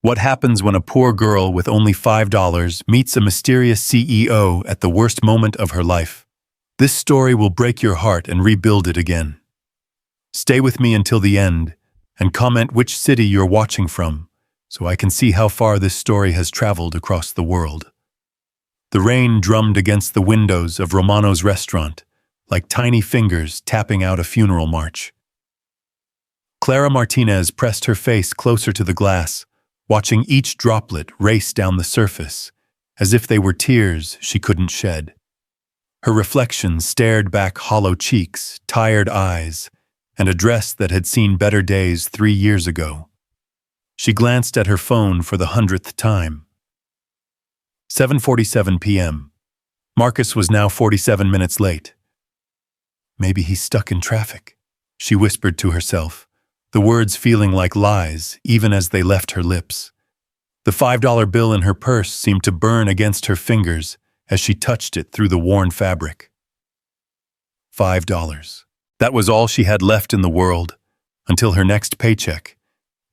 What happens when a poor girl with only $5 meets a mysterious CEO at the worst moment of her life? This story will break your heart and rebuild it again. Stay with me until the end and comment which city you're watching from, so I can see how far this story has traveled across the world. The rain drummed against the windows of Romano's restaurant, like tiny fingers tapping out a funeral march. Clara Martinez pressed her face closer to the glass, watching each droplet race down the surface, as if they were tears she couldn't shed. Her reflection stared back hollow cheeks, tired eyes, and a dress that had seen better days 3 years ago. She glanced at her phone for the 100th time. 7:47 p.m. Marcus was now 47 minutes late. Maybe he's stuck in traffic, she whispered to herself, the words feeling like lies even as they left her lips. The $5 bill in her purse seemed to burn against her fingers as she touched it through the worn fabric. $5. That was all she had left in the world, until her next paycheck,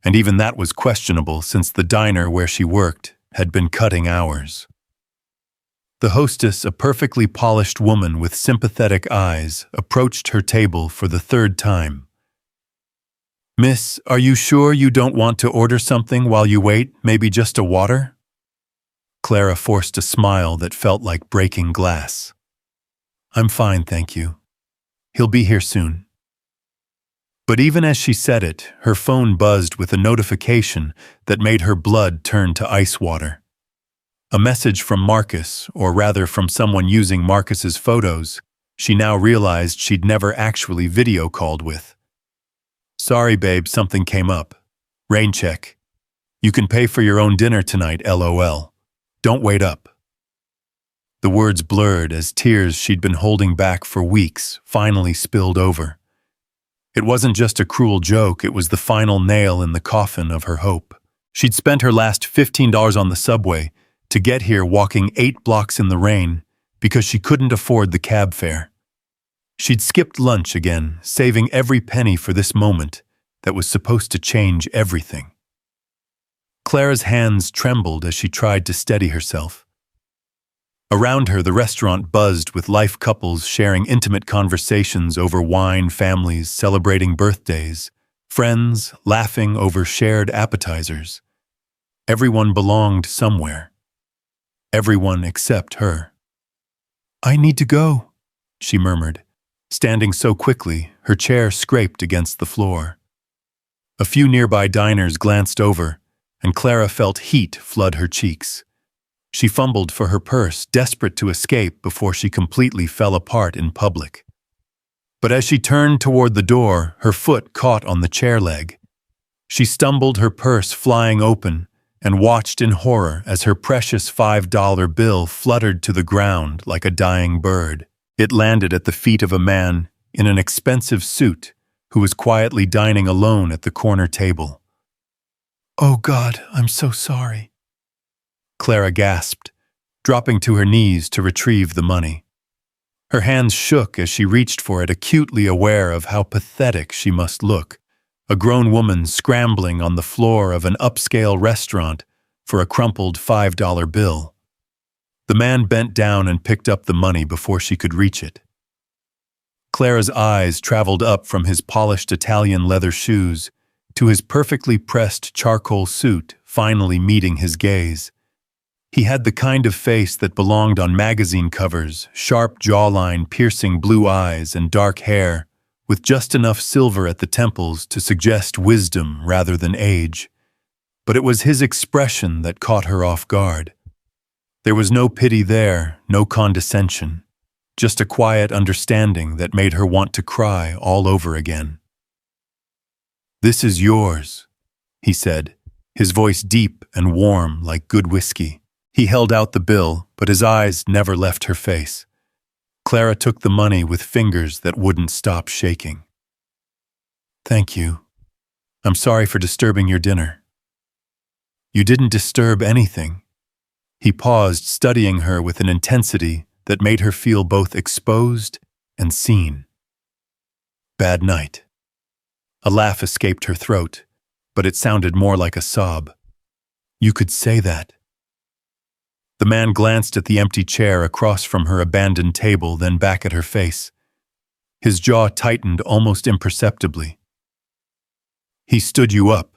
and even that was questionable since the diner where she worked had been cutting hours. The hostess, a perfectly polished woman with sympathetic eyes, approached her table for the 3rd time. "Miss, are you sure you don't want to order something while you wait, maybe just a water?" Clara forced a smile that felt like breaking glass. "I'm fine, thank you. He'll be here soon." But even as she said it, her phone buzzed with a notification that made her blood turn to ice water. A message from Marcus, or rather from someone using Marcus's photos, she now realized she'd never actually video called with. "Sorry, babe, something came up. Rain check. You can pay for your own dinner tonight, LOL. Don't wait up." The words blurred as tears she'd been holding back for weeks finally spilled over. It wasn't just a cruel joke, it was the final nail in the coffin of her hope. She'd spent her last $15 on the subway to get here walking 8 blocks in the rain because she couldn't afford the cab fare. She'd skipped lunch again, saving every penny for this moment that was supposed to change everything. Clara's hands trembled as she tried to steady herself. Around her, the restaurant buzzed with life couples sharing intimate conversations over wine, families celebrating birthdays, friends laughing over shared appetizers. Everyone belonged somewhere. Everyone except her. "I need to go," she murmured, standing so quickly her chair scraped against the floor. A few nearby diners glanced over, and Clara felt heat flood her cheeks. She fumbled for her purse, desperate to escape before she completely fell apart in public. But as she turned toward the door, her foot caught on the chair leg. She stumbled, her purse flying open, and watched in horror as her precious $5 bill fluttered to the ground like a dying bird. It landed at the feet of a man in an expensive suit who was quietly dining alone at the corner table. "Oh God, I'm so sorry," Clara gasped, dropping to her knees to retrieve the money. Her hands shook as she reached for it, acutely aware of how pathetic she must look, a grown woman scrambling on the floor of an upscale restaurant for a crumpled $5 bill. The man bent down and picked up the money before she could reach it. Clara's eyes traveled up from his polished Italian leather shoes to his perfectly pressed charcoal suit, finally meeting his gaze. He had the kind of face that belonged on magazine covers, sharp jawline, piercing blue eyes, and dark hair, with just enough silver at the temples to suggest wisdom rather than age. But it was his expression that caught her off guard. There was no pity there, no condescension, just a quiet understanding that made her want to cry all over again. "This is yours," he said, his voice deep and warm like good whiskey. He held out the bill, but his eyes never left her face. Clara took the money with fingers that wouldn't stop shaking. "Thank you. I'm sorry for disturbing your dinner." "You didn't disturb anything." He paused, studying her with an intensity that made her feel both exposed and seen. "Bad night." A laugh escaped her throat, but it sounded more like a sob. You could say that. The man glanced at the empty chair across from her abandoned table, then back at her face. His jaw tightened almost imperceptibly. He stood you up.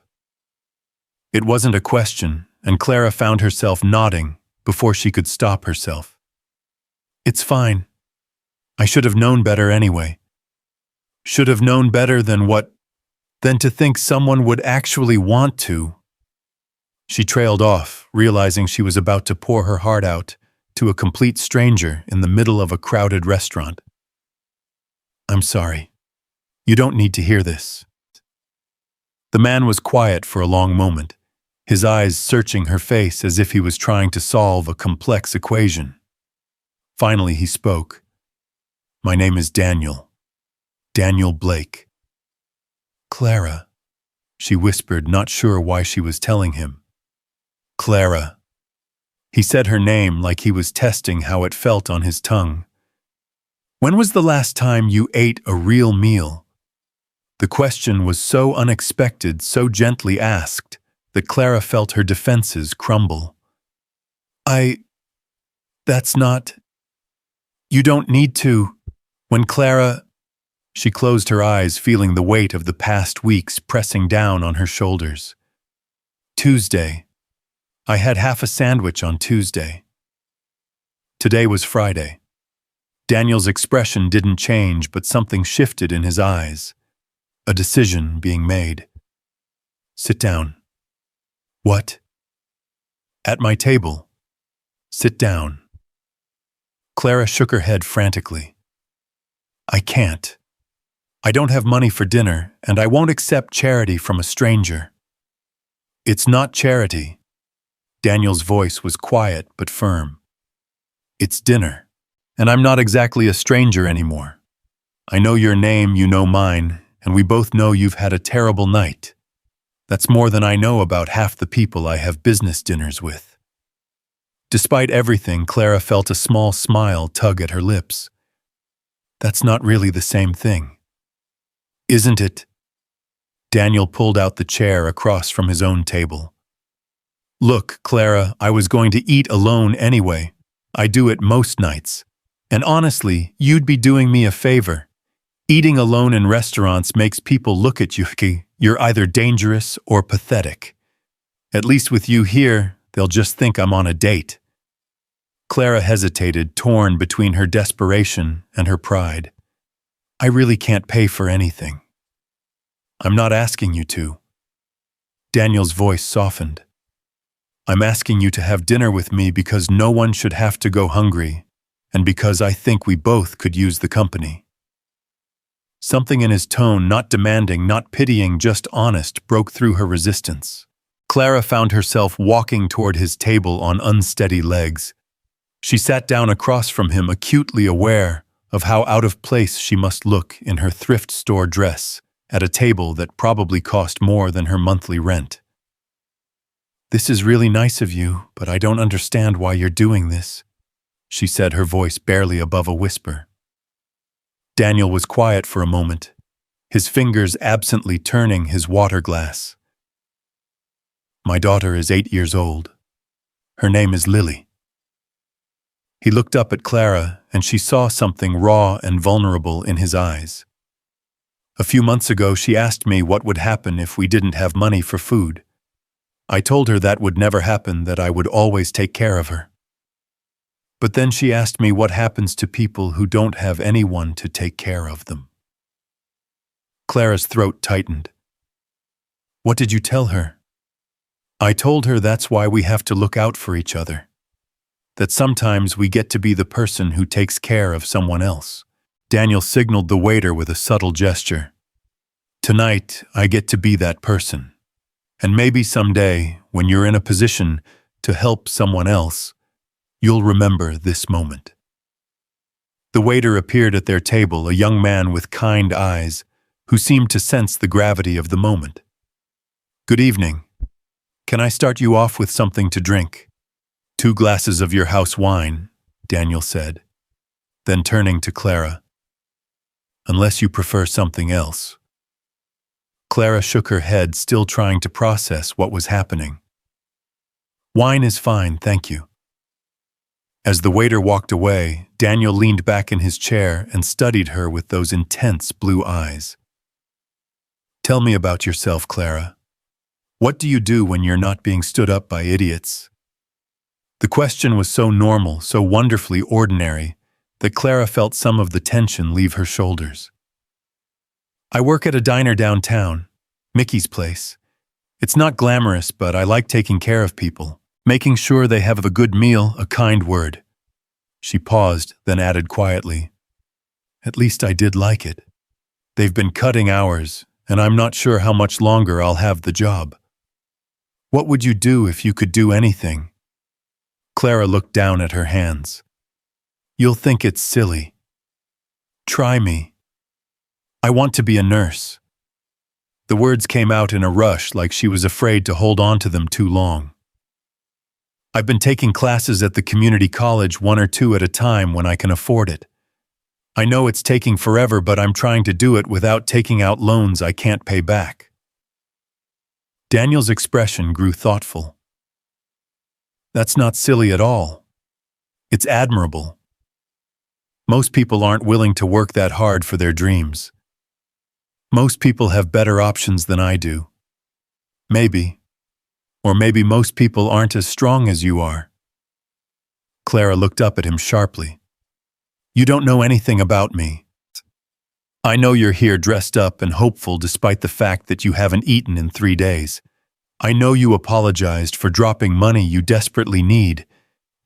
It wasn't a question, and Clara found herself nodding before she could stop herself. It's fine. I should have known better anyway. Should have known better than what? Than to think someone would actually want to. She trailed off, realizing she was about to pour her heart out to a complete stranger in the middle of a crowded restaurant. I'm sorry. You don't need to hear this. The man was quiet for a long moment, his eyes searching her face as if he was trying to solve a complex equation. Finally, he spoke. My name is Daniel. Daniel Blake. Clara, she whispered, not sure why she was telling him. Clara. He said her name like he was testing how it felt on his tongue. When was the last time you ate a real meal? The question was so unexpected, so gently asked, that Clara felt her defenses crumble. That's not... You don't need to... When Clara... She closed her eyes, feeling the weight of the past weeks pressing down on her shoulders. Tuesday. I had half a sandwich on Tuesday. Today was Friday. Daniel's expression didn't change, but something shifted in his eyes. A decision being made. Sit down. What? At my table. Sit down. Clara shook her head frantically. I can't. I don't have money for dinner, and I won't accept charity from a stranger. It's not charity. Daniel's voice was quiet but firm. It's dinner, and I'm not exactly a stranger anymore. I know your name, you know mine, and we both know you've had a terrible night. That's more than I know about half the people I have business dinners with. Despite everything, Clara felt a small smile tug at her lips. That's not really the same thing. Isn't it? Daniel pulled out the chair across from his own table. Look, Clara, I was going to eat alone anyway. I do it most nights. And honestly, you'd be doing me a favor. Eating alone in restaurants makes people look at you. You're either dangerous or pathetic. At least with you here, they'll just think I'm on a date. Clara hesitated, torn between her desperation and her pride. I really can't pay for anything. I'm not asking you to. Daniel's voice softened. I'm asking you to have dinner with me because no one should have to go hungry, and because I think we both could use the company. Something in his tone, not demanding, not pitying, just honest, broke through her resistance. Clara found herself walking toward his table on unsteady legs. She sat down across from him, acutely aware of how out of place she must look in her thrift store dress at a table that probably cost more than her monthly rent. This is really nice of you, but I don't understand why you're doing this, she said, her voice barely above a whisper. Daniel was quiet for a moment, his fingers absently turning his water glass. My daughter is 8 years old. Her name is Lily. He looked up at Clara, and she saw something raw and vulnerable in his eyes. A few months ago, she asked me what would happen if we didn't have money for food. I told her that would never happen, that I would always take care of her. But then she asked me what happens to people who don't have anyone to take care of them. Clara's throat tightened. What did you tell her? I told her that's why we have to look out for each other. That sometimes we get to be the person who takes care of someone else. Daniel signaled the waiter with a subtle gesture. Tonight, I get to be that person. And maybe someday, when you're in a position to help someone else, you'll remember this moment. The waiter appeared at their table, a young man with kind eyes, who seemed to sense the gravity of the moment. Good evening. Can I start you off with something to drink? 2 glasses of your house wine, Daniel said. Then turning to Clara. Unless you prefer something else. Clara shook her head, still trying to process what was happening. Wine is fine, thank you. As the waiter walked away, Daniel leaned back in his chair and studied her with those intense blue eyes. Tell me about yourself, Clara. What do you do when you're not being stood up by idiots? The question was so normal, so wonderfully ordinary, that Clara felt some of the tension leave her shoulders. I work at a diner downtown, Mickey's Place. It's not glamorous, but I like taking care of people, making sure they have a good meal, a kind word. She paused, then added quietly, At least I did like it. They've been cutting hours, and I'm not sure how much longer I'll have the job. What would you do if you could do anything? Clara looked down at her hands. You'll think it's silly. Try me. I want to be a nurse. The words came out in a rush, like she was afraid to hold on to them too long. I've been taking classes at the community college 1 or 2 at a time when I can afford it. I know it's taking forever, but I'm trying to do it without taking out loans I can't pay back. Daniel's expression grew thoughtful. That's not silly at all. It's admirable. Most people aren't willing to work that hard for their dreams. Most people have better options than I do. Maybe. Or maybe most people aren't as strong as you are. Clara looked up at him sharply. You don't know anything about me. I know you're here dressed up and hopeful despite the fact that you haven't eaten in 3 days. I know you apologized for dropping money you desperately need,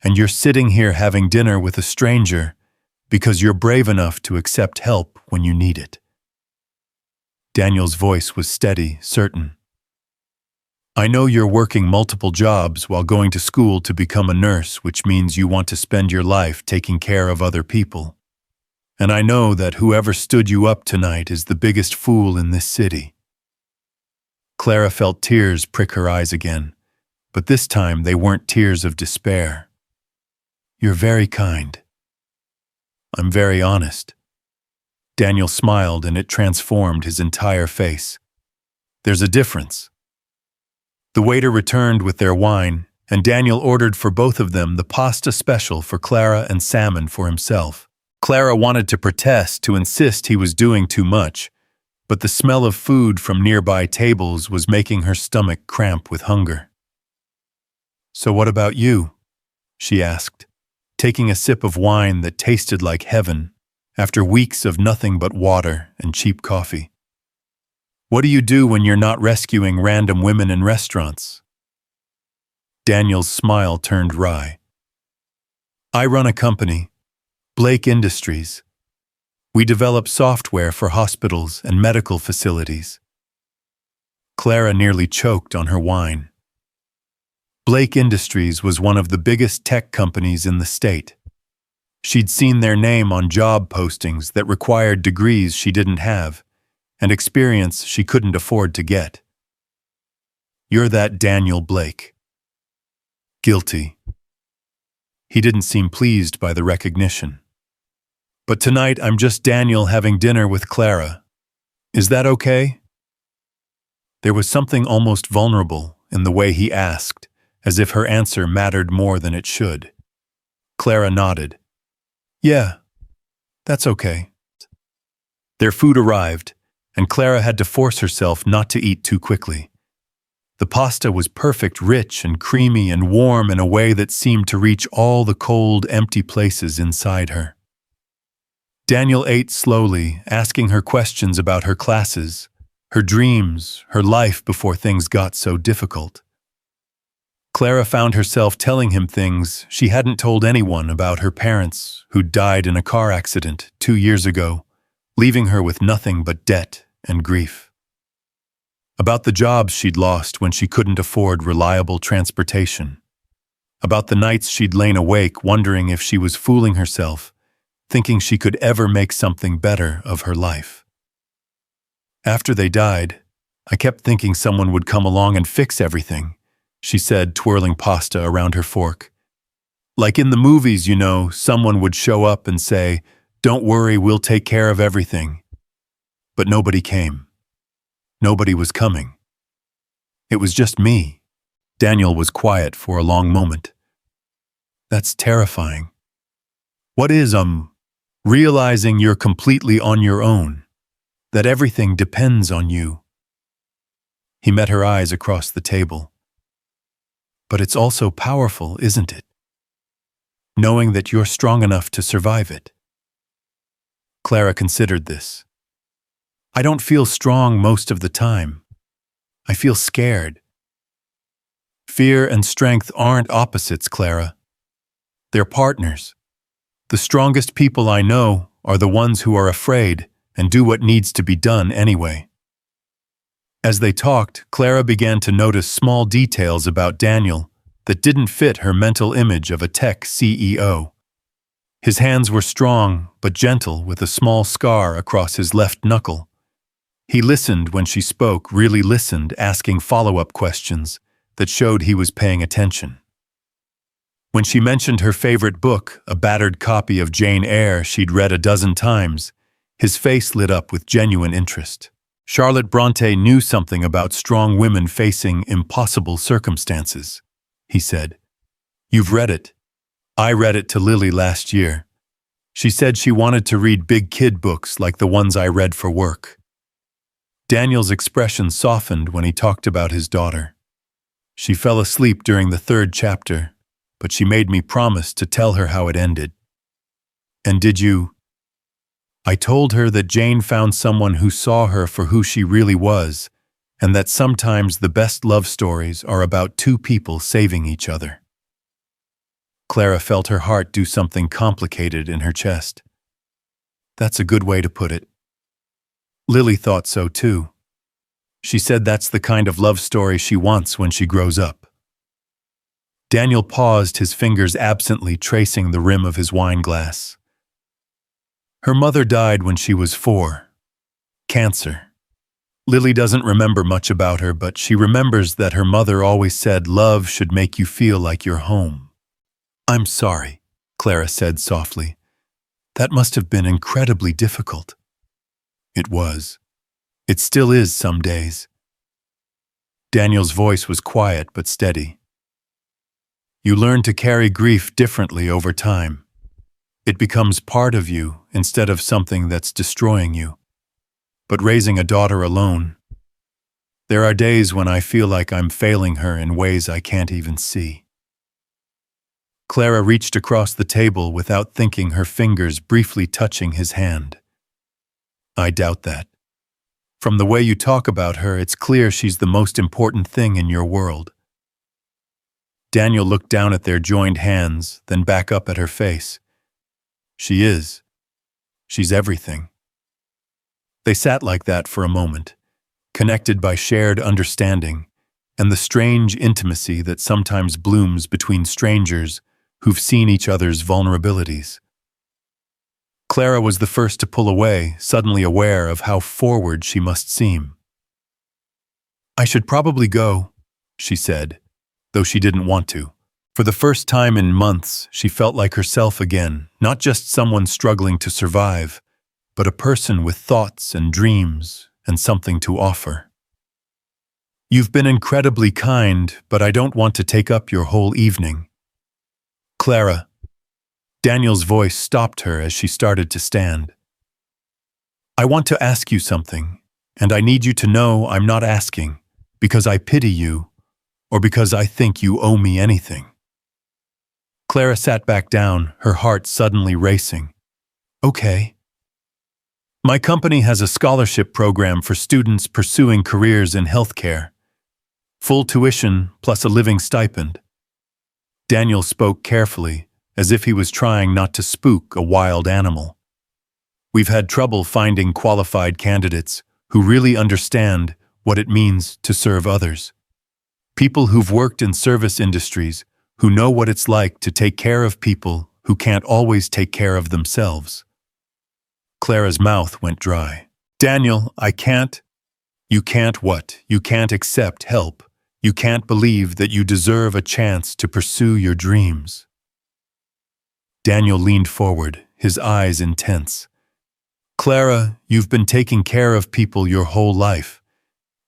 and you're sitting here having dinner with a stranger because you're brave enough to accept help when you need it. Daniel's voice was steady, certain. I know you're working multiple jobs while going to school to become a nurse, which means you want to spend your life taking care of other people. And I know that whoever stood you up tonight is the biggest fool in this city. Clara felt tears prick her eyes again, but this time they weren't tears of despair. You're very kind. I'm very honest. Daniel smiled, and it transformed his entire face. There's a difference. The waiter returned with their wine, and Daniel ordered for both of them the pasta special for Clara and salmon for himself. Clara wanted to protest, to insist he was doing too much, but the smell of food from nearby tables was making her stomach cramp with hunger. So what about you? She asked, taking a sip of wine that tasted like heaven after weeks of nothing but water and cheap coffee. What do you do when you're not rescuing random women in restaurants? Daniel's smile turned wry. I run a company, Blake Industries. We develop software for hospitals and medical facilities. Clara nearly choked on her wine. Blake Industries was one of the biggest tech companies in the state. She'd seen their name on job postings that required degrees she didn't have, and experience she couldn't afford to get. You're that Daniel Blake. Guilty. He didn't seem pleased by the recognition. But tonight I'm just Daniel having dinner with Clara. Is that okay? There was something almost vulnerable in the way he asked, as if her answer mattered more than it should. Clara nodded. Yeah, that's okay. Their food arrived, and Clara had to force herself not to eat too quickly. The pasta was perfect, rich and creamy and warm in a way that seemed to reach all the cold, empty places inside her. Daniel ate slowly, asking her questions about her classes, her dreams, her life before things got so difficult. Clara found herself telling him things she hadn't told anyone about her parents, who'd died in a car accident 2 years ago, leaving her with nothing but debt and grief. About the jobs she'd lost when she couldn't afford reliable transportation. About the nights she'd lain awake wondering if she was fooling herself, thinking she could ever make something better of her life. After they died, I kept thinking someone would come along and fix everything, she said, twirling pasta around her fork. Like in the movies, you know, someone would show up and say, "Don't worry, we'll take care of everything." But nobody came. Nobody was coming. It was just me. Daniel was quiet for a long moment. That's terrifying. What is, realizing you're completely on your own, that everything depends on you. He met her eyes across the table. But it's also powerful, isn't it? Knowing that you're strong enough to survive it. Clara considered this. I don't feel strong most of the time. I feel scared. Fear and strength aren't opposites, Clara. They're partners. The strongest people I know are the ones who are afraid and do what needs to be done anyway. As they talked, Clara began to notice small details about Daniel that didn't fit her mental image of a tech CEO. His hands were strong but gentle, with a small scar across his left knuckle. He listened when she spoke, really listened, asking follow-up questions that showed he was paying attention. When she mentioned her favorite book, a battered copy of Jane Eyre she'd read a dozen times, his face lit up with genuine interest. Charlotte Bronte knew something about strong women facing impossible circumstances, he said. You've read it. I read it to Lily last year. She said she wanted to read big kid books like the ones I read for work. Daniel's expression softened when he talked about his daughter. She fell asleep during the 3rd chapter, but she made me promise to tell her how it ended. And did you? I told her that Jane found someone who saw her for who she really was, and that sometimes the best love stories are about 2 people saving each other. Clara felt her heart do something complicated in her chest. That's a good way to put it. Lily thought so too. She said that's the kind of love story she wants when she grows up. Daniel paused, his fingers absently tracing the rim of his wine glass. Her mother died when she was 4. Cancer. Lily doesn't remember much about her, but she remembers that her mother always said love should make you feel like you're home. I'm sorry, Clara said softly. That must have been incredibly difficult. It was. It still is some days. Daniel's voice was quiet but steady. You learn to carry grief differently over time. It becomes part of you instead of something that's destroying you. But raising a daughter alone, there are days when I feel like I'm failing her in ways I can't even see. Clara reached across the table without thinking, her fingers briefly touching his hand. I doubt that. From the way you talk about her, it's clear she's the most important thing in your world. Daniel looked down at their joined hands, then back up at her face. She is. She's everything. They sat like that for a moment, connected by shared understanding and the strange intimacy that sometimes blooms between strangers who've seen each other's vulnerabilities. Clara was the first to pull away, suddenly aware of how forward she must seem. I should probably go, she said, though she didn't want to. For the first time in months, she felt like herself again, not just someone struggling to survive, but a person with thoughts and dreams and something to offer. You've been incredibly kind, but I don't want to take up your whole evening. Clara. Daniel's voice stopped her as she started to stand. I want to ask you something, and I need you to know I'm not asking because I pity you or because I think you owe me anything. Clara sat back down, her heart suddenly racing. Okay. My company has a scholarship program for students pursuing careers in healthcare. Full tuition plus a living stipend. Daniel spoke carefully, as if he was trying not to spook a wild animal. We've had trouble finding qualified candidates who really understand what it means to serve others. People who've worked in service industries, who know what it's like to take care of people who can't always take care of themselves. Clara's mouth went dry. Daniel, I can't. You can't what? You can't accept help. You can't believe that you deserve a chance to pursue your dreams. Daniel leaned forward, his eyes intense. Clara, you've been taking care of people your whole life.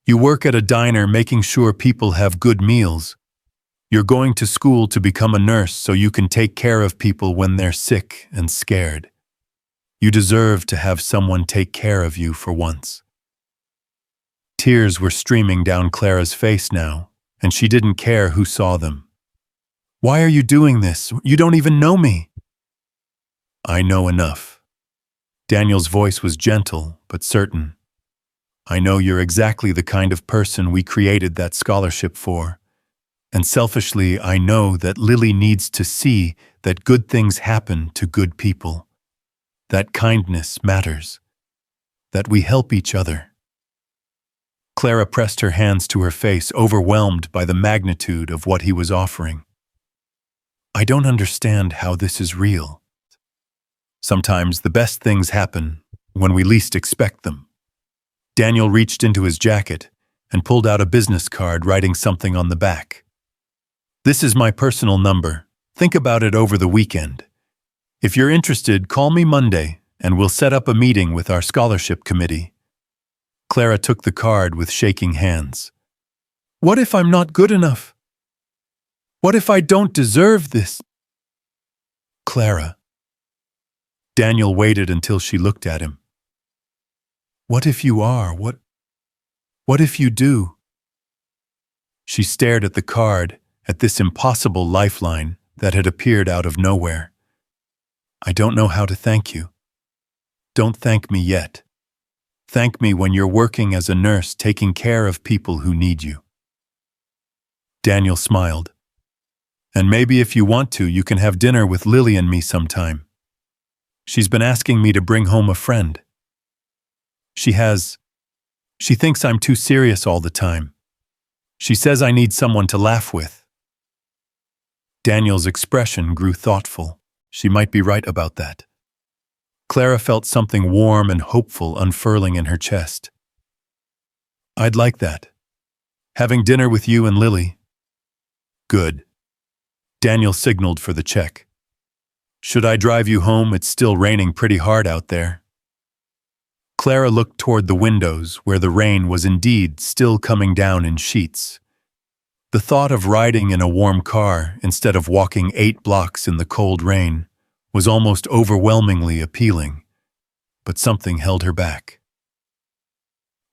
You work at a diner making sure people have good meals, You're going to school to become a nurse so you can take care of people when they're sick and scared. You deserve to have someone take care of you for once." Tears were streaming down Clara's face now, and she didn't care who saw them. "Why are you doing this? You don't even know me." "I know enough." Daniel's voice was gentle but certain. "I know you're exactly the kind of person we created that scholarship for. And selfishly, I know that Lily needs to see that good things happen to good people. That kindness matters. That we help each other." Clara pressed her hands to her face, overwhelmed by the magnitude of what he was offering. "I don't understand how this is real. Sometimes the best things happen when we least expect them." Daniel reached into his jacket and pulled out a business card, writing something on the back. "This is my personal number. Think about it over the weekend. If you're interested, call me Monday and we'll set up a meeting with our scholarship committee." Clara took the card with shaking hands. "What if I'm not good enough? What if I don't deserve this?" "Clara." Daniel waited until she looked at him. "What if you are? What if you do?" She stared at the card, at this impossible lifeline that had appeared out of nowhere. "I don't know how to thank you. Don't thank me yet. Thank me when you're working as a nurse taking care of people who need you." Daniel smiled. "And maybe if you want to, you can have dinner with Lily and me sometime. She's been asking me to bring home a friend. She thinks I'm too serious all the time. She says I need someone to laugh with." Daniel's expression grew thoughtful. She might be right about that. Clara felt something warm and hopeful unfurling in her chest. "I'd like that. Having dinner with you and Lily." "Good." Daniel signaled for the check. "Should I drive you home? It's still raining pretty hard out there." Clara looked toward the windows where the rain was indeed still coming down in sheets. The thought of riding in a warm car instead of walking 8 blocks in the cold rain was almost overwhelmingly appealing, but something held her back.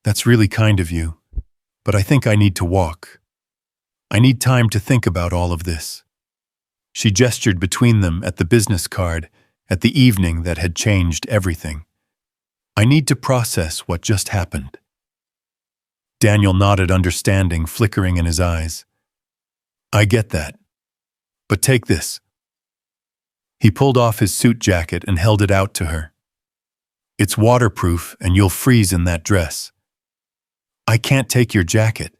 "That's really kind of you, but I think I need to walk. I need time to think about all of this." She gestured between them at the business card, at the evening that had changed everything. "I need to process what just happened." Daniel nodded, understanding flickering in his eyes. "I get that. But take this." He pulled off his suit jacket and held it out to her. "It's waterproof and you'll freeze in that dress." "I can't take your jacket.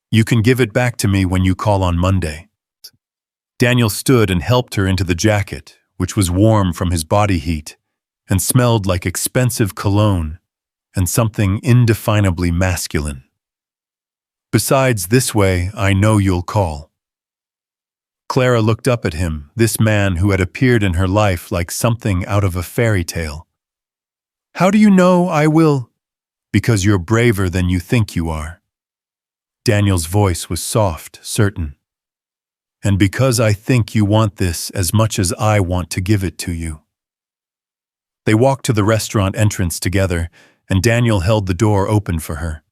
You can give it back to me when you call on Monday." Daniel stood and helped her into the jacket, which was warm from his body heat and smelled like expensive cologne and something indefinably masculine. "Besides, this way I know you'll call." Clara looked up at him, this man who had appeared in her life like something out of a fairy tale. "How do you know I will?" "Because you're braver than you think you are." Daniel's voice was soft, certain. "And because I think you want this as much as I want to give it to you." They walked to the restaurant entrance together, and Daniel held the door open for her.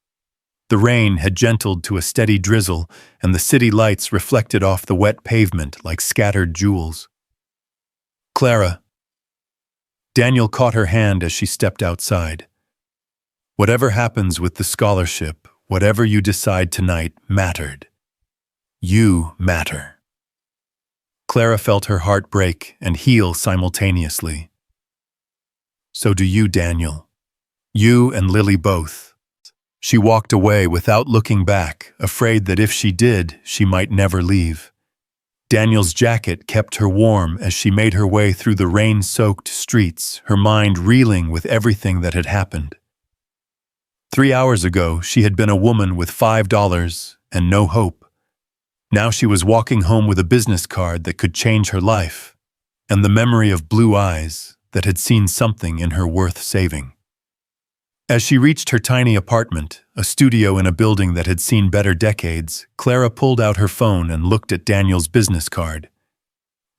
The rain had gentled to a steady drizzle, and the city lights reflected off the wet pavement like scattered jewels. "Clara." Daniel caught her hand as she stepped outside. "Whatever happens with the scholarship, whatever you decide tonight, mattered. You matter." Clara felt her heart break and heal simultaneously. "So do you, Daniel. You and Lily both." She walked away without looking back, afraid that if she did, she might never leave. Daniel's jacket kept her warm as she made her way through the rain-soaked streets, her mind reeling with everything that had happened. 3 hours ago, she had been a woman with $5 and no hope. Now she was walking home with a business card that could change her life, and the memory of blue eyes that had seen something in her worth saving. As she reached her tiny apartment, a studio in a building that had seen better decades, Clara pulled out her phone and looked at Daniel's business card.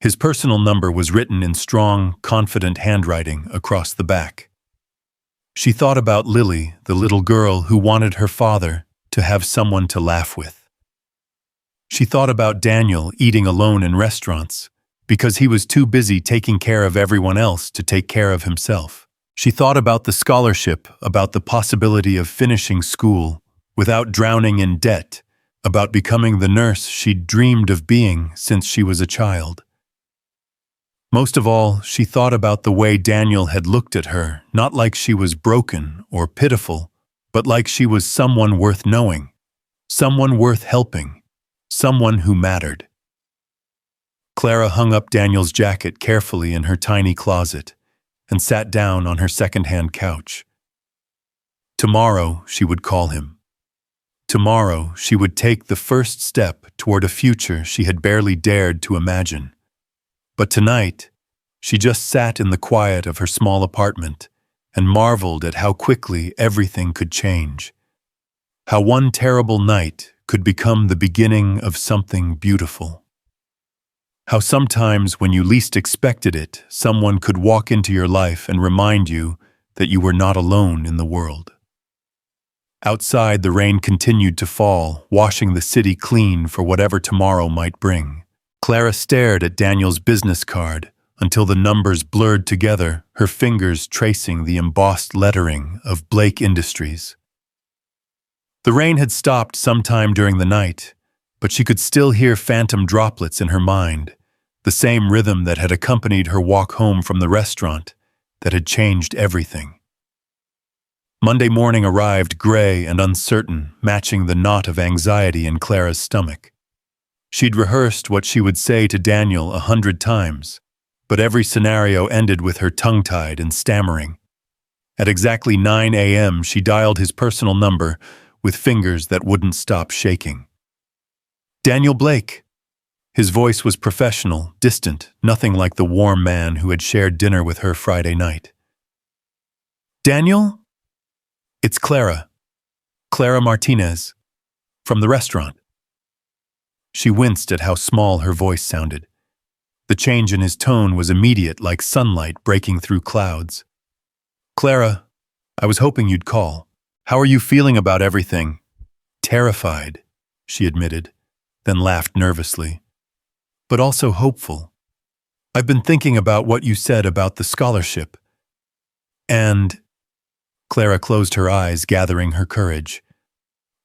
His personal number was written in strong, confident handwriting across the back. She thought about Lily, the little girl who wanted her father to have someone to laugh with. She thought about Daniel eating alone in restaurants because he was too busy taking care of everyone else to take care of himself. She thought about the scholarship, about the possibility of finishing school without drowning in debt, about becoming the nurse she'd dreamed of being since she was a child. Most of all, she thought about the way Daniel had looked at her, not like she was broken or pitiful, but like she was someone worth knowing, someone worth helping, someone who mattered. Clara hung up Daniel's jacket carefully in her tiny closet and sat down on her second-hand couch. Tomorrow, she would call him. Tomorrow, she would take the first step toward a future she had barely dared to imagine. But tonight, she just sat in the quiet of her small apartment and marveled at how quickly everything could change. How one terrible night could become the beginning of something beautiful. How sometimes when you least expected it, someone could walk into your life and remind you that you were not alone in the world. Outside, the rain continued to fall, washing the city clean for whatever tomorrow might bring. Clara stared at Daniel's business card until the numbers blurred together, her fingers tracing the embossed lettering of Blake Industries. The rain had stopped sometime during the night, but she could still hear phantom droplets in her mind, the same rhythm that had accompanied her walk home from the restaurant that had changed everything. Monday morning arrived gray and uncertain, matching the knot of anxiety in Clara's stomach. She'd rehearsed what she would say to Daniel 100 times, but every scenario ended with her tongue-tied and stammering. At exactly 9 a.m., she dialed his personal number with fingers that wouldn't stop shaking. Daniel Blake. His voice was professional, distant, nothing like the warm man who had shared dinner with her Friday night. Daniel? It's Clara. Clara Martinez. From the restaurant. She winced at how small her voice sounded. The change in his tone was immediate, like sunlight breaking through clouds. Clara, I was hoping you'd call. How are you feeling about everything? Terrified, she admitted, then laughed nervously. But also hopeful. I've been thinking about what you said about the scholarship. And Clara closed her eyes, gathering her courage.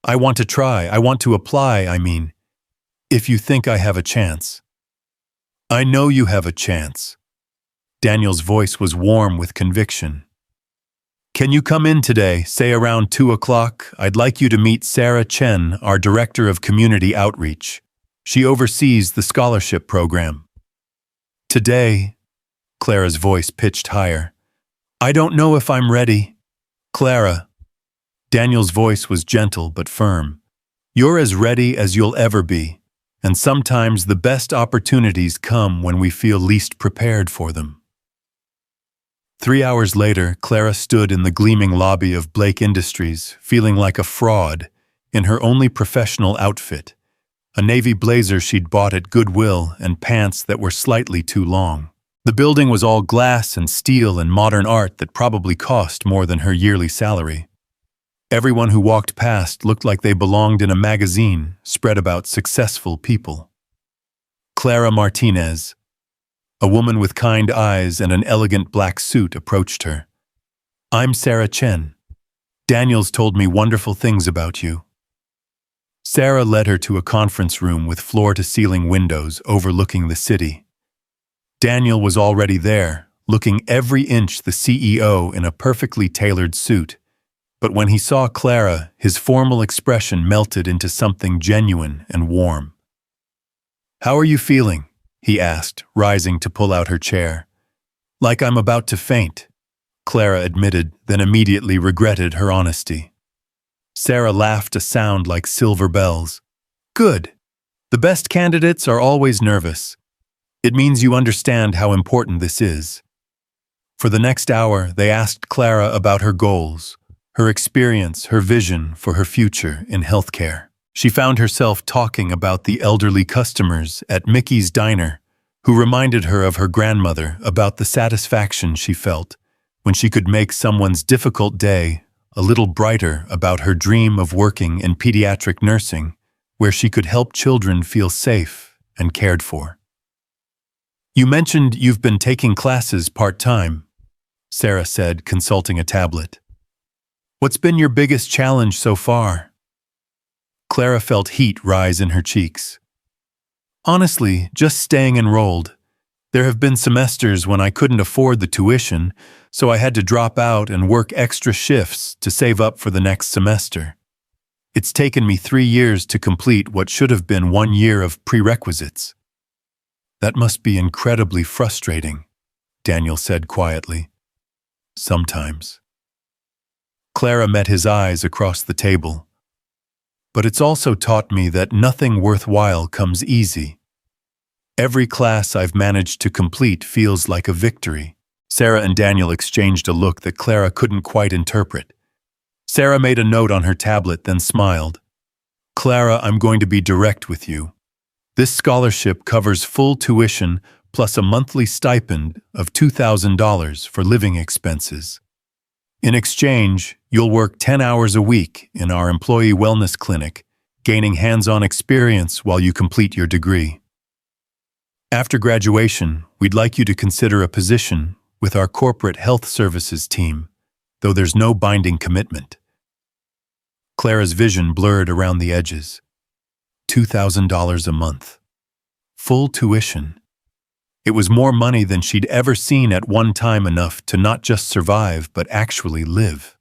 I want to try. I want to apply, if you think I have a chance. I know you have a chance. Daniel's voice was warm with conviction. Can you come in today, say around 2 o'clock? I'd like you to meet Sarah Chen, our Director of Community Outreach. She oversees the scholarship program. Today, Clara's voice pitched higher. I don't know if I'm ready. Clara. Daniel's voice was gentle but firm. You're as ready as you'll ever be. And sometimes the best opportunities come when we feel least prepared for them. 3 hours later, Clara stood in the gleaming lobby of Blake Industries, feeling like a fraud, in her only professional outfit, a navy blazer she'd bought at Goodwill and pants that were slightly too long. The building was all glass and steel and modern art that probably cost more than her yearly salary. Everyone who walked past looked like they belonged in a magazine spread about successful people. Clara Martinez, a woman with kind eyes and an elegant black suit, approached her. I'm Sarah Chen. Daniel's told me wonderful things about you. Sarah led her to a conference room with floor-to-ceiling windows overlooking the city. Daniel was already there, looking every inch the CEO in a perfectly tailored suit. But when he saw Clara, his formal expression melted into something genuine and warm. How are you feeling? He asked, rising to pull out her chair. Like I'm about to faint, Clara admitted, then immediately regretted her honesty. Sarah laughed a sound like silver bells. Good. The best candidates are always nervous. It means you understand how important this is. For the next hour, they asked Clara about her goals, her experience, her vision for her future in healthcare. She found herself talking about the elderly customers at Mickey's Diner who reminded her of her grandmother about the satisfaction she felt when she could make someone's difficult day a little brighter, about her dream of working in pediatric nursing, where she could help children feel safe and cared for. "You mentioned you've been taking classes part-time," Sarah said, consulting a tablet. "What's been your biggest challenge so far?" Clara felt heat rise in her cheeks. "Honestly, just staying enrolled. There have been semesters when I couldn't afford the tuition, so I had to drop out and work extra shifts to save up for the next semester. It's taken me 3 years to complete what should have been 1 year of prerequisites." "That must be incredibly frustrating," Daniel said quietly. "Sometimes." Clara met his eyes across the table. "But it's also taught me that nothing worthwhile comes easy. Every class I've managed to complete feels like a victory." Sarah and Daniel exchanged a look that Clara couldn't quite interpret. Sarah made a note on her tablet, then smiled. "Clara, I'm going to be direct with you. This scholarship covers full tuition plus a monthly stipend of $2,000 for living expenses. In exchange, you'll work 10 hours a week in our employee wellness clinic, gaining hands-on experience while you complete your degree. After graduation, we'd like you to consider a position with our corporate health services team, though there's no binding commitment." Clara's vision blurred around the edges. $2,000 a month. Full tuition. It was more money than she'd ever seen at one time, enough to not just survive, but actually live.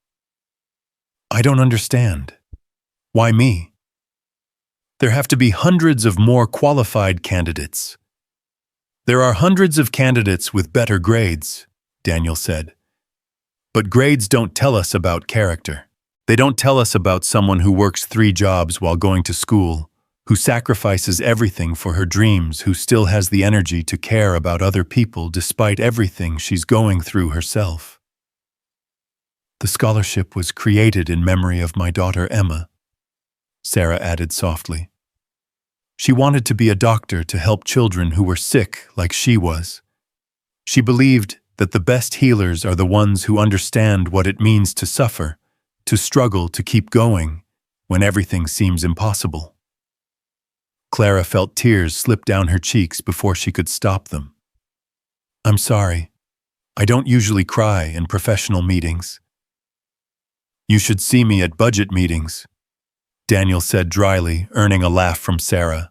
"I don't understand. Why me? There have to be hundreds of more qualified candidates." "There are hundreds of candidates with better grades," Daniel said. "But grades don't tell us about character. They don't tell us about someone who works 3 jobs while going to school, who sacrifices everything for her dreams, who still has the energy to care about other people despite everything she's going through herself." "The scholarship was created in memory of my daughter Emma," Sarah added softly. "She wanted to be a doctor to help children who were sick like she was. She believed that the best healers are the ones who understand what it means to suffer, to struggle, to keep going when everything seems impossible." Clara felt tears slip down her cheeks before she could stop them. "I'm sorry. I don't usually cry in professional meetings." "You should see me at budget meetings," Daniel said dryly, earning a laugh from Sarah.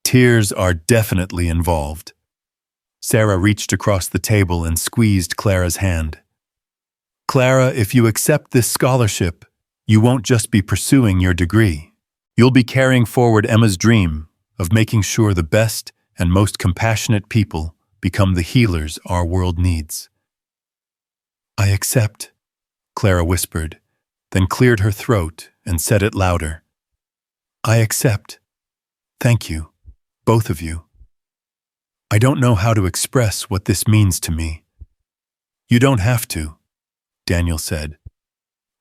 "Tears are definitely involved." Sarah reached across the table and squeezed Clara's hand. "Clara, if you accept this scholarship, you won't just be pursuing your degree. You'll be carrying forward Emma's dream of making sure the best and most compassionate people become the healers our world needs." "I accept," Clara whispered, then cleared her throat and said it louder. "I accept. Thank you, both of you. I don't know how to express what this means to me." "You don't have to," Daniel said.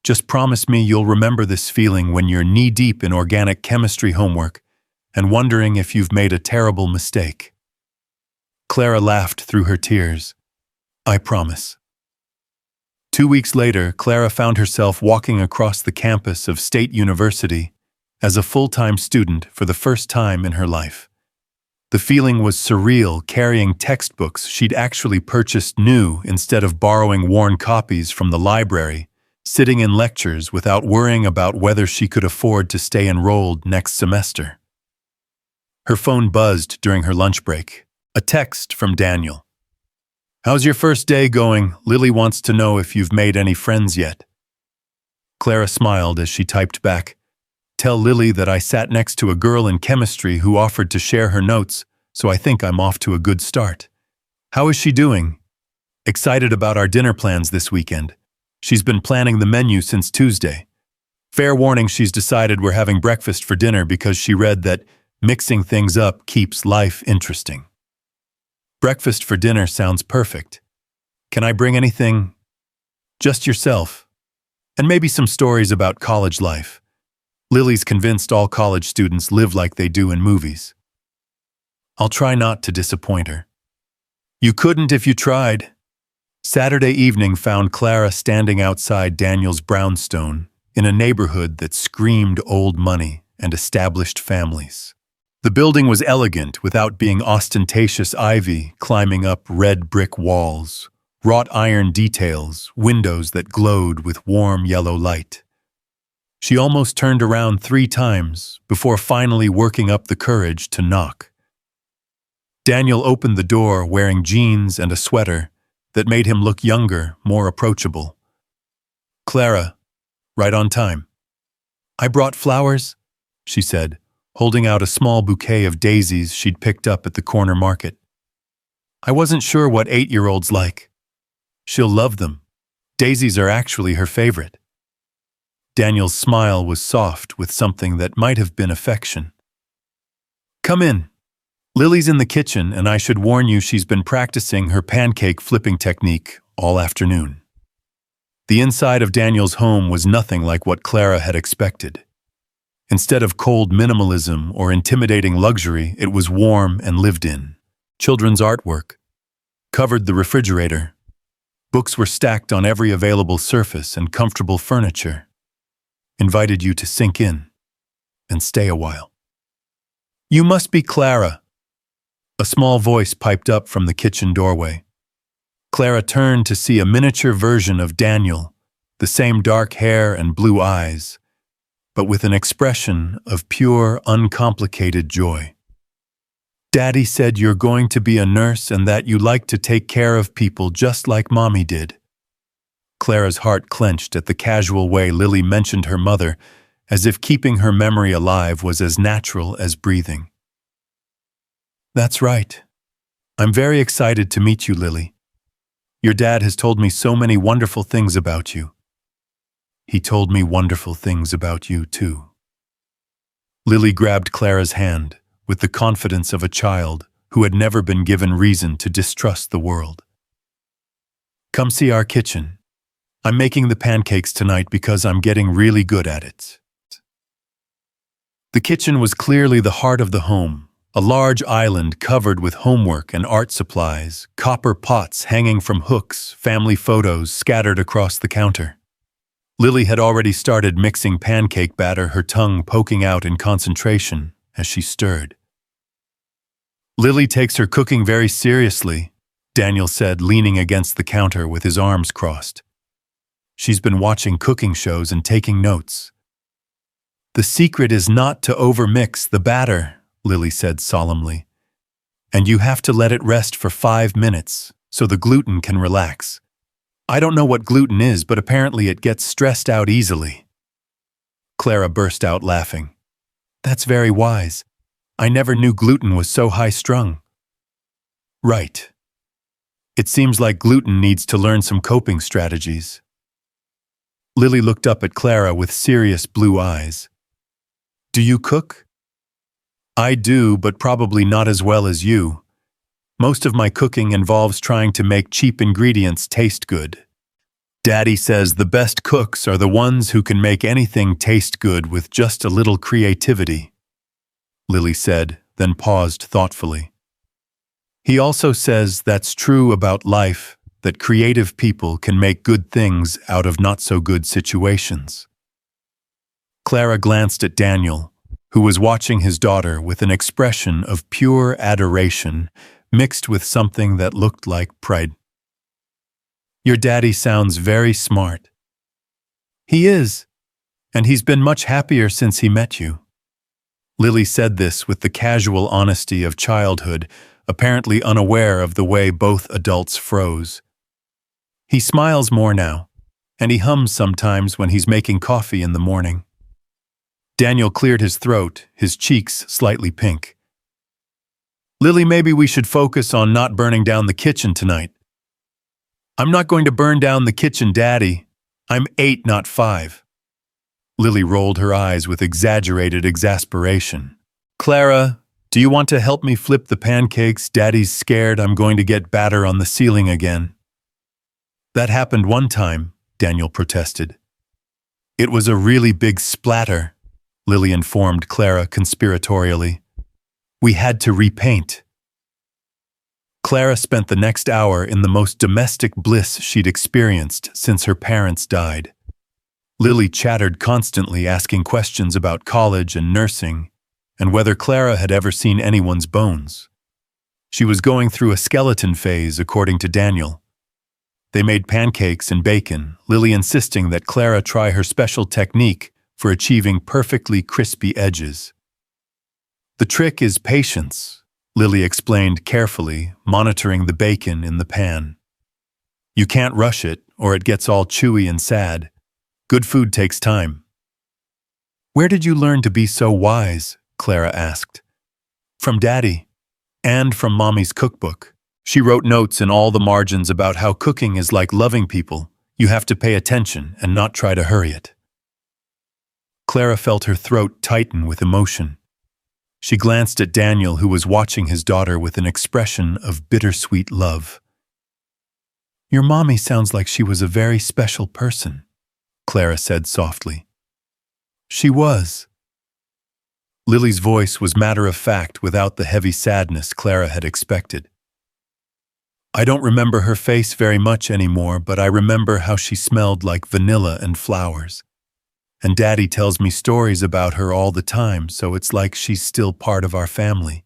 "Just promise me you'll remember this feeling when you're knee-deep in organic chemistry homework and wondering if you've made a terrible mistake." Clara laughed through her tears. "I promise." 2 weeks later, Clara found herself walking across the campus of State University as a full-time student for the first time in her life. The feeling was surreal, carrying textbooks she'd actually purchased new instead of borrowing worn copies from the library, sitting in lectures without worrying about whether she could afford to stay enrolled next semester. Her phone buzzed during her lunch break. A text from Daniel. "How's your first day going? Lily wants to know if you've made any friends yet." Clara smiled as she typed back, "Tell Lily that I sat next to a girl in chemistry who offered to share her notes, so I think I'm off to a good start. How is she doing? Excited about our dinner plans this weekend. She's been planning the menu since Tuesday. Fair warning, she's decided we're having breakfast for dinner because she read that mixing things up keeps life interesting." Breakfast for dinner sounds perfect. Can I bring anything? Just yourself. And maybe some stories about college life. Lily's convinced all college students live like they do in movies. I'll try not to disappoint her. You couldn't if you tried. Saturday evening found Clara standing outside Daniel's brownstone in a neighborhood that screamed old money and established families. The building was elegant without being ostentatious ivy climbing up red brick walls, wrought iron details, windows that glowed with warm yellow light. She almost turned around 3 times before finally working up the courage to knock. Daniel opened the door wearing jeans and a sweater that made him look younger, more approachable. "Clara, right on time." "I brought flowers," she said, holding out a small bouquet of daisies she'd picked up at the corner market. "I wasn't sure what 8-year-olds like. She'll love them. Daisies are actually her favorite." Daniel's smile was soft with something that might have been affection. "Come in. Lily's in the kitchen, and I should warn you she's been practicing her pancake flipping technique all afternoon." The inside of Daniel's home was nothing like what Clara had expected. Instead of cold minimalism or intimidating luxury, it was warm and lived in. Children's artwork covered the refrigerator. Books were stacked on every available surface, and comfortable furniture invited you to sink in and stay a while. "You must be Clara." A small voice piped up from the kitchen doorway. Clara turned to see a miniature version of Daniel, the same dark hair and blue eyes, but with an expression of pure, uncomplicated joy. "Daddy said you're going to be a nurse and that you like to take care of people just like Mommy did." Clara's heart clenched at the casual way Lily mentioned her mother, as if keeping her memory alive was as natural as breathing. "That's right. I'm very excited to meet you, Lily. Your dad has told me so many wonderful things about you." "He told me wonderful things about you, too." Lily grabbed Clara's hand with the confidence of a child who had never been given reason to distrust the world. "Come see our kitchen. I'm making the pancakes tonight because I'm getting really good at it." The kitchen was clearly the heart of the home, a large island covered with homework and art supplies, copper pots hanging from hooks, family photos scattered across the counter. Lily had already started mixing pancake batter, her tongue poking out in concentration as she stirred. "Lily takes her cooking very seriously," Daniel said, leaning against the counter with his arms crossed. "She's been watching cooking shows and taking notes." "The secret is not to overmix the batter," Lily said solemnly. "And you have to let it rest for 5 minutes so the gluten can relax. I don't know what gluten is, but apparently it gets stressed out easily." Clara burst out laughing. "That's very wise. I never knew gluten was so high-strung." "Right. It seems like gluten needs to learn some coping strategies." Lily looked up at Clara with serious blue eyes. "Do you cook?" "I do, but probably not as well as you. Most of my cooking involves trying to make cheap ingredients taste good. Daddy says the best cooks are the ones who can make anything taste good with just a little creativity," Lily said, then paused thoughtfully. "He also says that's true about life, that creative people can make good things out of not-so-good situations." Clara glanced at Daniel, who was watching his daughter with an expression of pure adoration mixed with something that looked like pride. "Your daddy sounds very smart." "He is, and he's been much happier since he met you." Lily said this with the casual honesty of childhood, apparently unaware of the way both adults froze. "He smiles more now, and he hums sometimes when he's making coffee in the morning." Daniel cleared his throat, his cheeks slightly pink. "Lily, maybe we should focus on not burning down the kitchen tonight." "I'm not going to burn down the kitchen, Daddy. I'm 8, not 5. Lily rolled her eyes with exaggerated exasperation. "Clara, do you want to help me flip the pancakes? Daddy's scared I'm going to get batter on the ceiling again." "That happened one time," Daniel protested. It was a really big splatter, Lily informed Clara conspiratorially. We had to repaint. Clara spent the next hour in the most domestic bliss she'd experienced since her parents died. Lily chattered constantly, asking questions about college and nursing, and whether Clara had ever seen anyone's bones. She was going through a skeleton phase, according to Daniel. They made pancakes and bacon, Lily insisting that Clara try her special technique for achieving perfectly crispy edges. The trick is patience, Lily explained carefully, monitoring the bacon in the pan. You can't rush it, or it gets all chewy and sad. Good food takes time. Where did you learn to be so wise? Clara asked. From Daddy, and from Mommy's cookbook. She wrote notes in all the margins about how cooking is like loving people. You have to pay attention and not try to hurry it. Clara felt her throat tighten with emotion. She glanced at Daniel, who was watching his daughter with an expression of bittersweet love. Your mommy sounds like she was a very special person, Clara said softly. She was. Lily's voice was matter-of-fact without the heavy sadness Clara had expected. I don't remember her face very much anymore, but I remember how she smelled like vanilla and flowers. And Daddy tells me stories about her all the time, so it's like she's still part of our family.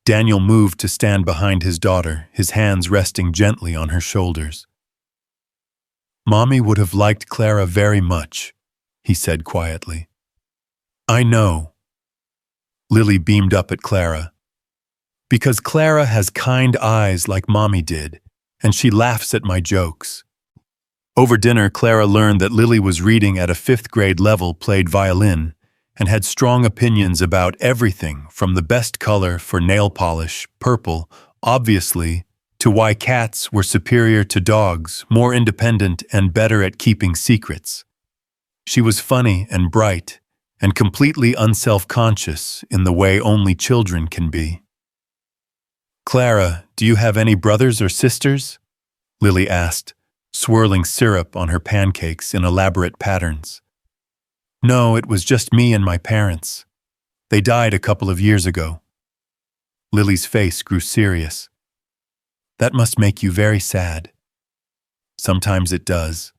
Daniel moved to stand behind his daughter, his hands resting gently on her shoulders. Mommy would have liked Clara very much, he said quietly. I know. Lily beamed up at Clara. Because Clara has kind eyes like Mommy did, and she laughs at my jokes. Over dinner, Clara learned that Lily was reading at a 5th grade level, played violin, and had strong opinions about everything from the best color for nail polish, purple, obviously, to why cats were superior to dogs, more independent and better at keeping secrets. She was funny and bright, and completely unself-conscious in the way only children can be. Clara, do you have any brothers or sisters? Lily asked, swirling syrup on her pancakes in elaborate patterns. No, it was just me and my parents. They died a couple of years ago. Lily's face grew serious. That must make you very sad. Sometimes it does.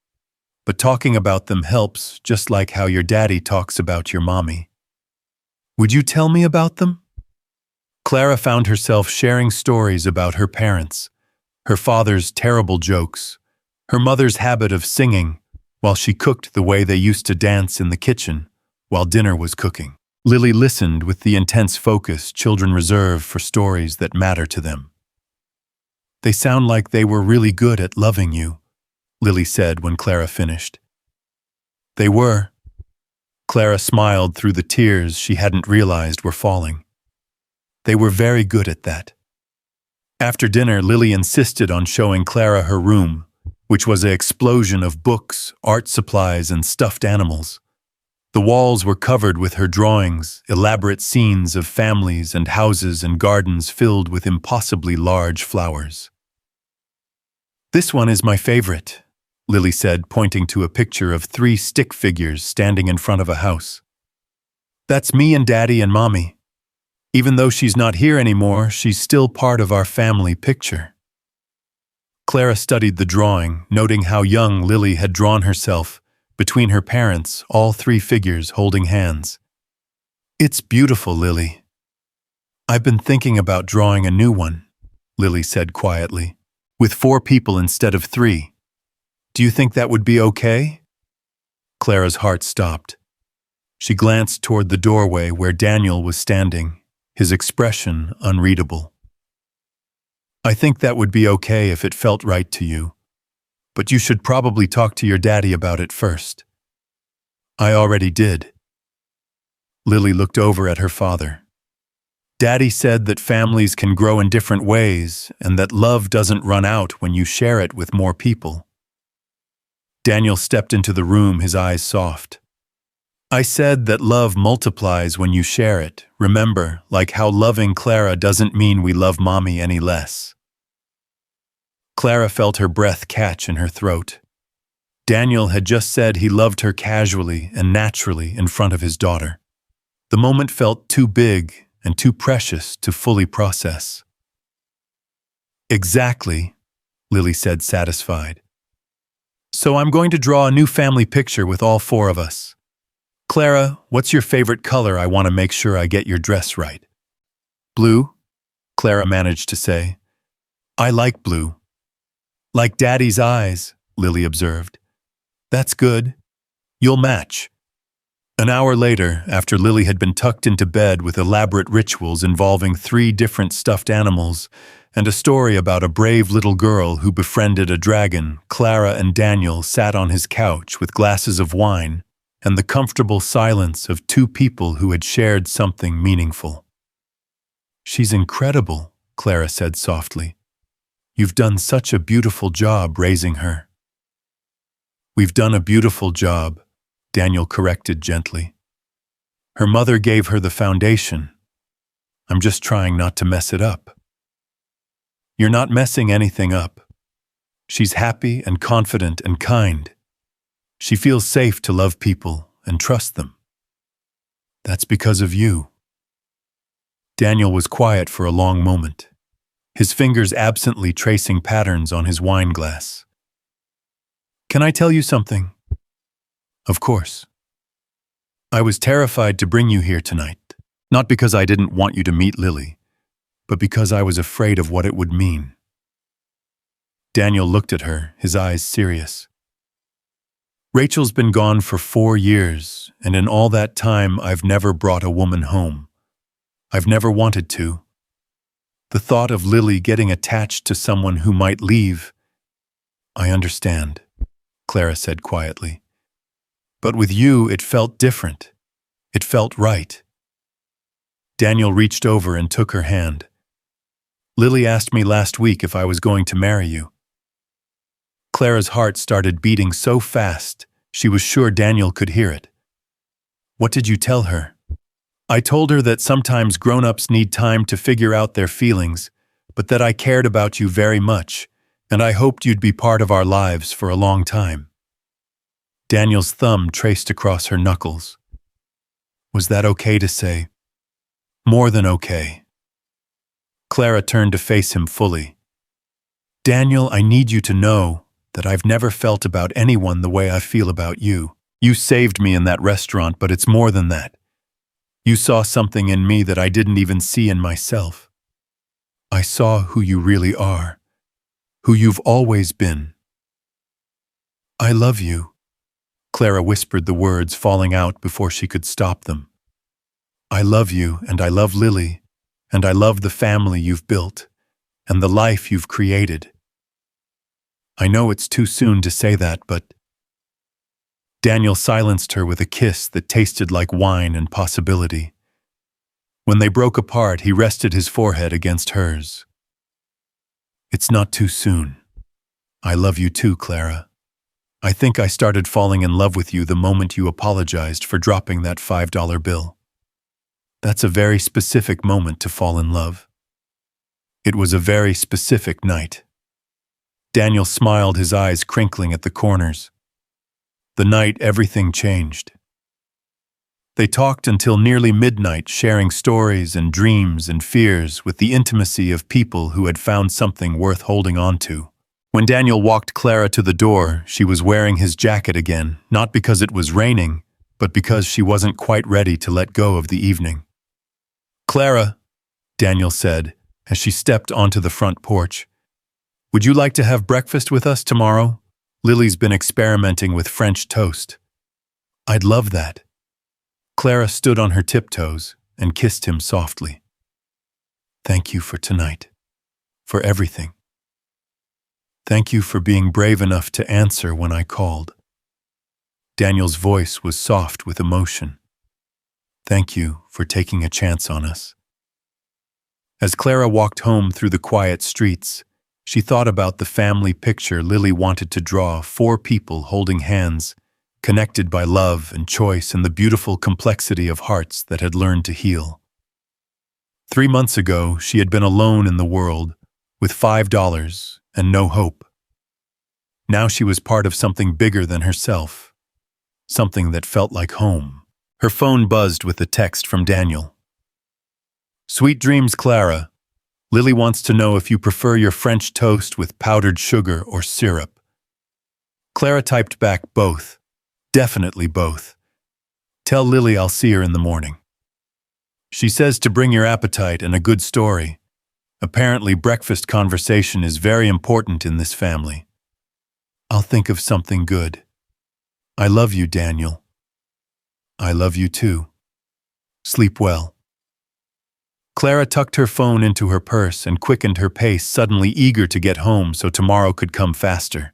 But talking about them helps, just like how your daddy talks about your mommy. Would you tell me about them? Clara found herself sharing stories about her parents, her father's terrible jokes, her mother's habit of singing while she cooked the way they used to dance in the kitchen while dinner was cooking. Lily listened with the intense focus children reserve for stories that matter to them. They sound like they were really good at loving you, Lily said when Clara finished. They were. Clara smiled through the tears she hadn't realized were falling. They were very good at that. After dinner, Lily insisted on showing Clara her room, which was an explosion of books, art supplies, and stuffed animals. The walls were covered with her drawings, elaborate scenes of families and houses and gardens filled with impossibly large flowers. This one is my favorite, Lily said, pointing to a picture of 3 stick figures standing in front of a house. That's me and Daddy and Mommy. Even though she's not here anymore, she's still part of our family picture. Clara studied the drawing, noting how young Lily had drawn herself, between her parents, all 3 figures holding hands. It's beautiful, Lily. I've been thinking about drawing a new one, Lily said quietly, with 4 people instead of 3. Do you think that would be okay? Clara's heart stopped. She glanced toward the doorway where Daniel was standing, his expression unreadable. I think that would be okay if it felt right to you, but you should probably talk to your daddy about it first. I already did. Lily looked over at her father. Daddy said that families can grow in different ways and that love doesn't run out when you share it with more people. Daniel stepped into the room, his eyes soft. I said that love multiplies when you share it. Remember, like how loving Clara doesn't mean we love Mommy any less. Clara felt her breath catch in her throat. Daniel had just said he loved her casually and naturally in front of his daughter. The moment felt too big and too precious to fully process. Exactly, Lily said, satisfied. So I'm going to draw a new family picture with all four of us. Clara, what's your favorite color? I want to make sure I get your dress right. Blue, Clara managed to say. I like blue. Like Daddy's eyes, Lily observed. That's good. You'll match. An hour later, after Lily had been tucked into bed with elaborate rituals involving 3 different stuffed animals and a story about a brave little girl who befriended a dragon, Clara and Daniel sat on his couch with glasses of wine and the comfortable silence of 2 people who had shared something meaningful. She's incredible, Clara said softly. You've done such a beautiful job raising her. We've done a beautiful job, Daniel corrected gently. Her mother gave her the foundation. I'm just trying not to mess it up. You're not messing anything up. She's happy and confident and kind. She feels safe to love people and trust them. That's because of you. Daniel was quiet for a long moment, his fingers absently tracing patterns on his wine glass. Can I tell you something? Of course. I was terrified to bring you here tonight, not because I didn't want you to meet Lily, but because I was afraid of what it would mean. Daniel looked at her, his eyes serious. Rachel's been gone for 4 years, and in all that time I've never brought a woman home. I've never wanted to. The thought of Lily getting attached to someone who might leave. I understand, Clara said quietly. But with you, it felt different. It felt right. Daniel reached over and took her hand. Lily asked me last week if I was going to marry you. Clara's heart started beating so fast, she was sure Daniel could hear it. What did you tell her? I told her that sometimes grown-ups need time to figure out their feelings, but that I cared about you very much, and I hoped you'd be part of our lives for a long time. Daniel's thumb traced across her knuckles. Was that okay to say? More than okay. Clara turned to face him fully. Daniel, I need you to know that I've never felt about anyone the way I feel about you. You saved me in that restaurant, but it's more than that. You saw something in me that I didn't even see in myself. I saw who you really are, who you've always been. I love you. Clara whispered the words falling out before she could stop them. I love you, and I love Lily, and I love the family you've built, and the life you've created. I know it's too soon to say that, but... Daniel silenced her with a kiss that tasted like wine and possibility. When they broke apart, he rested his forehead against hers. It's not too soon. I love you too, Clara. I think I started falling in love with you the moment you apologized for dropping that $5 bill. That's a very specific moment to fall in love. It was a very specific night. Daniel smiled, his eyes crinkling at the corners. The night everything changed. They talked until nearly midnight, sharing stories and dreams and fears with the intimacy of people who had found something worth holding on to. When Daniel walked Clara to the door, she was wearing his jacket again, not because it was raining, but because she wasn't quite ready to let go of the evening. Clara, Daniel said, as she stepped onto the front porch, would you like to have breakfast with us tomorrow? Lily's been experimenting with French toast. I'd love that. Clara stood on her tiptoes and kissed him softly. Thank you for tonight, for everything. Thank you for being brave enough to answer when I called. Daniel's voice was soft with emotion. Thank you for taking a chance on us. As Clara walked home through the quiet streets, she thought about the family picture Lily wanted to draw, 4 people holding hands, connected by love and choice and the beautiful complexity of hearts that had learned to heal. 3 months ago, she had been alone in the world, with $5 and no hope. Now she was part of something bigger than herself, something that felt like home. Her phone buzzed with a text from Daniel. Sweet dreams, Clara. Lily wants to know if you prefer your French toast with powdered sugar or syrup. Clara typed back both. Definitely both. Tell Lily I'll see her in the morning. She says to bring your appetite and a good story. Apparently, breakfast conversation is very important in this family. I'll think of something good. I love you, Daniel. I love you too. Sleep well. Clara tucked her phone into her purse and quickened her pace, suddenly eager to get home so tomorrow could come faster.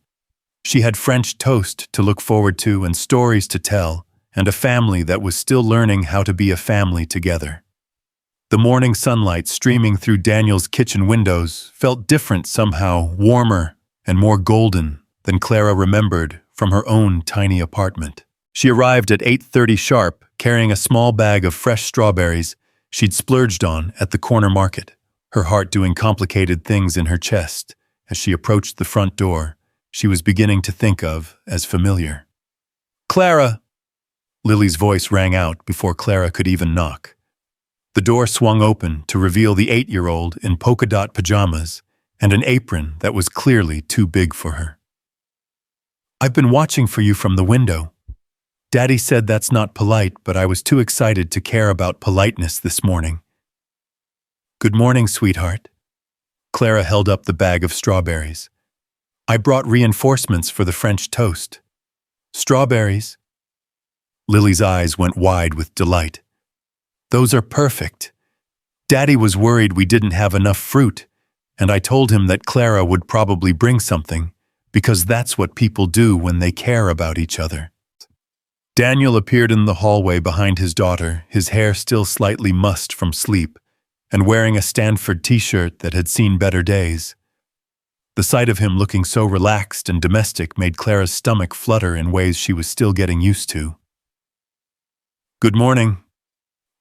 She had French toast to look forward to and stories to tell, and a family that was still learning how to be a family together. The morning sunlight streaming through Daniel's kitchen windows felt different somehow, warmer and more golden than Clara remembered from her own tiny apartment. She arrived at 8:30 sharp, carrying a small bag of fresh strawberries she'd splurged on at the corner market, her heart doing complicated things in her chest as she approached the front door she was beginning to think of as familiar. Clara! Lily's voice rang out before Clara could even knock. The door swung open to reveal the 8-year-old in polka-dot pajamas and an apron that was clearly too big for her. I've been watching for you from the window. Daddy said that's not polite, but I was too excited to care about politeness this morning. Good morning, sweetheart. Clara held up the bag of strawberries. I brought reinforcements for the French toast. Strawberries? Lily's eyes went wide with delight. Those are perfect. Daddy was worried we didn't have enough fruit, and I told him that Clara would probably bring something, because that's what people do when they care about each other. Daniel appeared in the hallway behind his daughter, his hair still slightly mussed from sleep, and wearing a Stanford t-shirt that had seen better days. The sight of him looking so relaxed and domestic made Clara's stomach flutter in ways she was still getting used to. Good morning,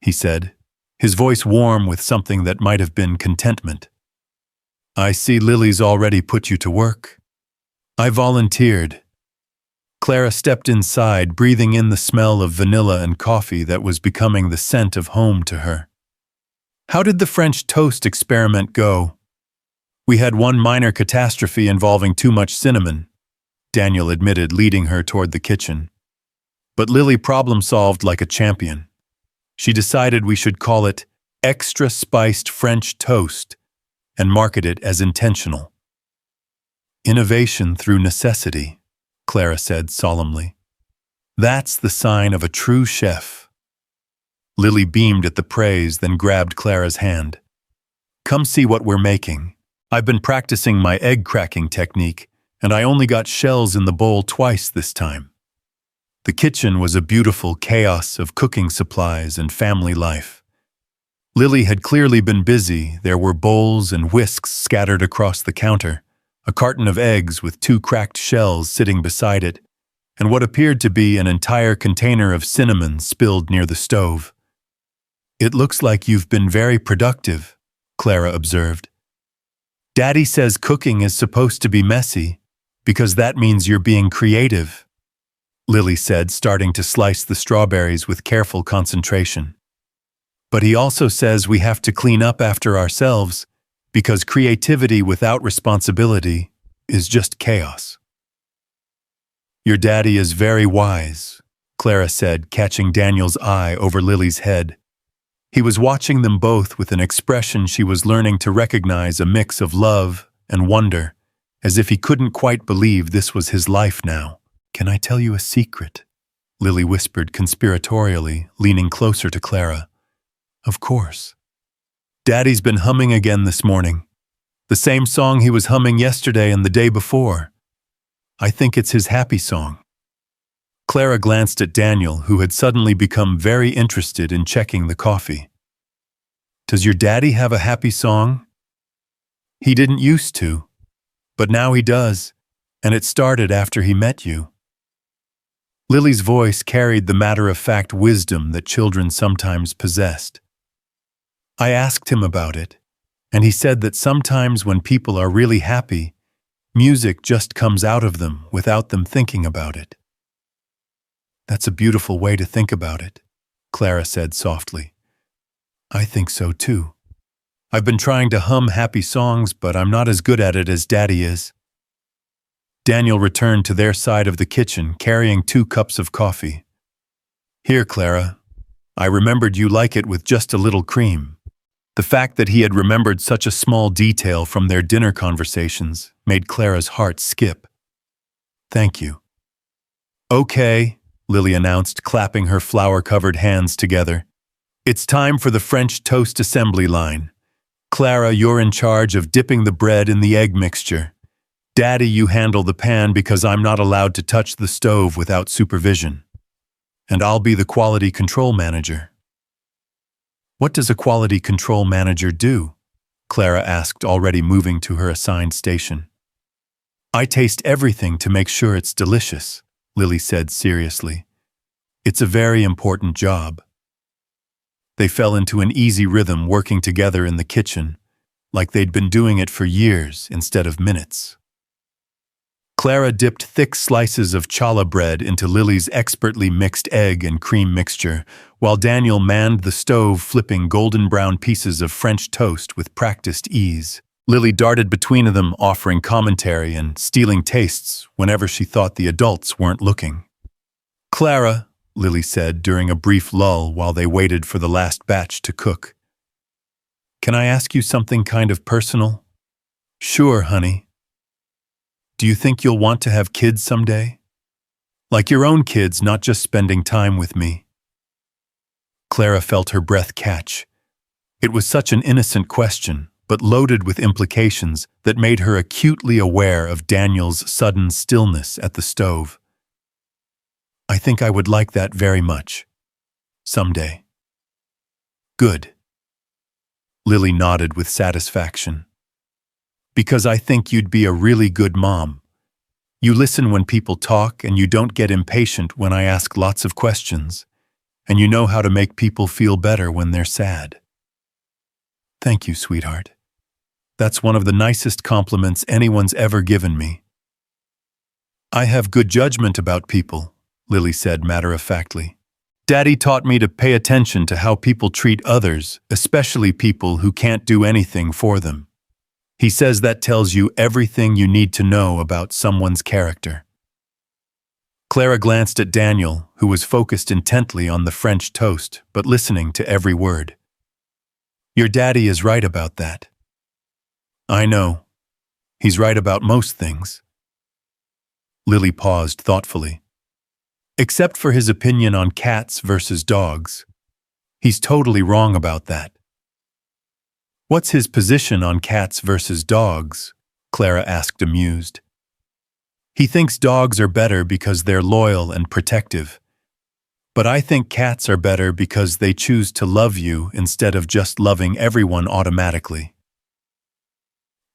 he said, his voice warm with something that might have been contentment. I see Lily's already put you to work. I volunteered. Clara stepped inside, breathing in the smell of vanilla and coffee that was becoming the scent of home to her. How did the French toast experiment go? We had one minor catastrophe involving too much cinnamon, Daniel admitted, leading her toward the kitchen. But Lily problem-solved like a champion. She decided we should call it extra spiced French toast and market it as intentional. Innovation through necessity, Clara said solemnly. That's the sign of a true chef. Lily beamed at the praise, then grabbed Clara's hand. Come see what we're making. I've been practicing my egg cracking technique, and I only got shells in the bowl twice this time. The kitchen was a beautiful chaos of cooking supplies and family life. Lily had clearly been busy. There were bowls and whisks scattered across the counter, a carton of eggs with 2 cracked shells sitting beside it, and what appeared to be an entire container of cinnamon spilled near the stove. It looks like you've been very productive, Clara observed. Daddy says cooking is supposed to be messy, because that means you're being creative, Lily said, starting to slice the strawberries with careful concentration. But he also says we have to clean up after ourselves, because creativity without responsibility is just chaos. Your daddy is very wise, Clara said, catching Daniel's eye over Lily's head. He was watching them both with an expression she was learning to recognize, a mix of love and wonder, as if he couldn't quite believe this was his life now. Can I tell you a secret? Lily whispered conspiratorially, leaning closer to Clara. Of course. Daddy's been humming again this morning. The same song he was humming yesterday and the day before. I think it's his happy song. Clara glanced at Daniel, who had suddenly become very interested in checking the coffee. Does your daddy have a happy song? He didn't used to, but now he does, and it started after he met you. Lily's voice carried the matter-of-fact wisdom that children sometimes possessed. I asked him about it, and he said that sometimes when people are really happy, Music just comes out of them without them thinking about it. That's a beautiful way to think about it, Clara said softly. I think so too. I've been trying to hum happy songs, but I'm not as good at it as Daddy is. Daniel returned to their side of the kitchen, carrying 2 cups of coffee. Here, Clara. I remembered you like it with just a little cream. The fact that he had remembered such a small detail from their dinner conversations made Clara's heart skip. Thank you. Okay, Lily announced, clapping her flour-covered hands together. It's time for the French toast assembly line. Clara, you're in charge of dipping the bread in the egg mixture. Daddy, you handle the pan because I'm not allowed to touch the stove without supervision. And I'll be the quality control manager. What does a quality control manager do? Clara asked, already moving to her assigned station. I taste everything to make sure it's delicious, Lily said seriously. It's a very important job. They fell into an easy rhythm, working together in the kitchen, like they'd been doing it for years instead of minutes. Clara dipped thick slices of challah bread into Lily's expertly mixed egg and cream mixture, while Daniel manned the stove, flipping golden brown pieces of French toast with practiced ease. Lily darted between them, offering commentary and stealing tastes whenever she thought the adults weren't looking. Clara, Lily said during a brief lull while they waited for the last batch to cook. Can I ask you something kind of personal? Sure, honey. Do you think you'll want to have kids someday? Like your own kids, not just spending time with me. Clara felt her breath catch. It was such an innocent question, but loaded with implications that made her acutely aware of Daniel's sudden stillness at the stove. I think I would like that very much. Someday. Good. Lily nodded with satisfaction. Because I think you'd be a really good mom. You listen when people talk and you don't get impatient when I ask lots of questions, and you know how to make people feel better when they're sad. Thank you, sweetheart. That's one of the nicest compliments anyone's ever given me. I have good judgment about people, Lily said matter-of-factly. Daddy taught me to pay attention to how people treat others, especially people who can't do anything for them. He says that tells you everything you need to know about someone's character. Clara glanced at Daniel, who was focused intently on the French toast, but listening to every word. Your daddy is right about that. I know. He's right about most things. Lily paused thoughtfully. Except for his opinion on cats versus dogs. He's totally wrong about that. What's his position on cats versus dogs? Clara asked, amused. He thinks dogs are better because they're loyal and protective. But I think cats are better because they choose to love you instead of just loving everyone automatically.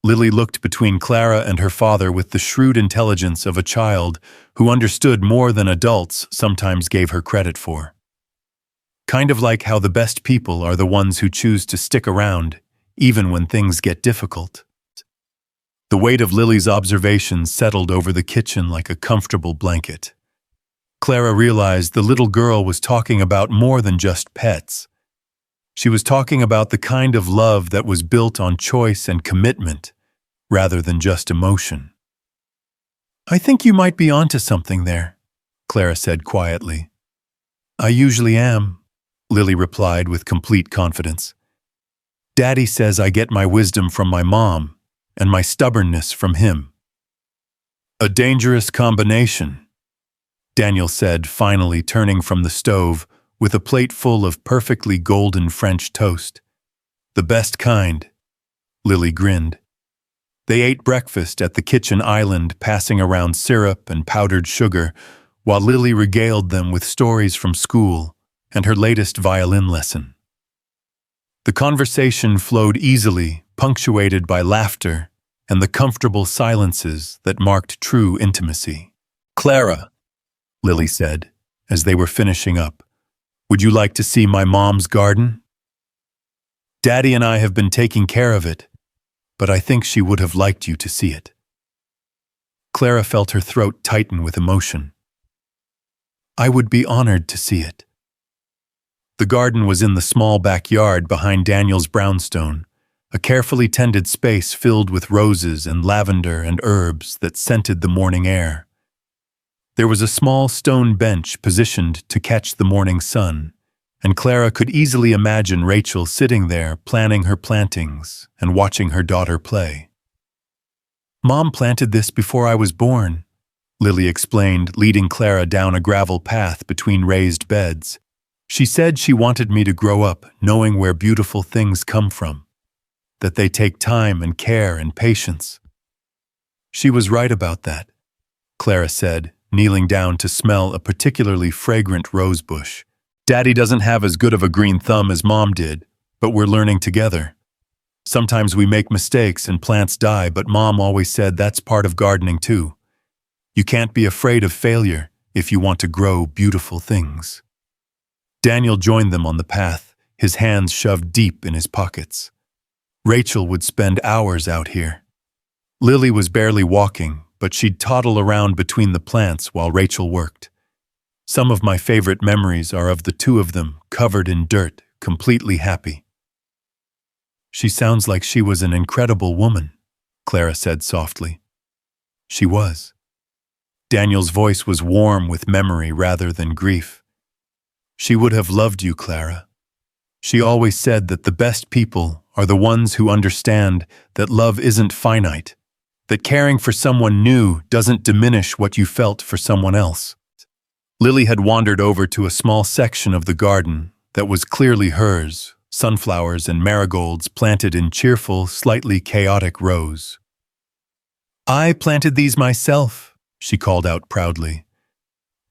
Lily looked between Clara and her father with the shrewd intelligence of a child who understood more than adults sometimes gave her credit for. Kind of like how the best people are the ones who choose to stick around, even when things get difficult. The weight of Lily's observations settled over the kitchen like a comfortable blanket. Clara realized the little girl was talking about more than just pets. She was talking about the kind of love that was built on choice and commitment, rather than just emotion. I think you might be onto something there, Clara said quietly. I usually am, Lily replied with complete confidence. Daddy says I get my wisdom from my mom, and my stubbornness from him. A dangerous combination, Daniel said, finally turning from the stove with a plate full of perfectly golden French toast. The best kind, Lily grinned. They ate breakfast at the kitchen island, passing around syrup and powdered sugar, while Lily regaled them with stories from school and her latest violin lesson. The conversation flowed easily, punctuated by laughter and the comfortable silences that marked true intimacy. Clara, Lily said, as they were finishing up, would you like to see my mom's garden? Daddy and I have been taking care of it, but I think she would have liked you to see it. Clara felt her throat tighten with emotion. I would be honored to see it. The garden was in the small backyard behind Daniel's brownstone, a carefully tended space filled with roses and lavender and herbs that scented the morning air. There was a small stone bench positioned to catch the morning sun, and Clara could easily imagine Rachel sitting there planning her plantings and watching her daughter play. Mom planted this before I was born, Lily explained, leading Clara down a gravel path between raised beds. She said she wanted me to grow up knowing where beautiful things come from, that they take time and care and patience. She was right about that, Clara said, kneeling down to smell a particularly fragrant rose bush. Daddy doesn't have as good of a green thumb as Mom did, but we're learning together. Sometimes we make mistakes and plants die, but Mom always said that's part of gardening too. You can't be afraid of failure if you want to grow beautiful things. Daniel joined them on the path, his hands shoved deep in his pockets. Rachel would spend hours out here. Lily was barely walking, but she'd toddle around between the plants while Rachel worked. Some of my favorite memories are of the two of them, covered in dirt, completely happy. She sounds like she was an incredible woman, Clara said softly. She was. Daniel's voice was warm with memory rather than grief. She would have loved you, Clara. She always said that the best people are the ones who understand that love isn't finite, that caring for someone new doesn't diminish what you felt for someone else. Lily had wandered over to a small section of the garden that was clearly hers, sunflowers and marigolds planted in cheerful, slightly chaotic rows. I planted these myself, she called out proudly.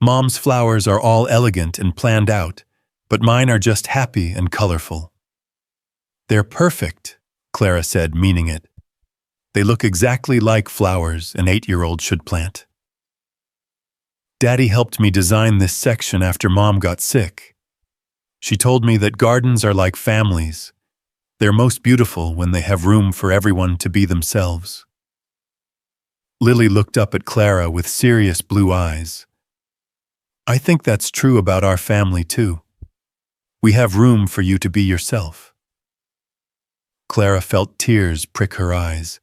Mom's flowers are all elegant and planned out, but mine are just happy and colorful. They're perfect, Clara said, meaning it. They look exactly like flowers an 8-year-old should plant. Daddy helped me design this section after Mom got sick. She told me that gardens are like families. They're most beautiful when they have room for everyone to be themselves. Lily looked up at Clara with serious blue eyes. I think that's true about our family too. We have room for you to be yourself. Clara felt tears prick her eyes.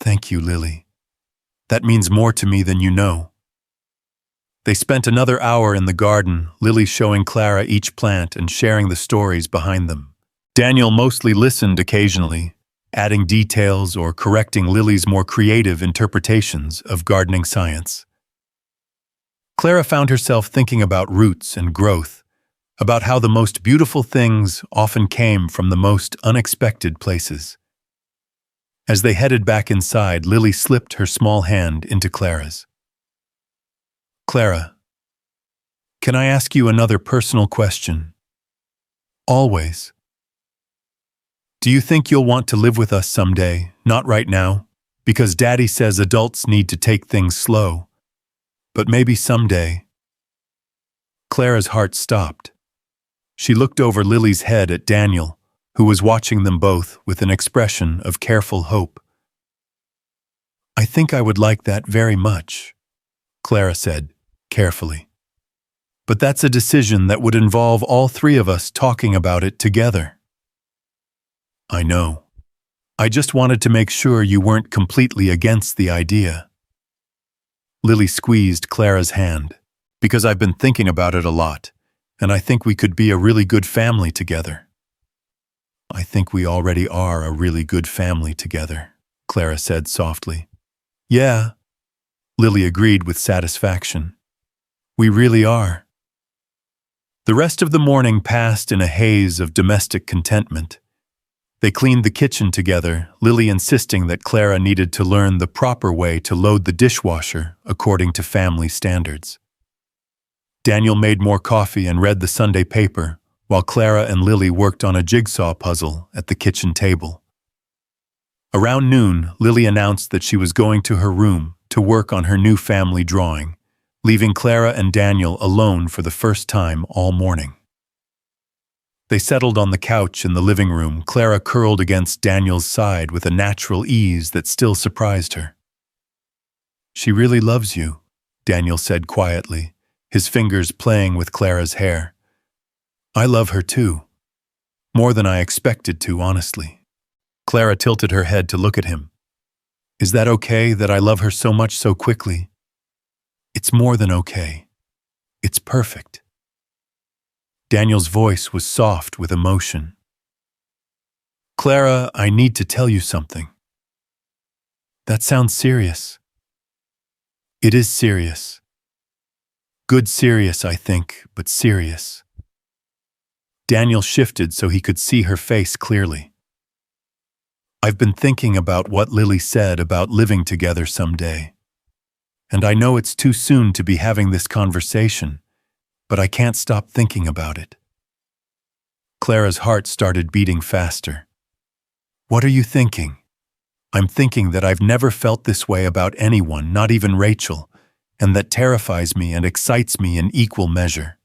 Thank you, Lily. That means more to me than you know. They spent another hour in the garden, Lily showing Clara each plant and sharing the stories behind them. Daniel mostly listened occasionally, adding details or correcting Lily's more creative interpretations of gardening science. Clara found herself thinking about roots and growth, about how the most beautiful things often came from the most unexpected places. As they headed back inside, Lily slipped her small hand into Clara's. Clara, can I ask you another personal question? Always. Do you think you'll want to live with us someday, not right now, because Daddy says adults need to take things slow, but maybe someday? Clara's heart stopped. She looked over Lily's head at Daniel, who was watching them both with an expression of careful hope. I think I would like that very much, Clara said, carefully. But that's a decision that would involve all three of us talking about it together. I know. I just wanted to make sure you weren't completely against the idea. Lily squeezed Clara's hand, because I've been thinking about it a lot, and I think we could be a really good family together. I think we already are a really good family together, Clara said softly. Yeah, Lily agreed with satisfaction. We really are. The rest of the morning passed in a haze of domestic contentment. They cleaned the kitchen together, Lily insisting that Clara needed to learn the proper way to load the dishwasher according to family standards. Daniel made more coffee and read the Sunday paper, while Clara and Lily worked on a jigsaw puzzle at the kitchen table. Around noon, Lily announced that she was going to her room to work on her new family drawing, leaving Clara and Daniel alone for the first time all morning. They settled on the couch in the living room, Clara curled against Daniel's side with a natural ease that still surprised her. She really loves you, Daniel said quietly, his fingers playing with Clara's hair. I love her too. More than I expected to, honestly. Clara tilted her head to look at him. Is that okay that I love her so much so quickly? It's more than okay. It's perfect. Daniel's voice was soft with emotion. Clara, I need to tell you something. That sounds serious. It is serious. Good serious, I think, but serious. Daniel shifted so he could see her face clearly. I've been thinking about what Lily said about living together someday. And I know it's too soon to be having this conversation, but I can't stop thinking about it. Clara's heart started beating faster. What are you thinking? I'm thinking that I've never felt this way about anyone, not even Rachel, and that terrifies me and excites me in equal measure.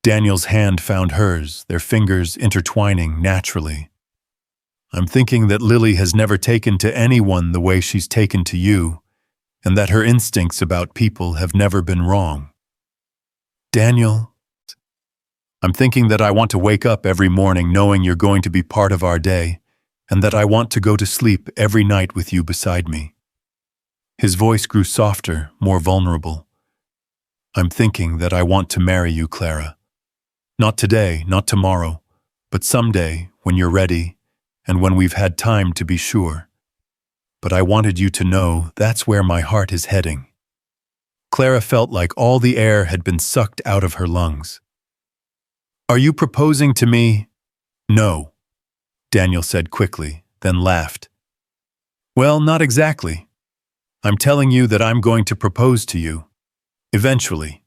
Daniel's hand found hers, their fingers intertwining naturally. I'm thinking that Lily has never taken to anyone the way she's taken to you, and that her instincts about people have never been wrong. Daniel, I'm thinking that I want to wake up every morning knowing you're going to be part of our day, and that I want to go to sleep every night with you beside me. His voice grew softer, more vulnerable. I'm thinking that I want to marry you, Clara. Not today, not tomorrow, but someday, when you're ready, and when we've had time to be sure. But I wanted you to know that's where my heart is heading. Clara felt like all the air had been sucked out of her lungs. Are you proposing to me? No, Daniel said quickly, then laughed. Well, not exactly. I'm telling you that I'm going to propose to you. Eventually.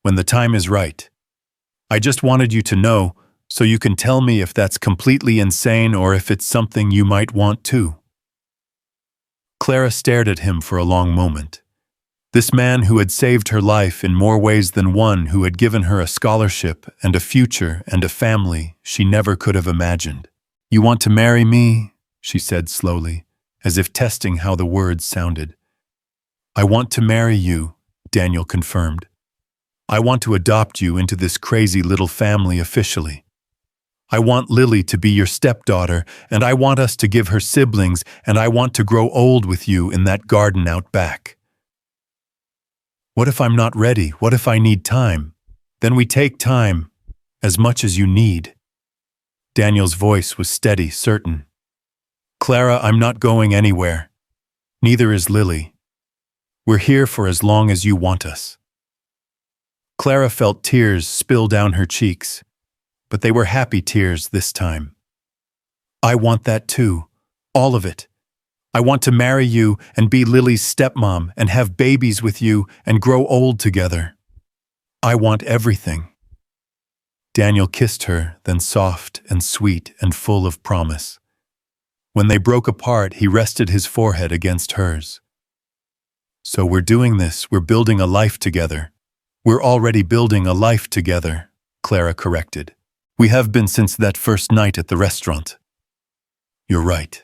When the time is right. I just wanted you to know, so you can tell me if that's completely insane or if it's something you might want too. Clara stared at him for a long moment. This man who had saved her life in more ways than one, who had given her a scholarship and a future and a family she never could have imagined. You want to marry me? She said slowly, as if testing how the words sounded. I want to marry you, Daniel confirmed. I want to adopt you into this crazy little family officially. I want Lily to be your stepdaughter, and I want us to give her siblings, and I want to grow old with you in that garden out back. What if I'm not ready? What if I need time? Then we take time, as much as you need. Daniel's voice was steady, certain. Clara, I'm not going anywhere. Neither is Lily. We're here for as long as you want us. Clara felt tears spill down her cheeks, but they were happy tears this time. I want that too, all of it. I want to marry you and be Lily's stepmom and have babies with you and grow old together. I want everything. Daniel kissed her, then soft and sweet and full of promise. When they broke apart, he rested his forehead against hers. So we're doing this, we're building a life together. We're already building a life together, Clara corrected. We have been since that first night at the restaurant. You're right.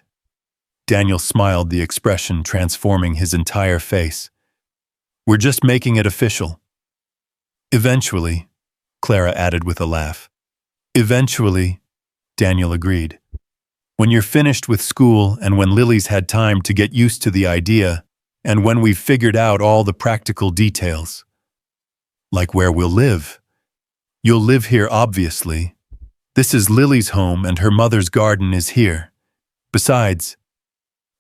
Daniel smiled, the expression transforming his entire face. We're just making it official. Eventually, Clara added with a laugh. Eventually, Daniel agreed. When you're finished with school and when Lily's had time to get used to the idea, and when we've figured out all the practical details. Like where we'll live. You'll live here, obviously. This is Lily's home and her mother's garden is here. Besides,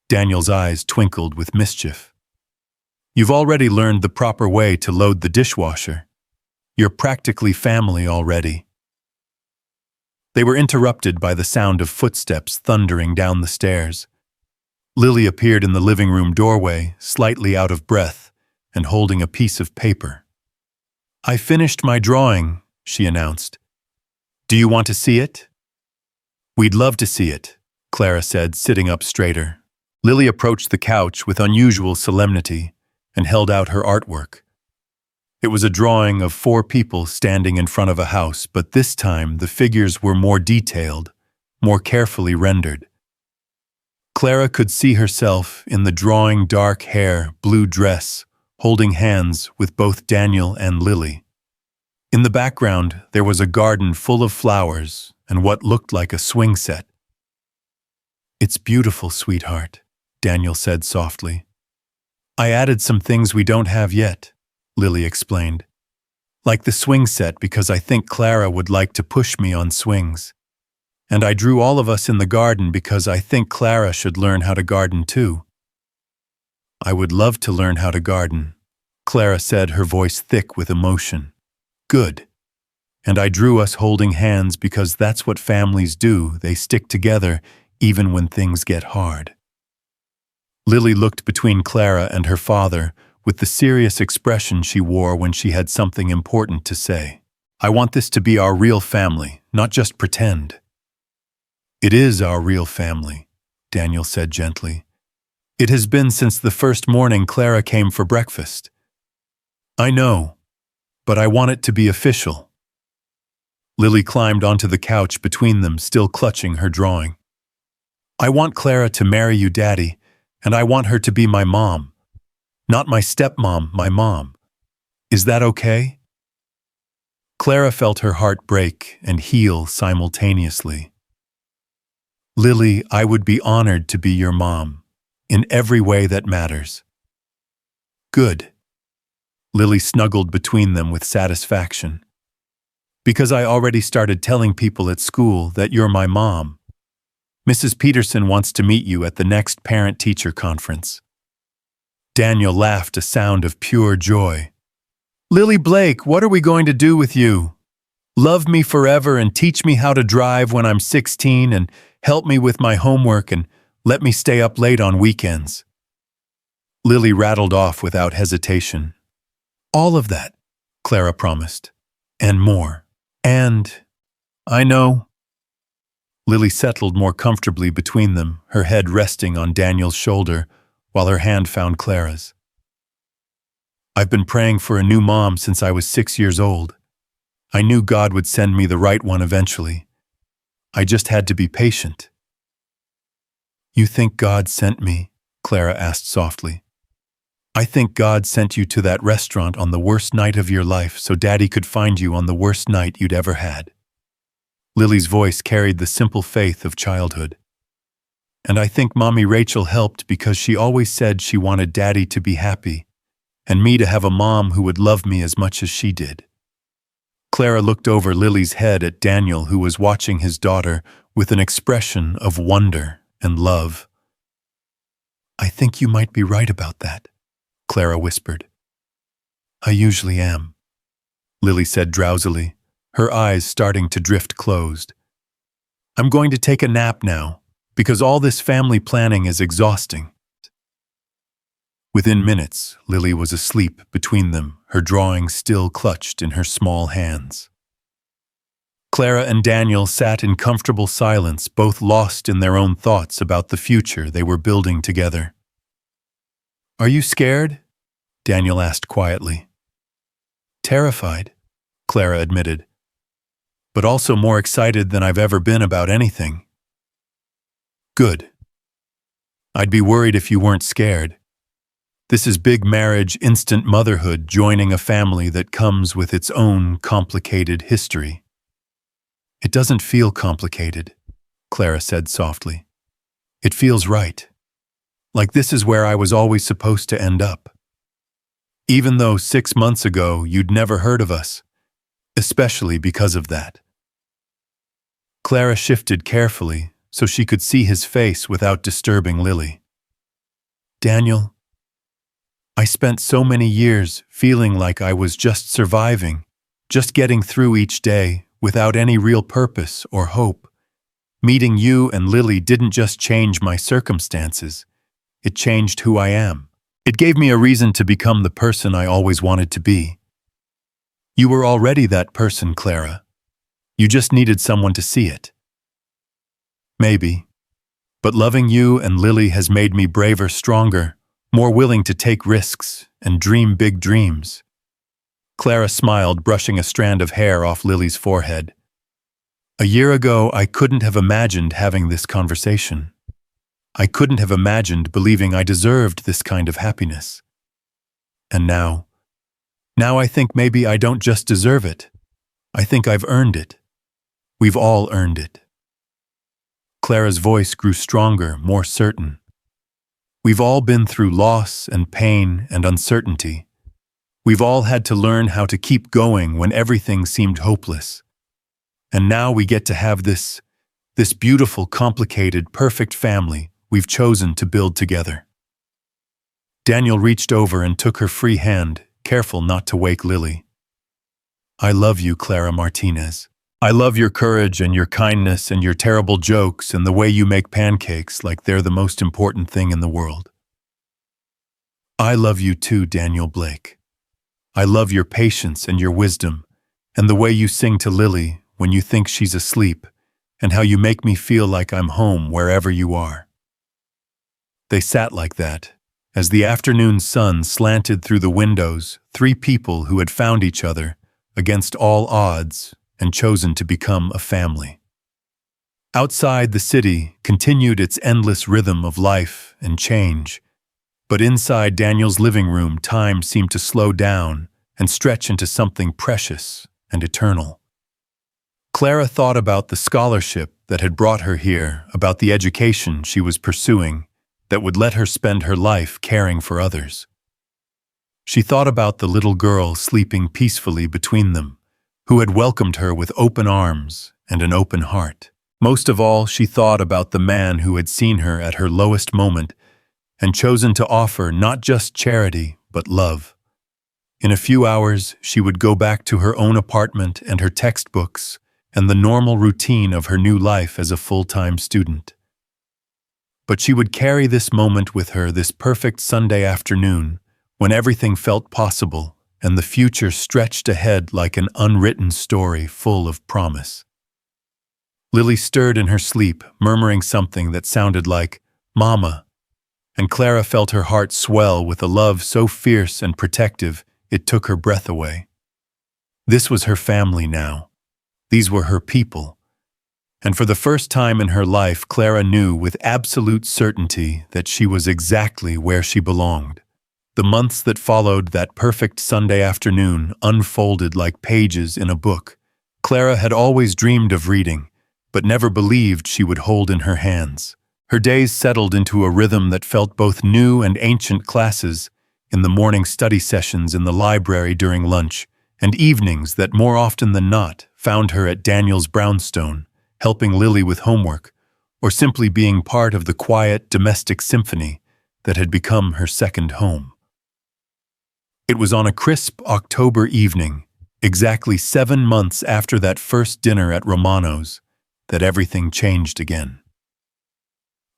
Daniel's eyes twinkled with mischief. You've already learned the proper way to load the dishwasher. You're practically family already. They were interrupted by the sound of footsteps thundering down the stairs. Lily appeared in the living room doorway, slightly out of breath, and holding a piece of paper. I finished my drawing, she announced. Do you want to see it? We'd love to see it, Clara said, sitting up straighter. Lily approached the couch with unusual solemnity and held out her artwork. It was a drawing of 4 people standing in front of a house, but this time the figures were more detailed, more carefully rendered. Clara could see herself in the drawing dark hair, blue dress, holding hands with both Daniel and Lily. In the background, there was a garden full of flowers and what looked like a swing set. "It's beautiful, sweetheart," Daniel said softly. "I added some things we don't have yet," Lily explained. "Like the swing set because I think Clara would like to push me on swings. And I drew all of us in the garden because I think Clara should learn how to garden too." "I would love to learn how to garden," Clara said, her voice thick with emotion. "Good. And I drew us holding hands because that's what families do. They stick together even when things get hard." Lily looked between Clara and her father with the serious expression she wore when she had something important to say. "I want this to be our real family, not just pretend." "It is our real family," Daniel said gently. "It has been since the first morning Clara came for breakfast." "I know, but I want it to be official." Lily climbed onto the couch between them, still clutching her drawing. "I want Clara to marry you, Daddy, and I want her to be my mom. Not my stepmom, my mom. Is that okay?" Clara felt her heart break and heal simultaneously. "Lily, I would be honored to be your mom, in every way that matters." "Good." Lily snuggled between them with satisfaction. "Because I already started telling people at school that you're my mom. Mrs. Peterson wants to meet you at the next parent-teacher conference." Daniel laughed, a sound of pure joy. "Lily Blake, what are we going to do with you? Love me forever and teach me how to drive when I'm 16 and help me with my homework and let me stay up late on weekends." Lily rattled off without hesitation. "All of that," Clara promised. "And more. And I know." Lily settled more comfortably between them, her head resting on Daniel's shoulder while her hand found Clara's. "I've been praying for a new mom since I was 6 years old. I knew God would send me the right one eventually. I just had to be patient." "You think God sent me?" Clara asked softly. "I think God sent you to that restaurant on the worst night of your life so Daddy could find you on the worst night you'd ever had." Lily's voice carried the simple faith of childhood. "And I think Mommy Rachel helped because she always said she wanted Daddy to be happy, and me to have a mom who would love me as much as she did." Clara looked over Lily's head at Daniel, who was watching his daughter with an expression of wonder and love. "I think you might be right about that," Clara whispered. "I usually am," Lily said drowsily, her eyes starting to drift closed. "I'm going to take a nap now, because all this family planning is exhausting." Within minutes, Lily was asleep between them, her drawing still clutched in her small hands. Clara and Daniel sat in comfortable silence, both lost in their own thoughts about the future they were building together. "Are you scared?" Daniel asked quietly. "Terrified," Clara admitted, "but also more excited than I've ever been about anything." "Good. I'd be worried if you weren't scared. This is big marriage, instant motherhood, joining a family that comes with its own complicated history." "It doesn't feel complicated," Clara said softly. "It feels right. Like this is where I was always supposed to end up. Even though 6 months ago you'd never heard of us, especially because of that." Clara shifted carefully so she could see his face without disturbing Lily. "Daniel, I spent so many years feeling like I was just surviving, just getting through each day without any real purpose or hope. Meeting you and Lily didn't just change my circumstances, it changed who I am. It gave me a reason to become the person I always wanted to be. You were already that person, Clara. You just needed someone to see it." "Maybe. But loving you and Lily has made me braver, stronger, more willing to take risks and dream big dreams." Clara smiled, brushing a strand of hair off Lily's forehead. "A year ago, I couldn't have imagined having this conversation. I couldn't have imagined believing I deserved this kind of happiness. And now I think maybe I don't just deserve it. I think I've earned it. We've all earned it. Clara's voice grew stronger, more certain. We've all been through loss and pain and uncertainty. We've all had to learn how to keep going when everything seemed hopeless. And now we get to have this beautiful, complicated, perfect family we've chosen to build together. Daniel reached over and took her free hand, careful not to wake Lily. I love you, Clara Martinez. I love your courage and your kindness and your terrible jokes and the way you make pancakes like they're the most important thing in the world. I love you too, Daniel Blake. I love your patience and your wisdom and the way you sing to Lily when you think she's asleep and how you make me feel like I'm home wherever you are. They sat like that. As the afternoon sun slanted through the windows, three people who had found each other against all odds and chosen to become a family. Outside, the city continued its endless rhythm of life and change, but inside Daniel's living room, time seemed to slow down and stretch into something precious and eternal. Clara thought about the scholarship that had brought her here, about the education she was pursuing that would let her spend her life caring for others. She thought about the little girl sleeping peacefully between them, who had welcomed her with open arms and an open heart. Most of all, she thought about the man who had seen her at her lowest moment and chosen to offer not just charity, but love. In a few hours, she would go back to her own apartment and her textbooks and the normal routine of her new life as a full-time student. But she would carry this moment with her, this perfect Sunday afternoon, when everything felt possible and the future stretched ahead like an unwritten story full of promise. Lily stirred in her sleep, murmuring something that sounded like, "Mama," and Clara felt her heart swell with a love so fierce and protective it took her breath away. This was her family now. These were her people. And for the first time in her life, Clara knew with absolute certainty that she was exactly where she belonged. The months that followed that perfect Sunday afternoon unfolded like pages in a book. Clara had always dreamed of reading, but never believed she would hold in her hands. Her days settled into a rhythm that felt both new and ancient: classes, in the morning study sessions in the library during lunch, and evenings that more often than not found her at Daniel's brownstone, helping Lily with homework, or simply being part of the quiet domestic symphony that had become her second home. It was on a crisp October evening, exactly 7 months after that first dinner at Romano's, that everything changed again.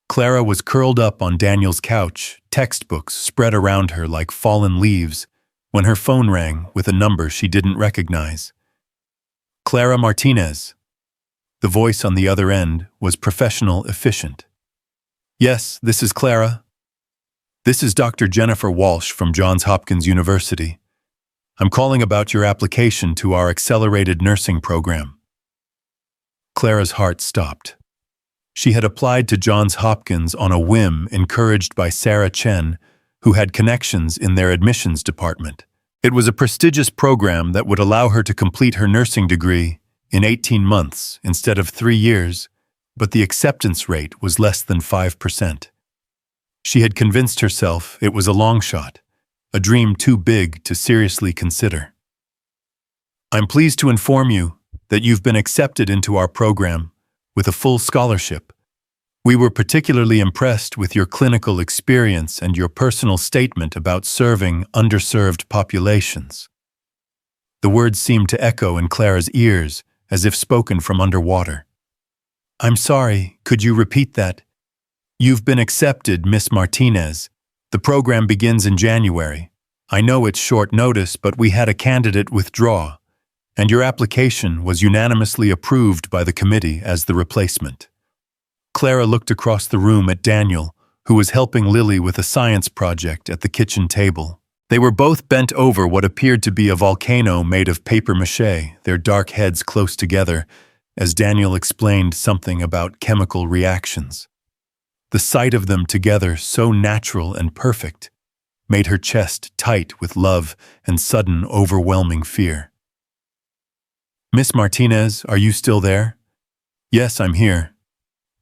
Clara was curled up on Daniel's couch, textbooks spread around her like fallen leaves, when her phone rang with a number she didn't recognize. Clara Martinez. The voice on the other end was professional, efficient. Yes, this is Clara. This is Dr. Jennifer Walsh from Johns Hopkins University. I'm calling about your application to our accelerated nursing program. Clara's heart stopped. She had applied to Johns Hopkins on a whim, encouraged by Sarah Chen, who had connections in their admissions department. It was a prestigious program that would allow her to complete her nursing degree in 18 months instead of 3 years, but the acceptance rate was less than 5%. She had convinced herself it was a long shot, a dream too big to seriously consider. I'm pleased to inform you that you've been accepted into our program with a full scholarship. We were particularly impressed with your clinical experience and your personal statement about serving underserved populations. The words seemed to echo in Clara's ears as if spoken from underwater. I'm sorry, could you repeat that? You've been accepted, Miss Martinez. The program begins in January. I know it's short notice, but we had a candidate withdraw, and your application was unanimously approved by the committee as the replacement. Clara looked across the room at Daniel, who was helping Lily with a science project at the kitchen table. They were both bent over what appeared to be a volcano made of papier-mâché, their dark heads close together, as Daniel explained something about chemical reactions. The sight of them together, so natural and perfect, made her chest tight with love and sudden overwhelming fear. "Miss Martinez, are you still there?" "Yes, I'm here.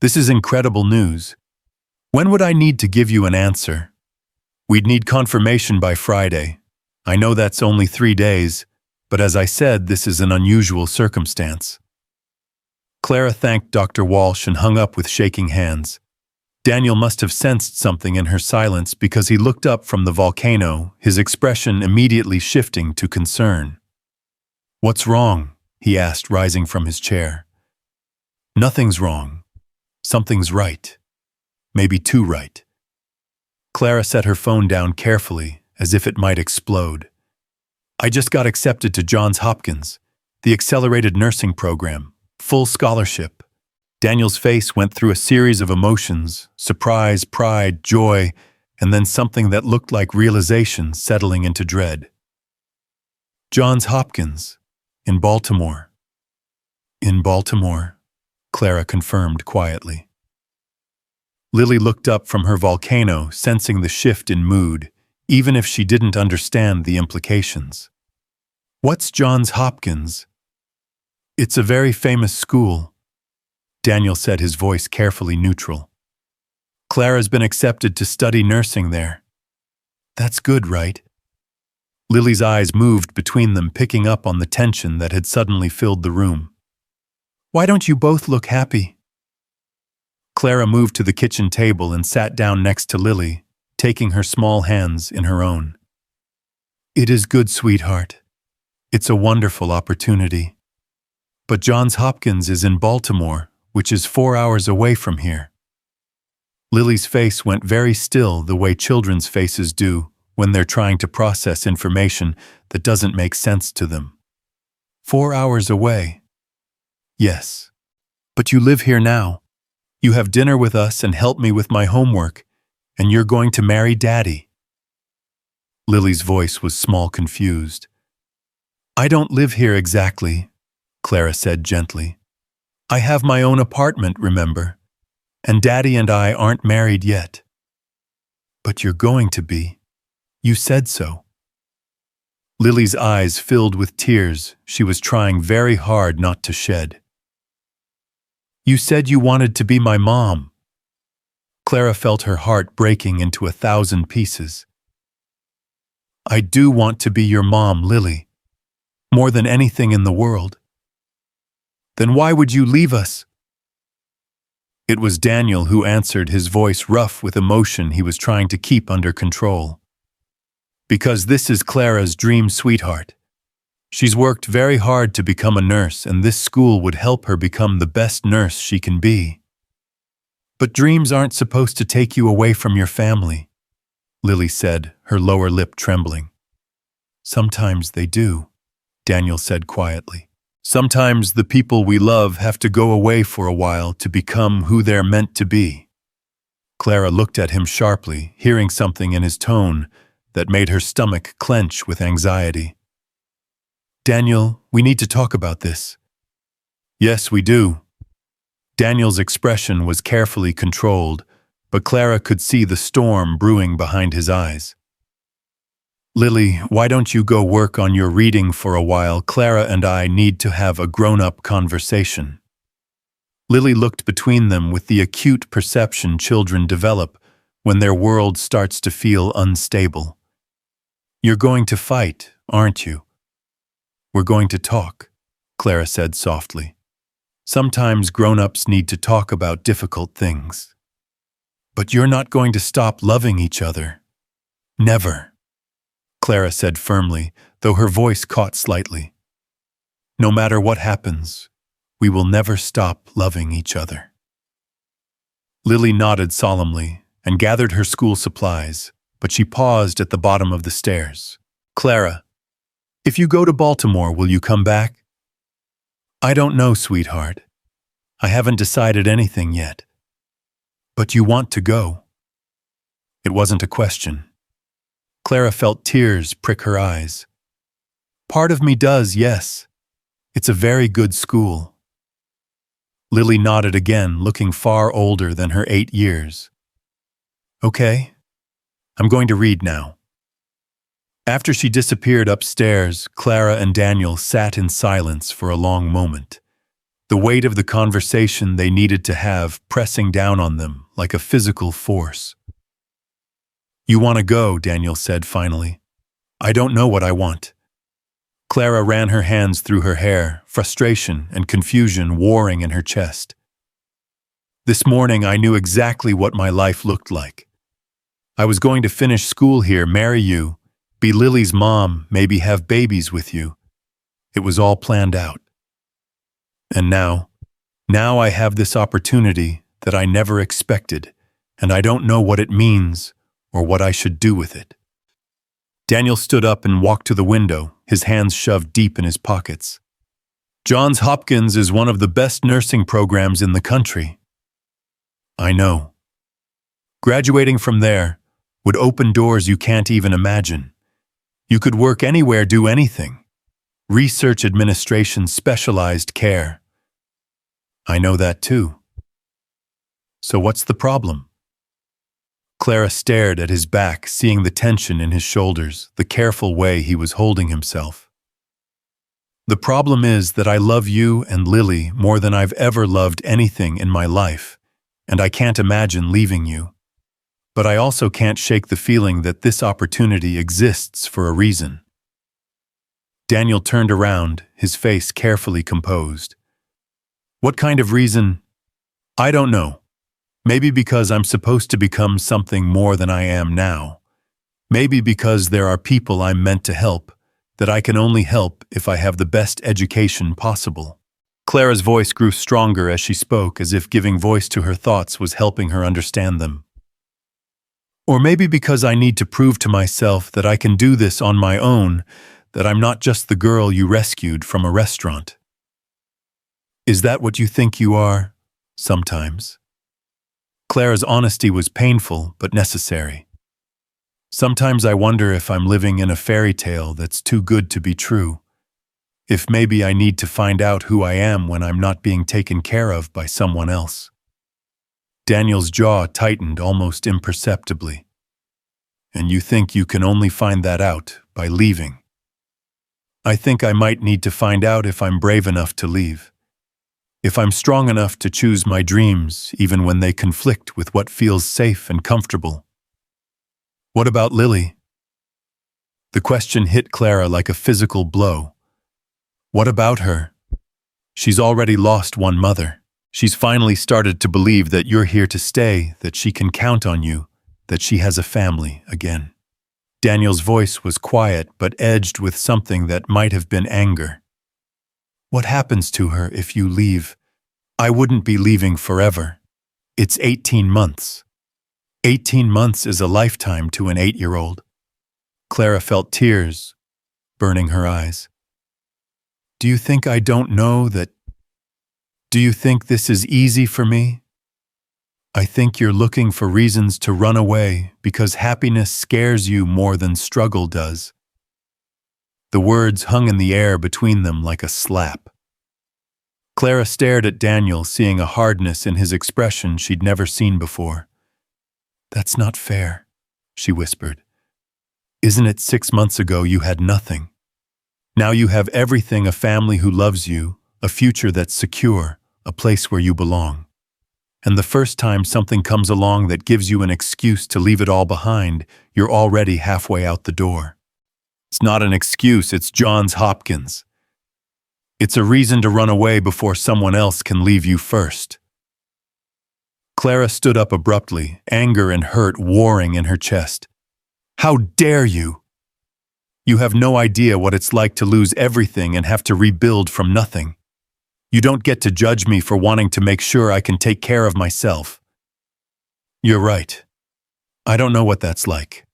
This is incredible news. When would I need to give you an answer?" "We'd need confirmation by Friday. I know that's only 3 days, but as I said, this is an unusual circumstance." Clara thanked Dr. Walsh and hung up with shaking hands. Daniel must have sensed something in her silence because he looked up from the volcano, his expression immediately shifting to concern. "What's wrong?" he asked, rising from his chair. "Nothing's wrong. Something's right. Maybe too right." Clara set her phone down carefully, as if it might explode. "I just got accepted to Johns Hopkins, the accelerated nursing program, full scholarship." Daniel's face went through a series of emotions: surprise, pride, joy, and then something that looked like realization settling into dread. "Johns Hopkins, in Baltimore." "In Baltimore," Clara confirmed quietly. Lily looked up from her volcano, sensing the shift in mood, even if she didn't understand the implications. "What's Johns Hopkins?" "It's a very famous school," Daniel said, his voice carefully neutral. "Clara's been accepted to study nursing there." "That's good, right?" Lily's eyes moved between them, picking up on the tension that had suddenly filled the room. "Why don't you both look happy?" Clara moved to the kitchen table and sat down next to Lily, taking her small hands in her own. "It is good, sweetheart. It's a wonderful opportunity. But Johns Hopkins is in Baltimore, which is 4 hours away from here." Lily's face went very still, the way children's faces do when they're trying to process information that doesn't make sense to them. 4 hours away? Yes. But you live here now. You have dinner with us and help me with my homework, and you're going to marry Daddy. Lily's voice was small, confused. "I don't live here exactly," Clara said gently. "I have my own apartment, remember? And Daddy and I aren't married yet." "But you're going to be. You said so." Lily's eyes filled with tears she was trying very hard not to shed. "You said you wanted to be my mom." Clara felt her heart breaking into 1,000 pieces. "I do want to be your mom, Lily. More than anything in the world." "Then why would you leave us?" It was Daniel who answered, his voice rough with emotion he was trying to keep under control. "Because this is Clara's dream, sweetheart. She's worked very hard to become a nurse, and this school would help her become the best nurse she can be." "But dreams aren't supposed to take you away from your family," Lily said, her lower lip trembling. "Sometimes they do," Daniel said quietly. "Sometimes the people we love have to go away for a while to become who they're meant to be." Clara looked at him sharply, hearing something in his tone that made her stomach clench with anxiety. "Daniel, we need to talk about this." "Yes, we do." Daniel's expression was carefully controlled, but Clara could see the storm brewing behind his eyes. "Lily, why don't you go work on your reading for a while? Clara and I need to have a grown-up conversation." Lily looked between them with the acute perception children develop when their world starts to feel unstable. "You're going to fight, aren't you?" "We're going to talk," Clara said softly. "Sometimes grown-ups need to talk about difficult things." "But you're not going to stop loving each other." "Never," Clara said firmly, though her voice caught slightly. "No matter what happens, we will never stop loving each other." Lily nodded solemnly and gathered her school supplies, but she paused at the bottom of the stairs. "Clara, if you go to Baltimore, will you come back?" "I don't know, sweetheart. I haven't decided anything yet." "But you want to go?" It wasn't a question. Clara felt tears prick her eyes. "Part of me does, yes. It's a very good school." Lily nodded again, looking far older than her 8 years. Okay, I'm going to read now. After she disappeared upstairs, Clara and Daniel sat in silence for a long moment, the weight of the conversation they needed to have pressing down on them like a physical force. You want to go, Daniel said finally. I don't know what I want. Clara ran her hands through her hair, frustration and confusion warring in her chest. This morning I knew exactly what my life looked like. I was going to finish school here, marry you, be Lily's mom, maybe have babies with you. It was all planned out. And now I have this opportunity that I never expected, and I don't know what it means or what I should do with it. Daniel stood up and walked to the window, his hands shoved deep in his pockets. Johns Hopkins is one of the best nursing programs in the country. I know. Graduating from there would open doors you can't even imagine. You could work anywhere, do anything. Research administration, specialized care. I know that too. So what's the problem? Clara stared at his back, seeing the tension in his shoulders, the careful way he was holding himself. The problem is that I love you and Lily more than I've ever loved anything in my life, and I can't imagine leaving you. But I also can't shake the feeling that this opportunity exists for a reason. Daniel turned around, his face carefully composed. What kind of reason? I don't know. Maybe because I'm supposed to become something more than I am now. Maybe because there are people I'm meant to help, that I can only help if I have the best education possible. Clara's voice grew stronger as she spoke, as if giving voice to her thoughts was helping her understand them. Or maybe because I need to prove to myself that I can do this on my own, that I'm not just the girl you rescued from a restaurant. Is that what you think you are? Sometimes. Clara's honesty was painful but necessary. Sometimes I wonder if I'm living in a fairy tale that's too good to be true. If maybe I need to find out who I am when I'm not being taken care of by someone else. Daniel's jaw tightened almost imperceptibly. And you think you can only find that out by leaving? I think I might need to find out if I'm brave enough to leave. If I'm strong enough to choose my dreams even when they conflict with what feels safe and comfortable. What about Lily? The question hit Clara like a physical blow. What about her? She's already lost one mother. She's finally started to believe that you're here to stay, that she can count on you, that she has a family again. Daniel's voice was quiet but edged with something that might have been anger. What happens to her if you leave? I wouldn't be leaving forever. It's 18 months. 18 months is a lifetime to an 8-year-old. Clara felt tears burning her eyes. Do you think I don't know that? Do you think this is easy for me? I think you're looking for reasons to run away because happiness scares you more than struggle does. The words hung in the air between them like a slap. Clara stared at Daniel, seeing a hardness in his expression she'd never seen before. That's not fair, she whispered. Isn't it 6 months ago you had nothing? Now you have everything, a family who loves you, a future that's secure, a place where you belong. And the first time something comes along that gives you an excuse to leave it all behind, you're already halfway out the door. It's not an excuse, it's Johns Hopkins. It's a reason to run away before someone else can leave you first. Clara stood up abruptly, anger and hurt warring in her chest. How dare you? You have no idea what it's like to lose everything and have to rebuild from nothing. You don't get to judge me for wanting to make sure I can take care of myself. You're right. I don't know what that's like.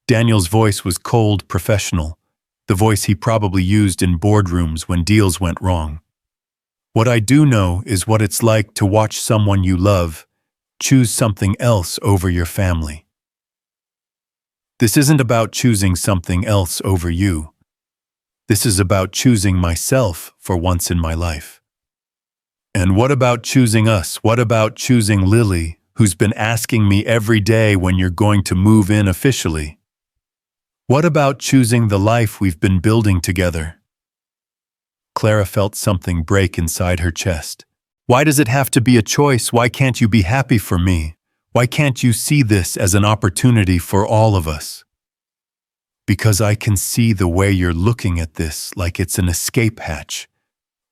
Daniel's voice was cold, professional, the voice he probably used in boardrooms when deals went wrong. What I do know is what it's like to watch someone you love choose something else over your family. This isn't about choosing something else over you. This is about choosing myself for once in my life. And what about choosing us? What about choosing Lily, who's been asking me every day when you're going to move in officially. What about choosing the life we've been building together? Clara felt something break inside her chest. Why does it have to be a choice? Why can't you be happy for me? Why can't you see this as an opportunity for all of us? Because I can see the way you're looking at this like it's an escape hatch,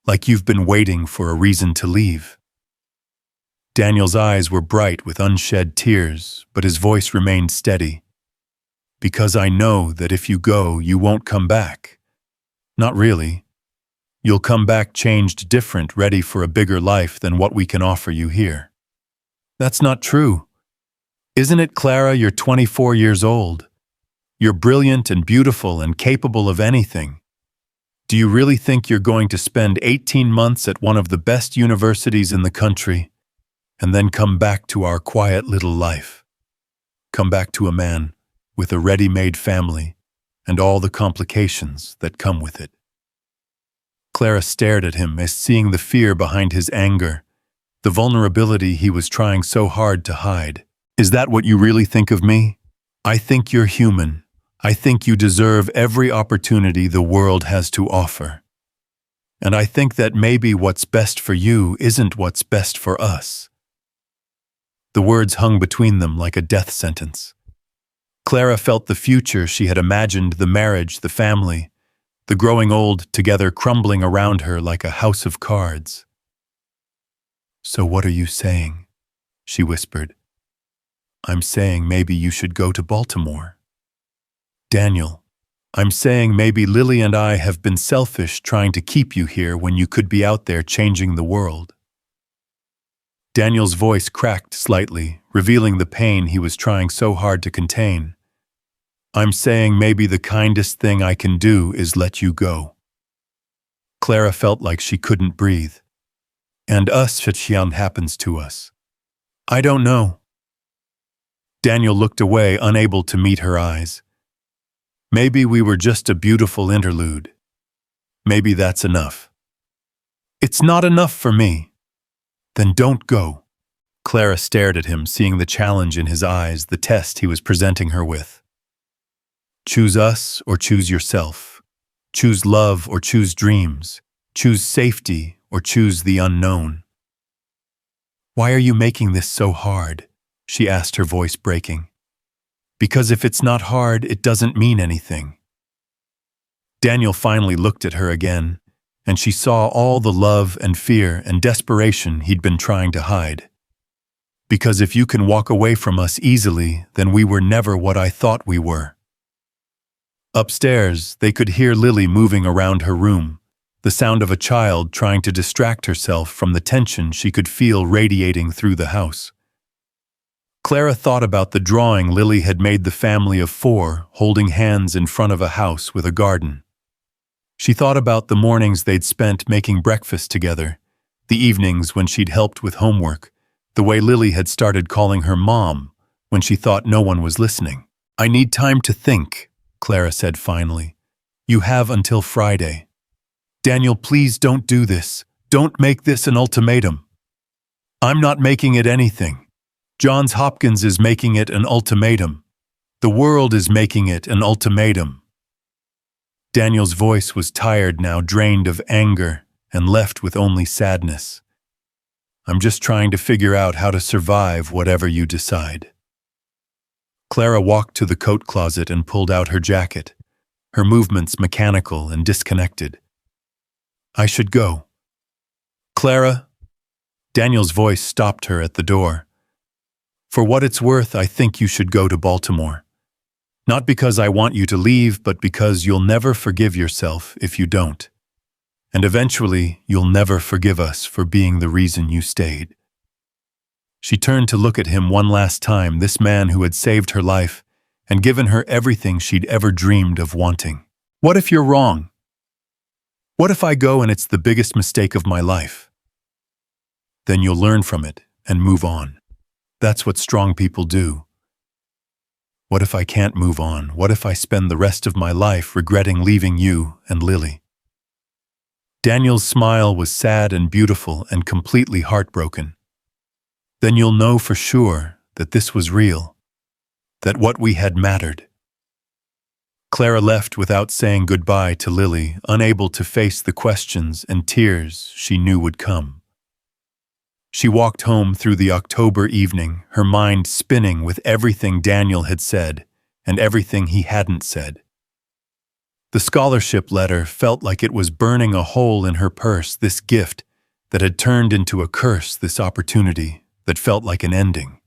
like you've been waiting for a reason to leave. Daniel's eyes were bright with unshed tears, but his voice remained steady. Because I know that if you go, you won't come back. Not really. You'll come back changed, different, ready for a bigger life than what we can offer you here. That's not true. Isn't it, Clara? You're 24 years old. You're brilliant and beautiful and capable of anything. Do you really think you're going to spend 18 months at one of the best universities in the country and then come back to our quiet little life? Come back to a man with a ready-made family and all the complications that come with it. Clara stared at him as seeing the fear behind his anger, the vulnerability he was trying so hard to hide. Is that what you really think of me? I think you're human. I think you deserve every opportunity the world has to offer. And I think that maybe what's best for you isn't what's best for us. The words hung between them like a death sentence. Clara felt the future she had imagined, the marriage, the family, the growing old together crumbling around her like a house of cards. So what are you saying? She whispered. I'm saying maybe you should go to Baltimore. Daniel, I'm saying maybe Lily and I have been selfish trying to keep you here when you could be out there changing the world. Daniel's voice cracked slightly, revealing the pain he was trying so hard to contain. I'm saying maybe the kindest thing I can do is let you go. Clara felt like she couldn't breathe. And us, Xian happens to us. I don't know. Daniel looked away, unable to meet her eyes. Maybe we were just a beautiful interlude. Maybe that's enough. It's not enough for me. Then don't go. Clara stared at him, seeing the challenge in his eyes, the test he was presenting her with. Choose us or choose yourself. Choose love or choose dreams. Choose safety or choose the unknown. Why are you making this so hard? She asked, her voice breaking. Because if it's not hard, it doesn't mean anything. Daniel finally looked at her again, and she saw all the love and fear and desperation he'd been trying to hide. Because if you can walk away from us easily, then we were never what I thought we were. Upstairs, they could hear Lily moving around her room, the sound of a child trying to distract herself from the tension she could feel radiating through the house. Clara thought about the drawing Lily had made the family of 4 holding hands in front of a house with a garden. She thought about the mornings they'd spent making breakfast together, the evenings when she'd helped with homework, the way Lily had started calling her mom when she thought no one was listening. I need time to think, Clara said finally. You have until Friday. Daniel, please don't do this. Don't make this an ultimatum. I'm not making it anything. Johns Hopkins is making it an ultimatum. The world is making it an ultimatum. Daniel's voice was tired now, drained of anger, and left with only sadness. I'm just trying to figure out how to survive whatever you decide. Clara walked to the coat closet and pulled out her jacket, her movements mechanical and disconnected. I should go. Clara? Daniel's voice stopped her at the door. For what it's worth, I think you should go to Baltimore. Not because I want you to leave, but because you'll never forgive yourself if you don't. And eventually, you'll never forgive us for being the reason you stayed. She turned to look at him one last time, this man who had saved her life and given her everything she'd ever dreamed of wanting. What if you're wrong? What if I go and it's the biggest mistake of my life? Then you'll learn from it and move on. That's what strong people do. What if I can't move on? What if I spend the rest of my life regretting leaving you and Lily? Daniel's smile was sad and beautiful and completely heartbroken. Then you'll know for sure that this was real, that what we had mattered. Clara left without saying goodbye to Lily, unable to face the questions and tears she knew would come. She walked home through the October evening, her mind spinning with everything Daniel had said and everything he hadn't said. The scholarship letter felt like it was burning a hole in her purse, this gift that had turned into a curse, this opportunity that felt like an ending.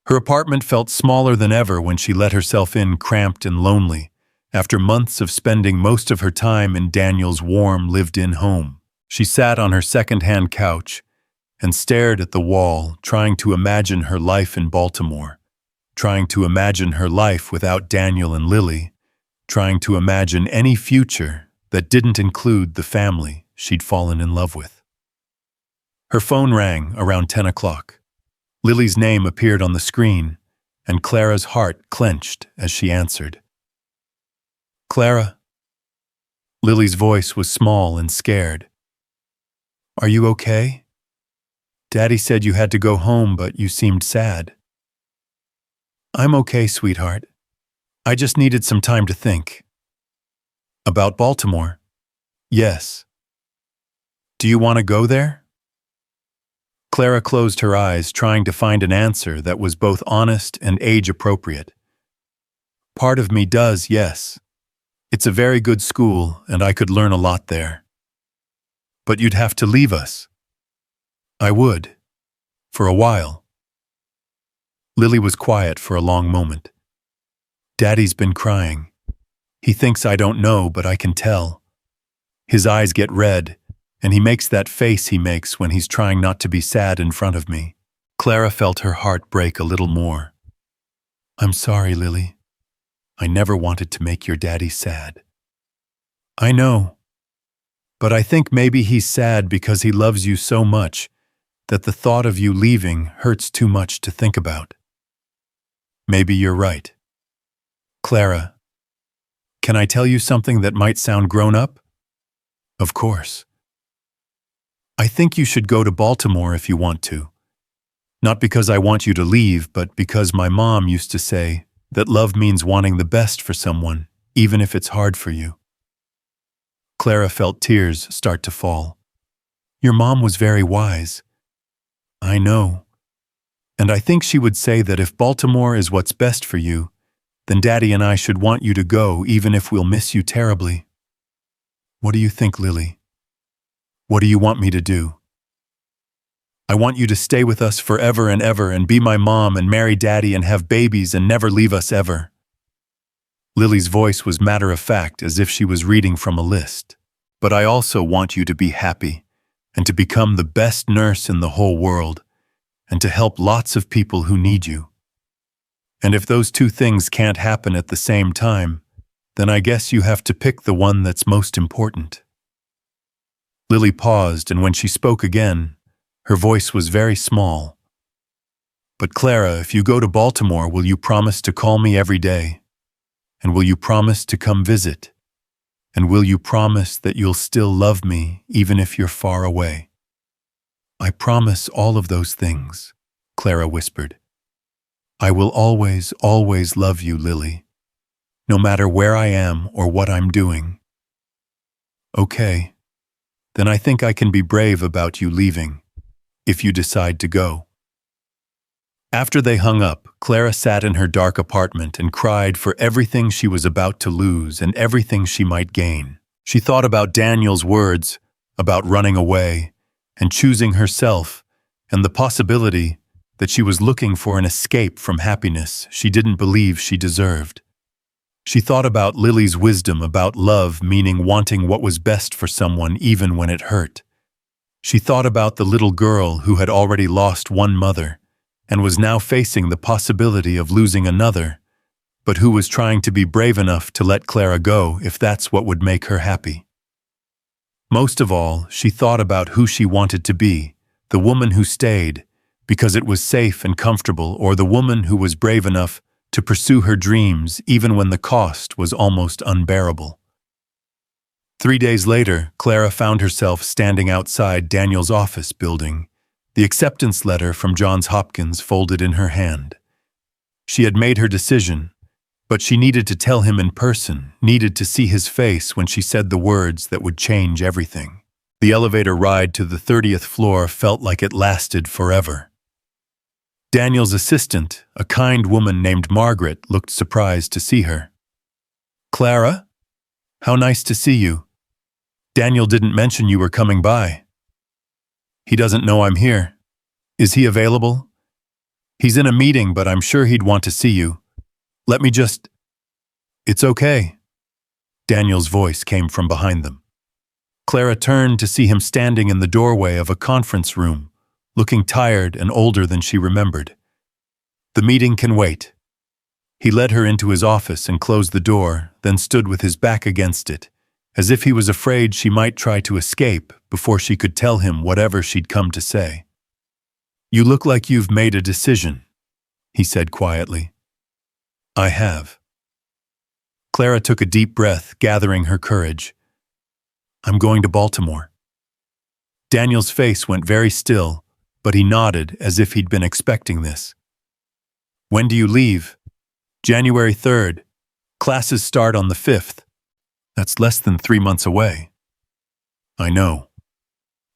Her apartment felt smaller than ever when she let herself in, cramped and lonely, after months of spending most of her time in Daniel's warm, lived-in home. She sat on her second-hand couch and stared at the wall, trying to imagine her life in Baltimore, trying to imagine her life without Daniel and Lily, trying to imagine any future that didn't include the family she'd fallen in love with. Her phone rang around 10 o'clock. Lily's name appeared on the screen, and Clara's heart clenched as she answered. "Clara." Lily's voice was small and scared. "Are you okay? Daddy said you had to go home, but you seemed sad." "I'm okay, sweetheart. I just needed some time to think." "About Baltimore?" "Yes." "Do you want to go there?" Clara closed her eyes, trying to find an answer that was both honest and age-appropriate. "Part of me does, yes. It's a very good school, and I could learn a lot there." "But you'd have to leave us." "I would. For a while." Lily was quiet for a long moment. "Daddy's been crying. He thinks I don't know, but I can tell. His eyes get red, and he makes that face he makes when he's trying not to be sad in front of me." Clara felt her heart break a little more. "I'm sorry, Lily. I never wanted to make your daddy sad." "I know. But I think maybe he's sad because he loves you so much that the thought of you leaving hurts too much to think about." "Maybe you're right." "Clara, can I tell you something that might sound grown up?" "Of course." "I think you should go to Baltimore if you want to. Not because I want you to leave, but because my mom used to say that love means wanting the best for someone, even if it's hard for you." Clara felt tears start to fall. "Your mom was very wise." "I know. And I think she would say that if Baltimore is what's best for you, then Daddy and I should want you to go, even if we'll miss you terribly." "What do you think, Lily? What do you want me to do?" "I want you to stay with us forever and ever and be my mom and marry Daddy and have babies and never leave us ever." Lily's voice was matter-of-fact, as if she was reading from a list. "But I also want you to be happy and to become the best nurse in the whole world and to help lots of people who need you. And if those two things can't happen at the same time, then I guess you have to pick the one that's most important." Lily paused, and when she spoke again, her voice was very small. "But Clara, if you go to Baltimore, will you promise to call me every day? And will you promise to come visit? And will you promise that you'll still love me even if you're far away?" "I promise all of those things," Clara whispered. "I will always, always love you, Lily, no matter where I am or what I'm doing." "Okay, then I think I can be brave about you leaving, if you decide to go." After they hung up, Clara sat in her dark apartment and cried for everything she was about to lose and everything she might gain. She thought about Daniel's words, about running away, and choosing herself, and the possibility that she was looking for an escape from happiness she didn't believe she deserved. She thought about Lily's wisdom about love meaning wanting what was best for someone even when it hurt. She thought about the little girl who had already lost one mother and was now facing the possibility of losing another, but who was trying to be brave enough to let Clara go if that's what would make her happy. Most of all, she thought about who she wanted to be, the woman who stayed because it was safe and comfortable, or the woman who was brave enough to pursue her dreams even when the cost was almost unbearable. 3 days later, Clara found herself standing outside Daniel's office building, the acceptance letter from Johns Hopkins folded in her hand. She had made her decision, but she needed to tell him in person, needed to see his face when she said the words that would change everything. The elevator ride to the 30th floor felt like it lasted forever. Daniel's assistant, a kind woman named Margaret, looked surprised to see her. "Clara? How nice to see you. Daniel didn't mention you were coming by. He doesn't know I'm here. Is he available? He's in a meeting, but I'm sure he'd want to see you. Let me just—" "It's okay." Daniel's voice came from behind them. Clara turned to see him standing in the doorway of a conference room, looking tired and older than she remembered. "The meeting can wait." He led her into his office and closed the door, then stood with his back against it, as if he was afraid she might try to escape before she could tell him whatever she'd come to say. "You look like you've made a decision," he said quietly. "I have." Clara took a deep breath, gathering her courage. "I'm going to Baltimore." Daniel's face went very still, but he nodded as if he'd been expecting this. "When do you leave?" "January 3rd. Classes start on the 5th. That's less than 3 months away." "I know."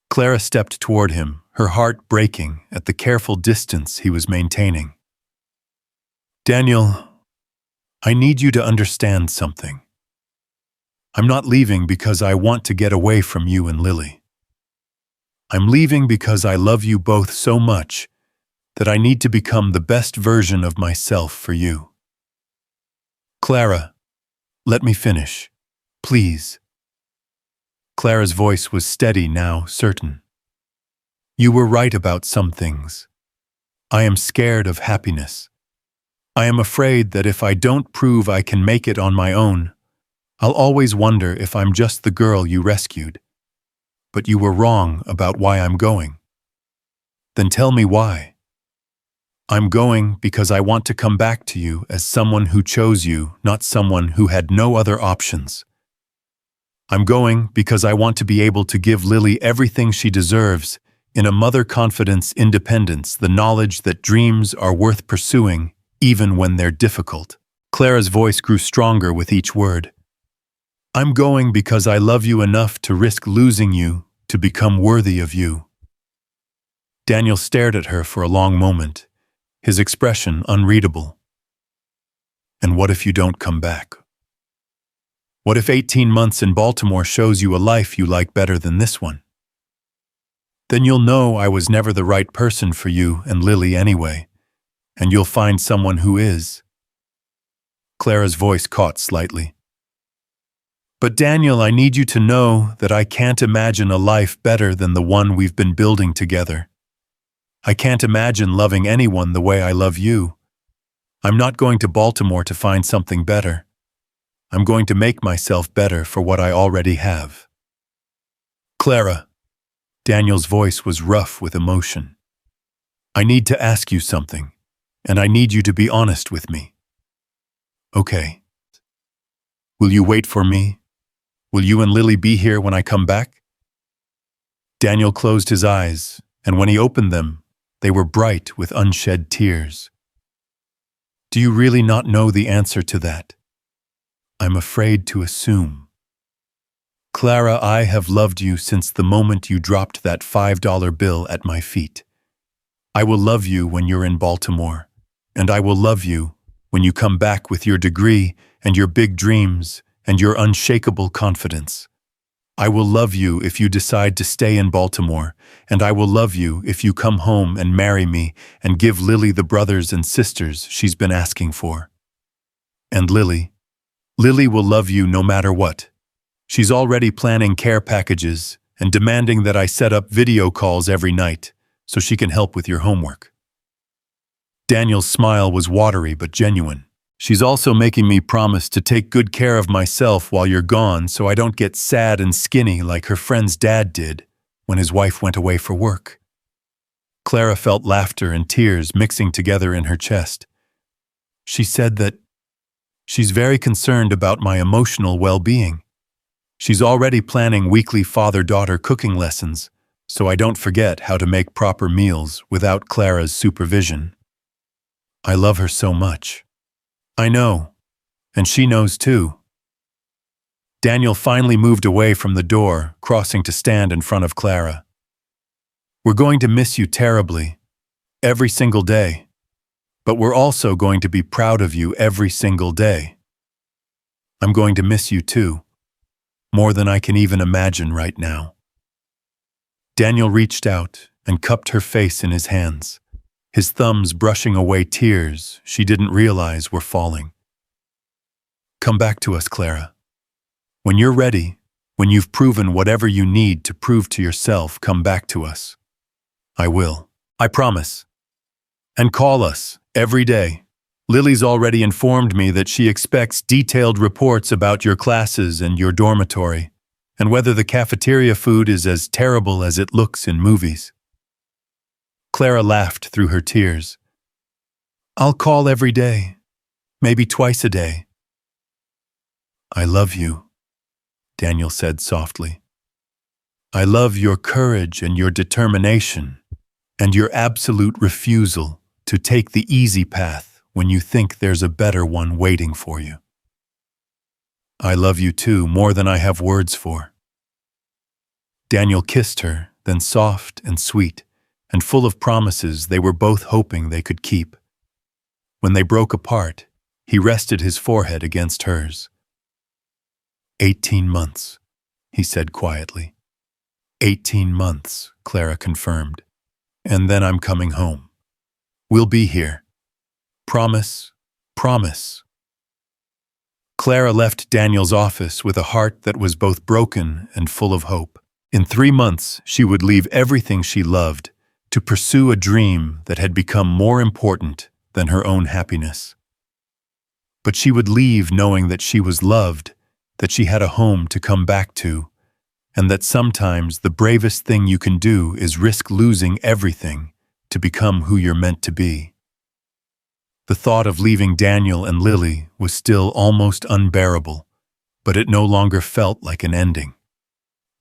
Clara stepped toward him, her heart breaking at the careful distance he was maintaining. "Daniel, I need you to understand something. I'm not leaving because I want to get away from you and Lily. I'm leaving because I love you both so much that I need to become the best version of myself for you." "Clara, let me finish, please." Clara's voice was steady now, certain. "You were right about some things. I am scared of happiness. I am afraid that if I don't prove I can make it on my own, I'll always wonder if I'm just the girl you rescued. But you were wrong about why I'm going." "Then tell me why." "I'm going because I want to come back to you as someone who chose you, not someone who had no other options. I'm going because I want to be able to give Lily everything she deserves, in a mother confidence, independence, the knowledge that dreams are worth pursuing, even when they're difficult." Clara's voice grew stronger with each word. "I'm going because I love you enough to risk losing you to become worthy of you." Daniel stared at her for a long moment, his expression unreadable. "And what if you don't come back? What if 18 months in Baltimore shows you a life you like better than this one? Then you'll know I was never the right person for you and Lily anyway, and you'll find someone who is." Clara's voice caught slightly. "But Daniel, I need you to know that I can't imagine a life better than the one we've been building together. I can't imagine loving anyone the way I love you. I'm not going to Baltimore to find something better. I'm going to make myself better for what I already have." "Clara," Daniel's voice was rough with emotion, "I need to ask you something, and I need you to be honest with me." "Okay. Will you wait for me? Will you and Lily be here when I come back?" Daniel closed his eyes, and when he opened them, they were bright with unshed tears. "Do you really not know the answer to that?" "I'm afraid to assume." "Clara, I have loved you since the moment you dropped that $5 bill at my feet. I will love you when you're in Baltimore, and I will love you when you come back with your degree and your big dreams and your unshakable confidence. I will love you if you decide to stay in Baltimore, and I will love you if you come home and marry me and give Lily the brothers and sisters she's been asking for. And Lily will love you no matter what. She's already planning care packages and demanding that I set up video calls every night so she can help with your homework." Daniel's smile was watery but genuine. "She's also making me promise to take good care of myself while you're gone so I don't get sad and skinny like her friend's dad did when his wife went away for work." Clara felt laughter and tears mixing together in her chest. "She said that she's very concerned about my emotional well-being. She's already planning weekly father-daughter cooking lessons, so I don't forget how to make proper meals without Clara's supervision. I love her so much. I know, and she knows too. Daniel finally moved away from the door, crossing to stand in front of Clara. We're going to miss you terribly, every single day, but we're also going to be proud of you every single day. I'm going to miss you too, more than I can even imagine right now. Daniel reached out and cupped her face in his hands, his thumbs brushing away tears she didn't realize were falling. Come back to us, Clara. When you're ready, when you've proven whatever you need to prove to yourself, come back to us. I will. I promise. And call us every day. Lily's already informed me that she expects detailed reports about your classes and your dormitory, and whether the cafeteria food is as terrible as it looks in movies. Clara laughed through her tears. I'll call every day, maybe twice a day. I love you, Daniel said softly. I love your courage and your determination, and your absolute refusal to take the easy path when you think there's a better one waiting for you. I love you too, more than I have words for. Daniel kissed her, then soft and sweet, and full of promises they were both hoping they could keep. When they broke apart, he rested his forehead against hers. 18 months, he said quietly. 18 months, Clara confirmed. And then I'm coming home. We'll be here. Promise, promise. Clara left Daniel's office with a heart that was both broken and full of hope. In 3 months, she would leave everything she loved to pursue a dream that had become more important than her own happiness. But she would leave knowing that she was loved, that she had a home to come back to, and that sometimes the bravest thing you can do is risk losing everything to become who you're meant to be. The thought of leaving Daniel and Lily was still almost unbearable, but it no longer felt like an ending.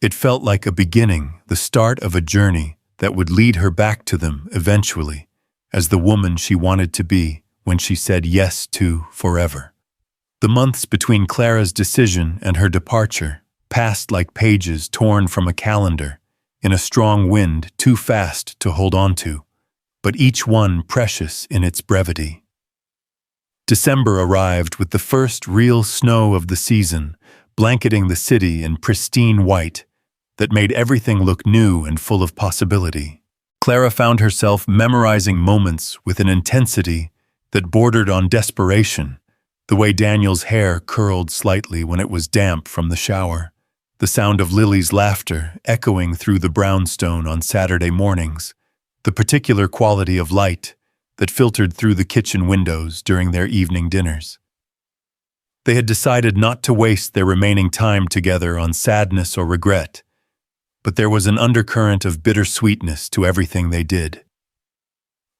It felt like a beginning, the start of a journey that would lead her back to them eventually, as the woman she wanted to be when she said yes to forever. The months between Clara's decision and her departure passed like pages torn from a calendar, in a strong wind too fast to hold on to, but each one precious in its brevity. December arrived with the first real snow of the season, blanketing the city in pristine white that made everything look new and full of possibility. Clara found herself memorizing moments with an intensity that bordered on desperation, the way Daniel's hair curled slightly when it was damp from the shower, the sound of Lily's laughter echoing through the brownstone on Saturday mornings, the particular quality of light that filtered through the kitchen windows during their evening dinners. They had decided not to waste their remaining time together on sadness or regret, but there was an undercurrent of bittersweetness to everything they did.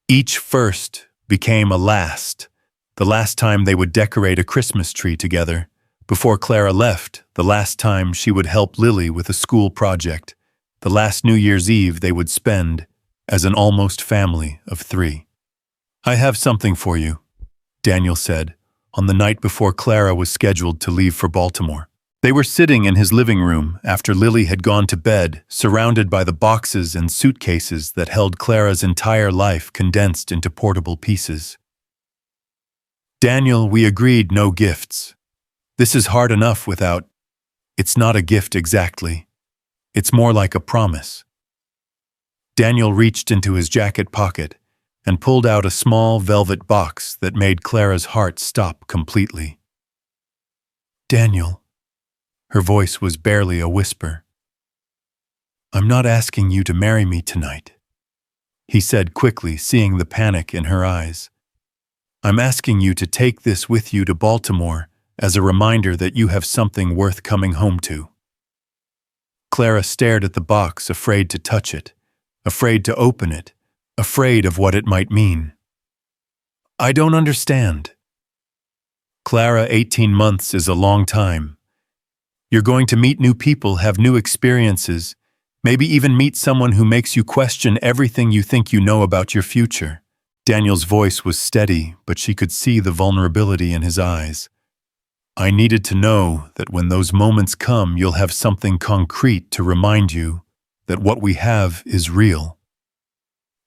Each first became a last, the last time they would decorate a Christmas tree together. Before Clara left, the last time she would help Lily with a school project, the last New Year's Eve they would spend as an almost family of 3. I have something for you, Daniel said, on the night before Clara was scheduled to leave for Baltimore. They were sitting in his living room after Lily had gone to bed, surrounded by the boxes and suitcases that held Clara's entire life condensed into portable pieces. Daniel, we agreed no gifts. This is hard enough without... It's not a gift exactly. It's more like a promise. Daniel reached into his jacket pocket and pulled out a small velvet box that made Clara's heart stop completely. Daniel, her voice was barely a whisper. I'm not asking you to marry me tonight, he said quickly, seeing the panic in her eyes. I'm asking you to take this with you to Baltimore as a reminder that you have something worth coming home to. Clara stared at the box, afraid to touch it, afraid to open it, afraid of what it might mean. I don't understand. Clara, 18 months is a long time. You're going to meet new people, have new experiences, Maybe even meet someone who makes you question everything you think you know about your future. Daniel's voice was steady, but she could see the vulnerability in his eyes. I needed to know that when those moments come, you'll have something concrete to remind you that what we have is real.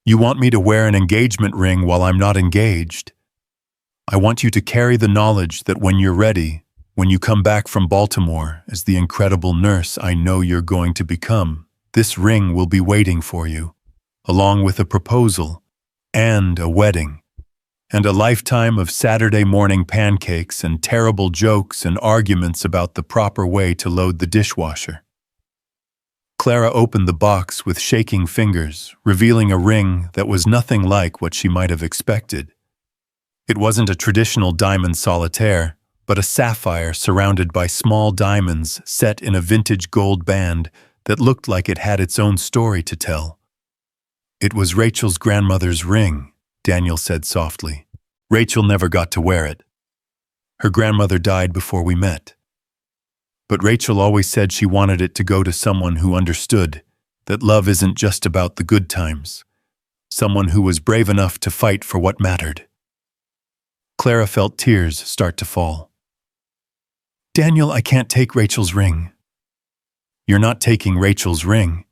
You want me to wear an engagement ring while I'm not engaged. I want you to carry the knowledge that when you're ready, when you come back from Baltimore as the incredible nurse I know you're going to become, this ring will be waiting for you, along with a proposal and a wedding, and a lifetime of Saturday morning pancakes and terrible jokes and arguments about the proper way to load the dishwasher. Clara opened the box with shaking fingers, revealing a ring that was nothing like what she might have expected. It wasn't a traditional diamond solitaire, but a sapphire surrounded by small diamonds set in a vintage gold band that looked like it had its own story to tell. It was Rachel's grandmother's ring, Daniel said softly. Rachel never got to wear it. Her grandmother died before we met. But Rachel always said she wanted it to go to someone who understood that love isn't just about the good times, someone who was brave enough to fight for what mattered. Clara felt tears start to fall. Daniel, I can't take Rachel's ring. You're not taking Rachel's ring.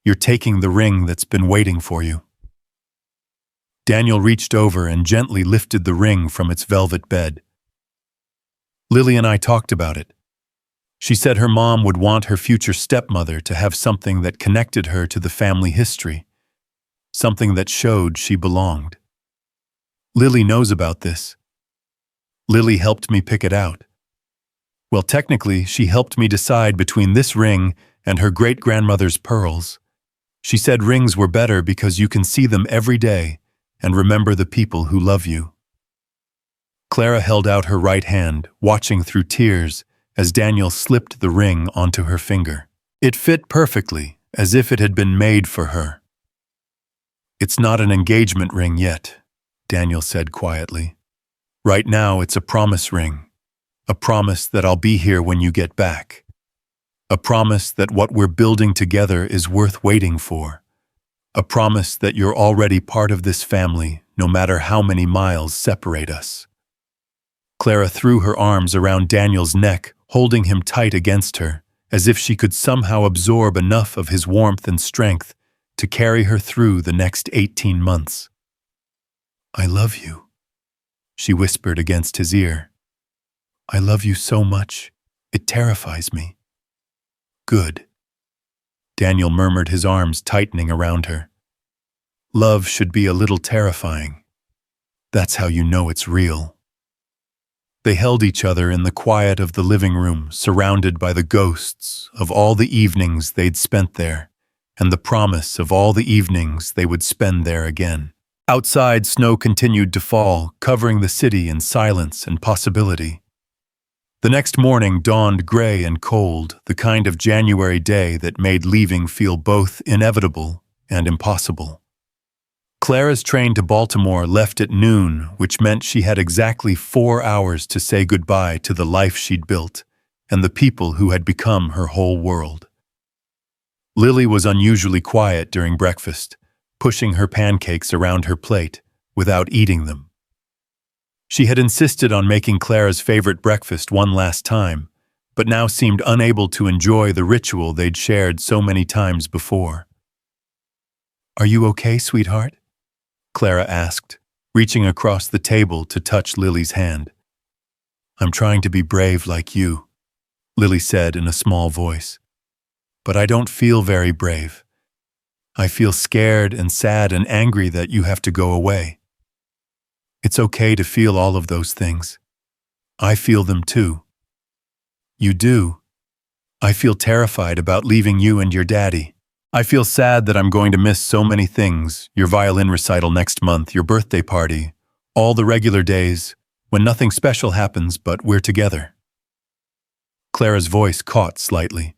You're taking the ring that's been waiting for you. Daniel reached over and gently lifted the ring from its velvet bed. Lily and I talked about it. She said her mom would want her future stepmother to have something that connected her to the family history, something that showed she belonged. Lily knows about this. Lily helped me pick it out. Well, technically, she helped me decide between this ring and her great-grandmother's pearls. She said rings were better because you can see them every day and remember the people who love you. Clara held out her right hand, watching through tears as Daniel slipped the ring onto her finger. It fit perfectly, as if it had been made for her. It's not an engagement ring yet, Daniel said quietly. Right now, it's a promise ring. A promise that I'll be here when you get back. A promise that what we're building together is worth waiting for. A promise that you're already part of this family, no matter how many miles separate us. Clara threw her arms around Daniel's neck, holding him tight against her, as if she could somehow absorb enough of his warmth and strength to carry her through the next 18 months. I love you, she whispered against his ear. I love you so much, it terrifies me. Good. Daniel murmured, his arms tightening around her. Love should be a little terrifying. That's how you know it's real. They held each other in the quiet of the living room, surrounded by the ghosts of all the evenings they'd spent there, and the promise of all the evenings they would spend there again. Outside, snow continued to fall, covering the city in silence and possibility. The next morning dawned gray and cold, the kind of January day that made leaving feel both inevitable and impossible. Clara's train to Baltimore left at noon, which meant she had exactly 4 hours to say goodbye to the life she'd built and the people who had become her whole world. Lily was unusually quiet during breakfast, pushing her pancakes around her plate without eating them. She had insisted on making Clara's favorite breakfast one last time, but now seemed unable to enjoy the ritual they'd shared so many times before. Are you okay, sweetheart? Clara asked, reaching across the table to touch Lily's hand. I'm trying to be brave like you, Lily said in a small voice. But I don't feel very brave. I feel scared and sad and angry that you have to go away. It's okay to feel all of those things. I feel them too. You do. I feel terrified about leaving you and your daddy. I feel sad that I'm going to miss so many things, your violin recital next month, your birthday party, all the regular days, when nothing special happens but we're together. Clara's voice caught slightly.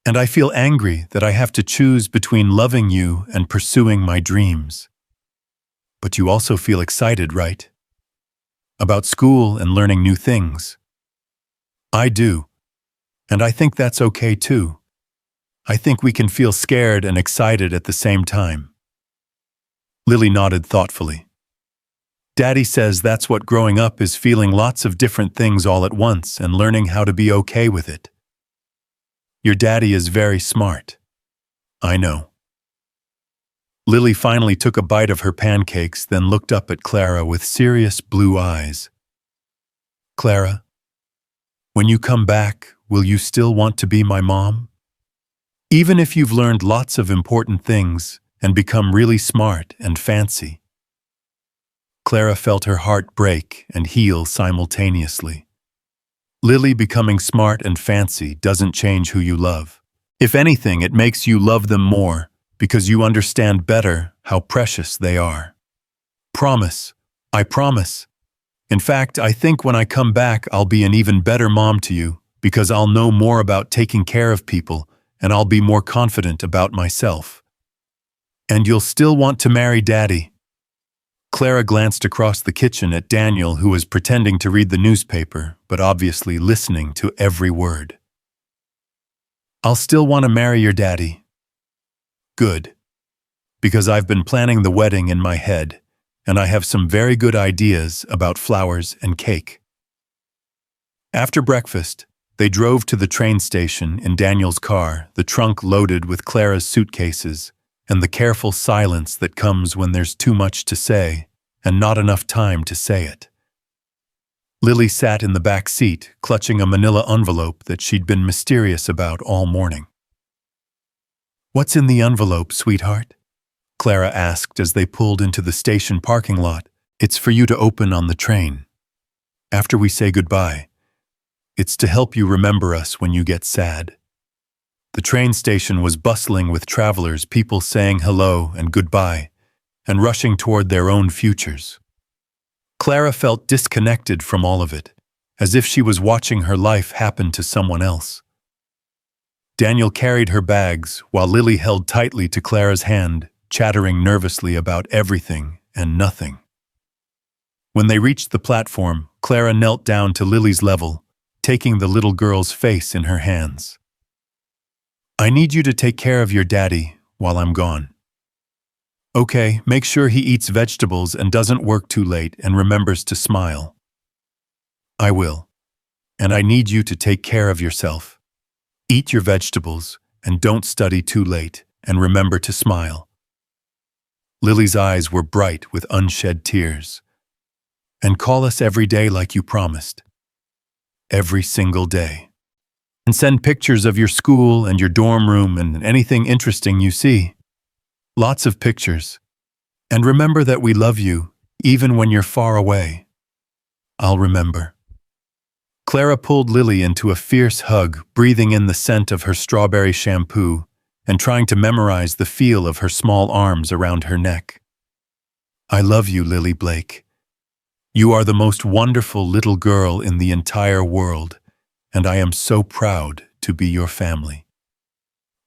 And I feel angry that I have to choose between loving you and pursuing my dreams. But you also feel excited, right? About school and learning new things. I do. And I think that's okay too. I think we can feel scared and excited at the same time. Lily nodded thoughtfully. Daddy says that's what growing up is, feeling lots of different things all at once and learning how to be okay with it. Your daddy is very smart. I know. Lily finally took a bite of her pancakes, then looked up at Clara with serious blue eyes. Clara, when you come back, will you still want to be my mom? Even if you've learned lots of important things and become really smart and fancy. Clara felt her heart break and heal simultaneously. Lily, becoming smart and fancy doesn't change who you love. If anything, it makes you love them more because you understand better how precious they are. Promise. I promise. In fact, I think when I come back, I'll be an even better mom to you because I'll know more about taking care of people and I'll be more confident about myself. And you'll still want to marry Daddy. Clara glanced across the kitchen at Daniel, who was pretending to read the newspaper, but obviously listening to every word. I'll still want to marry your daddy. Good. Because I've been planning the wedding in my head, and I have some very good ideas about flowers and cake. After breakfast, they drove to the train station in Daniel's car, the trunk loaded with Clara's suitcases, and the careful silence that comes when there's too much to say and not enough time to say it. Lily sat in the back seat, clutching a manila envelope that she'd been mysterious about all morning. What's in the envelope, sweetheart? Clara asked as they pulled into the station parking lot. It's for you to open on the train. After we say goodbye. It's to help you remember us when you get sad. The train station was bustling with travelers, people saying hello and goodbye, and rushing toward their own futures. Clara felt disconnected from all of it, as if she was watching her life happen to someone else. Daniel carried her bags while Lily held tightly to Clara's hand, chattering nervously about everything and nothing. When they reached the platform, Clara knelt down to Lily's level, taking the little girl's face in her hands. I need you to take care of your daddy while I'm gone. Okay, make sure he eats vegetables and doesn't work too late and remembers to smile. I will. And I need you to take care of yourself. Eat your vegetables and don't study too late and remember to smile. Lily's eyes were bright with unshed tears. And call us every day like you promised. Every single day. And send pictures of your school and your dorm room and anything interesting you see. Lots of pictures. And remember that we love you, even when you're far away. I'll remember. Clara pulled Lily into a fierce hug, breathing in the scent of her strawberry shampoo and trying to memorize the feel of her small arms around her neck. I love you, Lily Blake. You are the most wonderful little girl in the entire world, and I am so proud to be your family.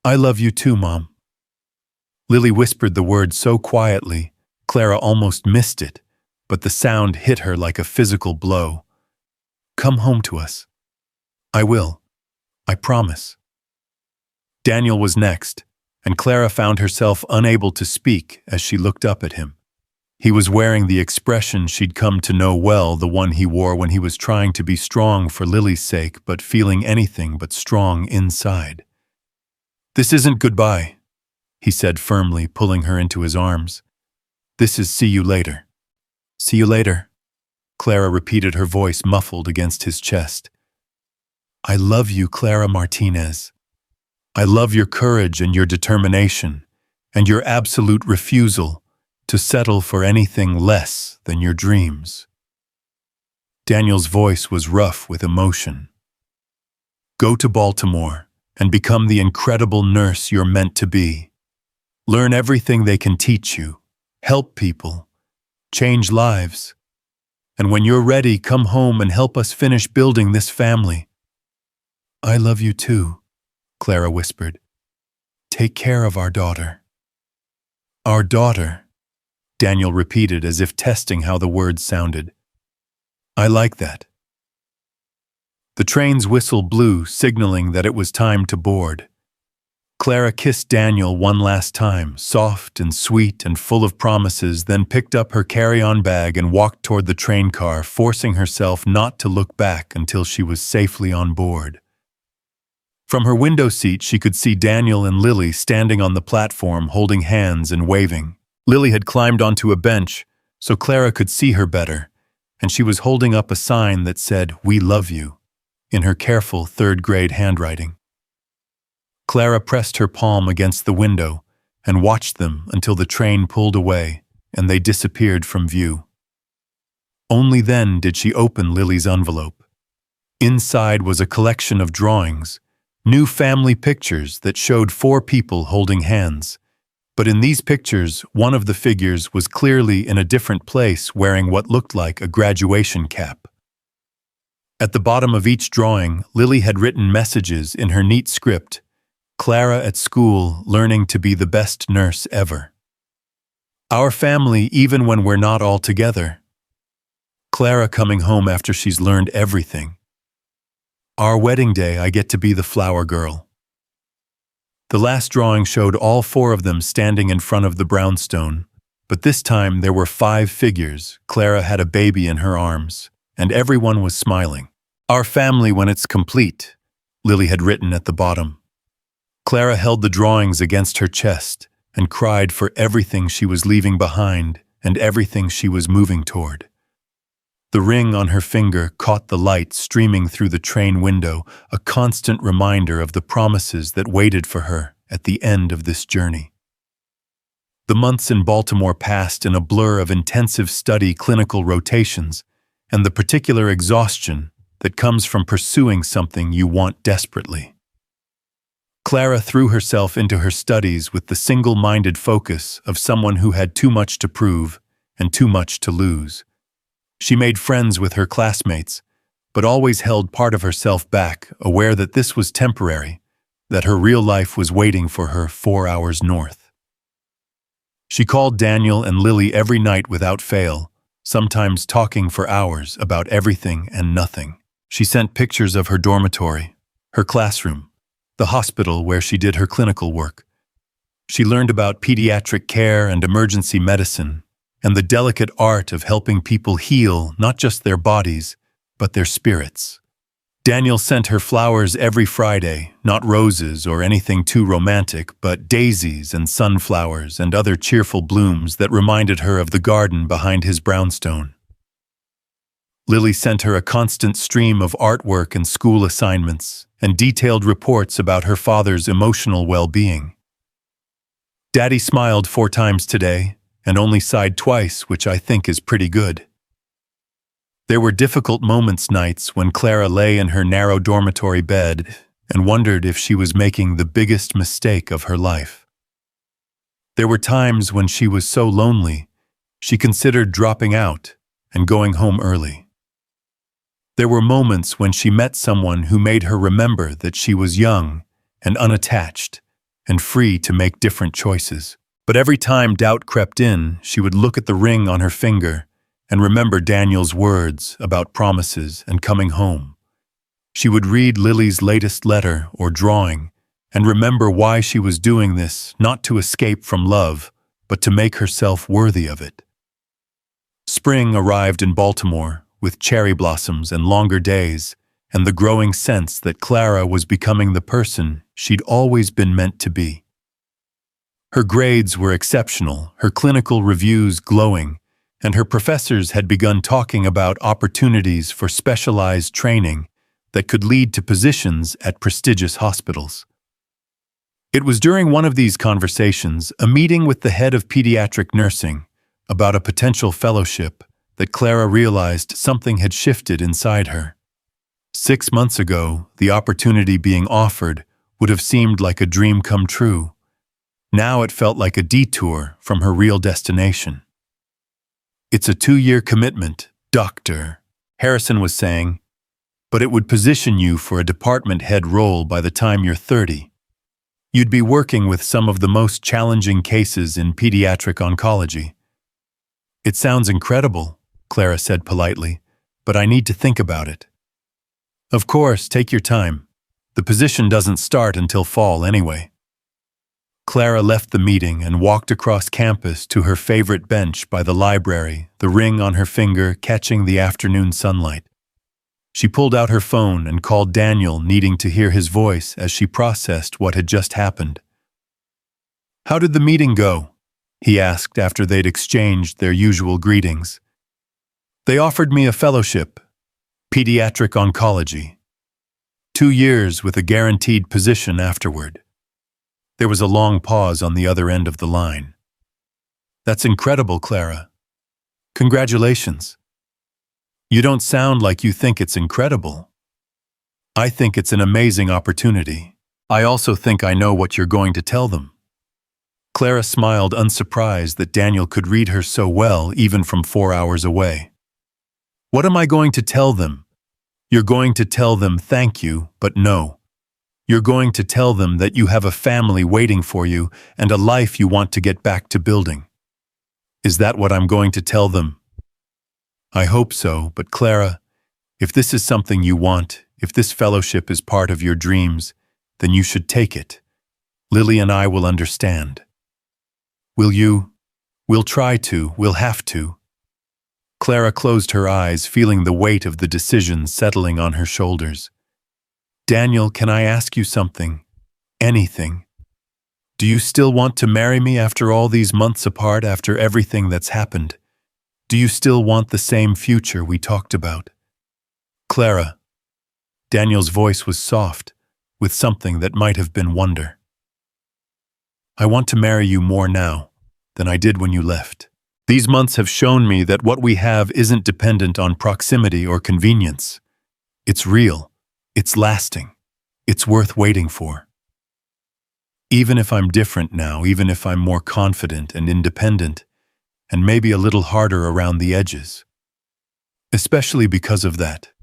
I love you too, Mom. Lily whispered the word so quietly, Clara almost missed it, but the sound hit her like a physical blow. Come home to us. I will. I promise. Daniel was next, and Clara found herself unable to speak as she looked up at him. He was wearing the expression she'd come to know well, the one he wore when he was trying to be strong for Lily's sake but feeling anything but strong inside. This isn't goodbye, he said firmly, pulling her into his arms. This is see you later. See you later, Clara repeated, her voice muffled against his chest. I love you, Clara Martinez. I love your courage and your determination, and your absolute refusal to settle for anything less than your dreams. Daniel's voice was rough with emotion. Go to Baltimore and become the incredible nurse you're meant to be. Learn everything they can teach you, help people, change lives. And when you're ready, come home and help us finish building this family. I love you too, Clara whispered. Take care of our daughter. Our daughter, Daniel repeated as if testing how the words sounded. I like that. The train's whistle blew, signaling that it was time to board. Clara kissed Daniel one last time, soft and sweet and full of promises, then picked up her carry-on bag and walked toward the train car, forcing herself not to look back until she was safely on board. From her window seat, she could see Daniel and Lily standing on the platform, holding hands and waving. Lily had climbed onto a bench, so Clara could see her better, and she was holding up a sign that said, "We love you," in her careful third-grade handwriting. Clara pressed her palm against the window and watched them until the train pulled away and they disappeared from view. Only then did she open Lily's envelope. Inside was a collection of drawings, new family pictures that showed 4 people holding hands. But in these pictures, one of the figures was clearly in a different place, wearing what looked like a graduation cap. At the bottom of each drawing, Lily had written messages in her neat script. Clara at school, learning to be the best nurse ever. Our family, even when we're not all together. Clara coming home after she's learned everything. Our wedding day, I get to be the flower girl. The last drawing showed all 4 of them standing in front of the brownstone, but this time there were 5 figures. Clara had a baby in her arms, and everyone was smiling. Our family when it's complete, Lily had written at the bottom. Clara held the drawings against her chest and cried for everything she was leaving behind and everything she was moving toward. The ring on her finger caught the light streaming through the train window, a constant reminder of the promises that waited for her at the end of this journey. The months in Baltimore passed in a blur of intensive study, clinical rotations, and the particular exhaustion that comes from pursuing something you want desperately. Clara threw herself into her studies with the single-minded focus of someone who had too much to prove and too much to lose. She made friends with her classmates, but always held part of herself back, aware that this was temporary, that her real life was waiting for her 4 hours north. She called Daniel and Lily every night without fail, sometimes talking for hours about everything and nothing. She sent pictures of her dormitory, her classroom, the hospital where she did her clinical work. She learned about pediatric care and emergency medicine, and the delicate art of helping people heal not just their bodies, but their spirits. Daniel sent her flowers every Friday, not roses or anything too romantic, but daisies and sunflowers and other cheerful blooms that reminded her of the garden behind his brownstone. Lily sent her a constant stream of artwork and school assignments, and detailed reports about her father's emotional well-being. Daddy smiled 4 times today, and only sighed twice, which I think is pretty good. There were difficult nights when Clara lay in her narrow dormitory bed and wondered if she was making the biggest mistake of her life. There were times when she was so lonely, she considered dropping out and going home early. There were moments when she met someone who made her remember that she was young and unattached and free to make different choices. But every time doubt crept in, she would look at the ring on her finger and remember Daniel's words about promises and coming home. She would read Lily's latest letter or drawing and remember why she was doing this, not to escape from love, but to make herself worthy of it. Spring arrived in Baltimore, with cherry blossoms and longer days, and the growing sense that Clara was becoming the person she'd always been meant to be. Her grades were exceptional, her clinical reviews glowing, and her professors had begun talking about opportunities for specialized training that could lead to positions at prestigious hospitals. It was during one of these conversations, a meeting with the head of pediatric nursing, about a potential fellowship, that Clara realized something had shifted inside her. 6 months ago, the opportunity being offered would have seemed like a dream come true. Now it felt like a detour from her real destination. "It's a 2-year commitment, Doctor," Harrison was saying, "but it would position you for a department head role by the time you're 30. You'd be working with some of the most challenging cases in pediatric oncology." "It sounds incredible," Clara said politely, "but I need to think about it." "Of course, take your time. The position doesn't start until fall anyway." Clara left the meeting and walked across campus to her favorite bench by the library, the ring on her finger catching the afternoon sunlight. She pulled out her phone and called Daniel, needing to hear his voice as she processed what had just happened. "How did the meeting go?" he asked after they'd exchanged their usual greetings. "They offered me a fellowship, pediatric oncology. 2 years with a guaranteed position afterward." There was a long pause on the other end of the line. "That's incredible, Clara. Congratulations. You don't sound like you think it's incredible." "I think it's an amazing opportunity. I also think I know what you're going to tell them." Clara smiled, unsurprised that Daniel could read her so well even from 4 hours away. "What am I going to tell them?" "You're going to tell them thank you, but no. You're going to tell them that you have a family waiting for you and a life you want to get back to building." "Is that what I'm going to tell them?" "I hope so, but Clara, if this is something you want, if this fellowship is part of your dreams, then you should take it. Lily and I will understand." "Will you?" "We'll try to, we'll have to." Clara closed her eyes, feeling the weight of the decision settling on her shoulders. "Daniel, can I ask you something? Anything? Do you still want to marry me after all these months apart, after everything that's happened? Do you still want the same future we talked about?" "Clara." Daniel's voice was soft, with something that might have been wonder. "I want to marry you more now than I did when you left. These months have shown me that what we have isn't dependent on proximity or convenience. It's real. It's lasting. It's worth waiting for. Even if I'm different now, even if I'm more confident and independent, and maybe a little harder around the edges. Especially because of that.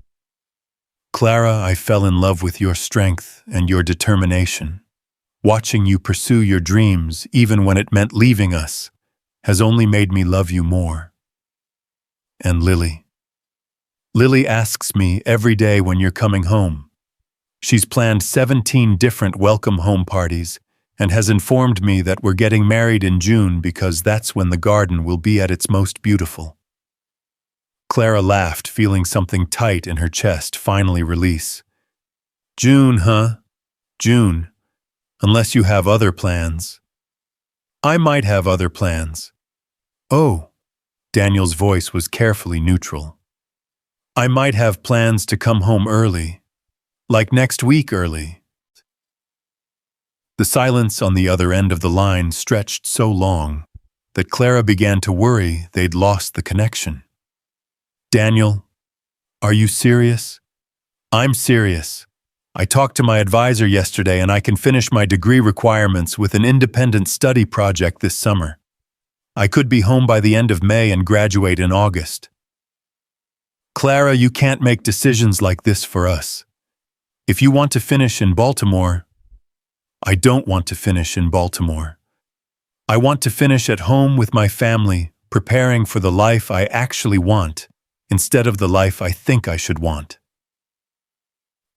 Clara, I fell in love with your strength and your determination. Watching you pursue your dreams, even when it meant leaving us, has only made me love you more. And Lily. Lily asks me every day when you're coming home. She's planned 17 different welcome home parties and has informed me that we're getting married in June because that's when the garden will be at its most beautiful." Clara laughed, feeling something tight in her chest finally release. "June, huh? June. Unless you have other plans." "I might have other plans." "Oh." Daniel's voice was carefully neutral. "I might have plans to come home early. Like next week early." The silence on the other end of the line stretched so long that Clara began to worry they'd lost the connection. "Daniel, are you serious?" "I'm serious. I talked to my advisor yesterday and I can finish my degree requirements with an independent study project this summer. I could be home by the end of May and graduate in August." "Clara, you can't make decisions like this for us. If you want to finish in Baltimore..." "I don't want to finish in Baltimore. I want to finish at home with my family, preparing for the life I actually want, instead of the life I think I should want."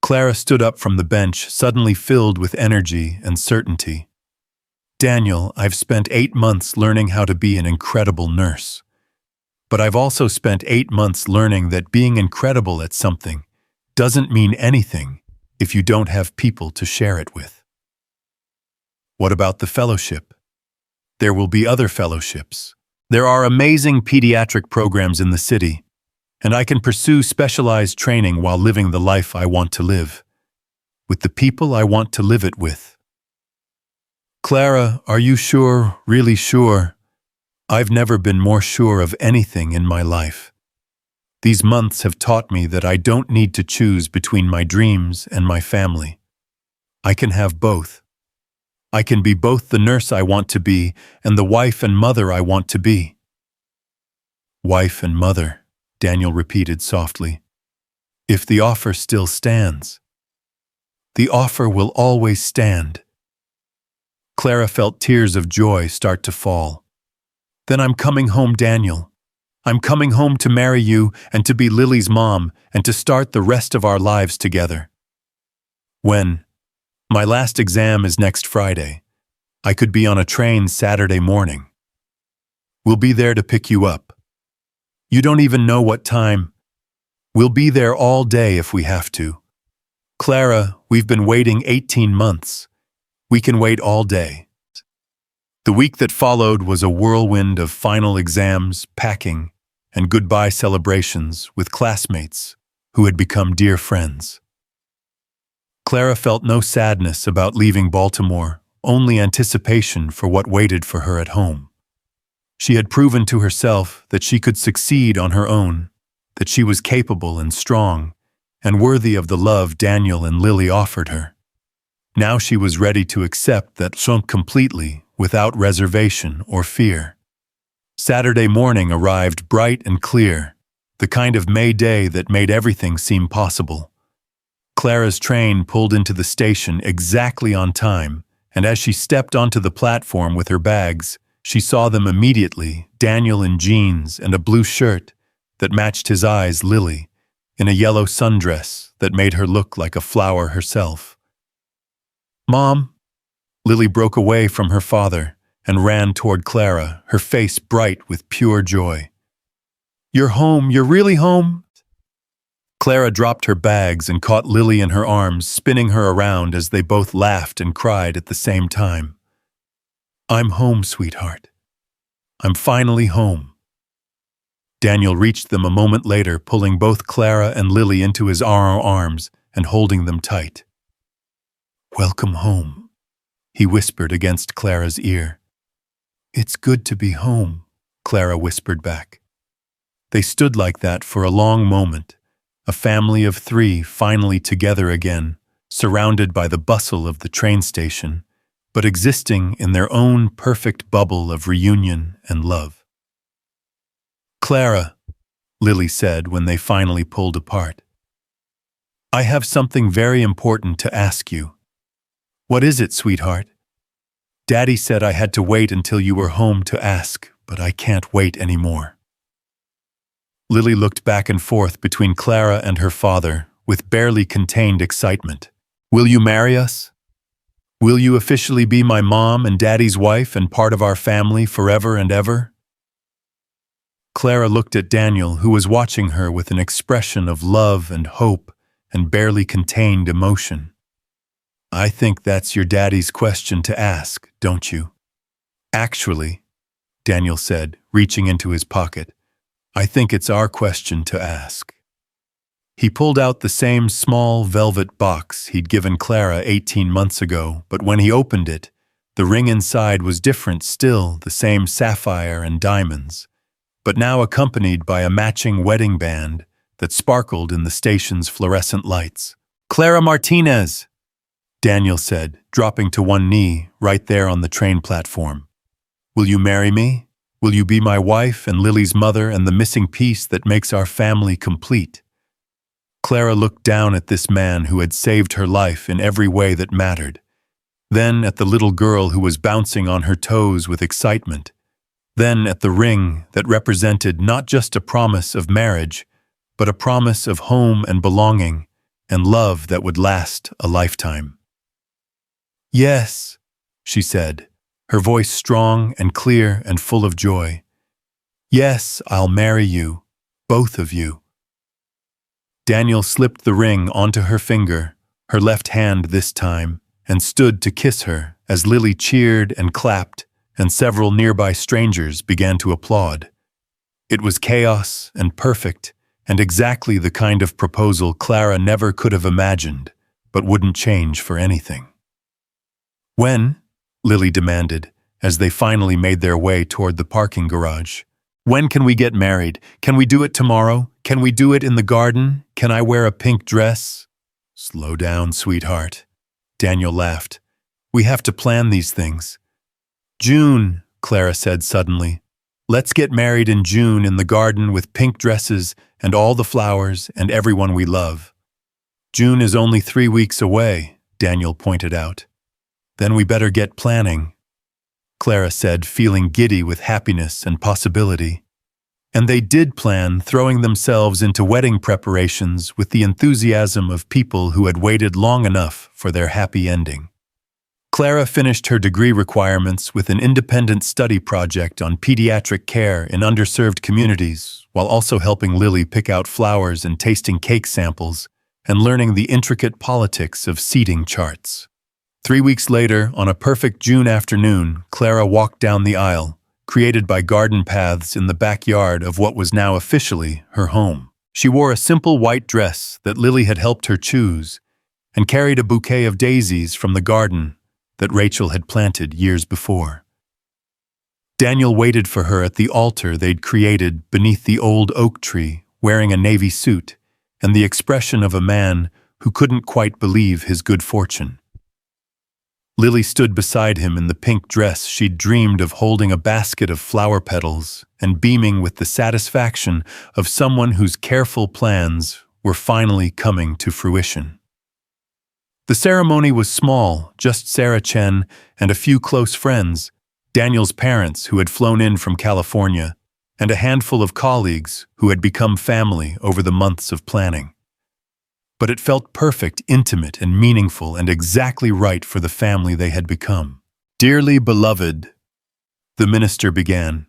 Clara stood up from the bench, suddenly filled with energy and certainty. "Daniel, I've spent 8 months learning how to be an incredible nurse. But I've also spent 8 months learning that being incredible at something doesn't mean anything if you don't have people to share it with." "What about the fellowship?" "There will be other fellowships. There are amazing pediatric programs in the city, and I can pursue specialized training while living the life I want to live, with the people I want to live it with." "Clara, are you sure, really sure?" "I've never been more sure of anything in my life. These months have taught me that I don't need to choose between my dreams and my family. I can have both. I can be both the nurse I want to be and the wife and mother I want to be." "Wife and mother," Daniel repeated softly. "If the offer still stands." "The offer will always stand." Clara felt tears of joy start to fall. "Then I'm coming home, Daniel. I'm coming home to marry you and to be Lily's mom and to start the rest of our lives together." "When?" "My last exam is next Friday. I could be on a train Saturday morning. We'll be there to pick you up. You don't even know what time. We'll be there all day if we have to. Clara, we've been waiting 18 months. We can wait all day. The week that followed was a whirlwind of final exams, packing, and goodbye celebrations with classmates who had become dear friends. Clara felt no sadness about leaving Baltimore, only anticipation for what waited for her at home. She had proven to herself that she could succeed on her own, that she was capable and strong, and worthy of the love Daniel and Lily offered her. Now she was ready to accept that sunk completely, without reservation or fear. Saturday morning arrived bright and clear, the kind of May day that made everything seem possible. Clara's train pulled into the station exactly on time, and as she stepped onto the platform with her bags, she saw them immediately, Daniel in jeans and a blue shirt that matched his eyes, Lily, in a yellow sundress that made her look like a flower herself. "Mom!" Lily broke away from her father and ran toward Clara, her face bright with pure joy. "You're home! You're really home?" Clara dropped her bags and caught Lily in her arms, spinning her around as they both laughed and cried at the same time. "I'm home, sweetheart. I'm finally home." Daniel reached them a moment later, pulling both Clara and Lily into his arms and holding them tight. "Welcome home," he whispered against Clara's ear. "It's good to be home," Clara whispered back. They stood like that for a long moment, a family of three finally together again, surrounded by the bustle of the train station, but existing in their own perfect bubble of reunion and love. "Clara," Lily said when they finally pulled apart, "I have something very important to ask you." "What is it, sweetheart?" "Daddy said I had to wait until you were home to ask, but I can't wait anymore." Lily looked back and forth between Clara and her father with barely contained excitement. "Will you marry us? Will you officially be my mom and Daddy's wife and part of our family forever and ever?" Clara looked at Daniel, who was watching her with an expression of love and hope and barely contained emotion. "I think that's your daddy's question to ask, don't you?" "Actually," Daniel said, reaching into his pocket, "I think it's our question to ask." He pulled out the same small velvet box he'd given Clara 18 months ago, but when he opened it, the ring inside was different still, the same sapphire and diamonds, but now accompanied by a matching wedding band that sparkled in the station's fluorescent lights. "Clara Martinez!" Daniel said, dropping to one knee right there on the train platform. "Will you marry me? Will you be my wife and Lily's mother and the missing piece that makes our family complete?" Clara looked down at this man who had saved her life in every way that mattered, then at the little girl who was bouncing on her toes with excitement, then at the ring that represented not just a promise of marriage, but a promise of home and belonging and love that would last a lifetime. "Yes," she said, her voice strong and clear and full of joy. "Yes, I'll marry you, both of you." Daniel slipped the ring onto her finger, her left hand this time, and stood to kiss her as Lily cheered and clapped, and several nearby strangers began to applaud. It was chaos and perfect, and exactly the kind of proposal Clara never could have imagined, but wouldn't change for anything. "When?" Lily demanded, as they finally made their way toward the parking garage. "When can we get married? Can we do it tomorrow? Can we do it in the garden? Can I wear a pink dress?" "Slow down, sweetheart," Daniel laughed. "We have to plan these things." "June," Clara said suddenly. "Let's get married in June in the garden with pink dresses and all the flowers and everyone we love." "June is only 3 weeks away," Daniel pointed out. "Then we better get planning," Clara said, feeling giddy with happiness and possibility. And they did plan, throwing themselves into wedding preparations with the enthusiasm of people who had waited long enough for their happy ending. Clara finished her degree requirements with an independent study project on pediatric care in underserved communities, while also helping Lily pick out flowers and tasting cake samples and learning the intricate politics of seating charts. 3 weeks later, on a perfect June afternoon, Clara walked down the aisle, created by garden paths in the backyard of what was now officially her home. She wore a simple white dress that Lily had helped her choose and carried a bouquet of daisies from the garden that Rachel had planted years before. Daniel waited for her at the altar they'd created beneath the old oak tree, wearing a navy suit and the expression of a man who couldn't quite believe his good fortune. Lily stood beside him in the pink dress she'd dreamed of, holding a basket of flower petals and beaming with the satisfaction of someone whose careful plans were finally coming to fruition. The ceremony was small, just Sarah Chen and a few close friends, Daniel's parents who had flown in from California, and a handful of colleagues who had become family over the months of planning. But it felt perfect, intimate, and meaningful, and exactly right for the family they had become. "Dearly beloved," the minister began,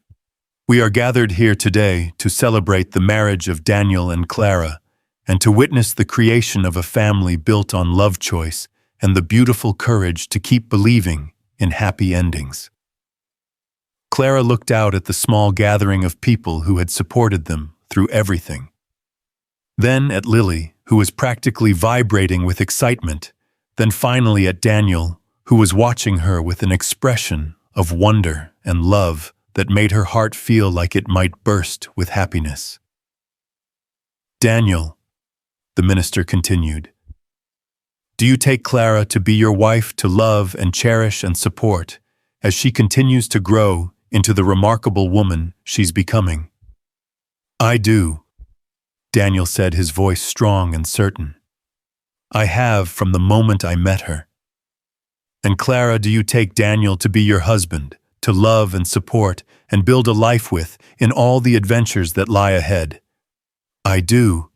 "we are gathered here today to celebrate the marriage of Daniel and Clara, and to witness the creation of a family built on love choice and the beautiful courage to keep believing in happy endings." Clara looked out at the small gathering of people who had supported them through everything. Then at Lily, who was practically vibrating with excitement, then finally at Daniel, who was watching her with an expression of wonder and love that made her heart feel like it might burst with happiness. "Daniel," the minister continued, "do you take Clara to be your wife to love and cherish and support as she continues to grow into the remarkable woman she's becoming?" "I do," Daniel said, his voice strong and certain. "I have from the moment I met her." "And Clara, do you take Daniel to be your husband, to love and support and build a life with in all the adventures that lie ahead?" "I do,"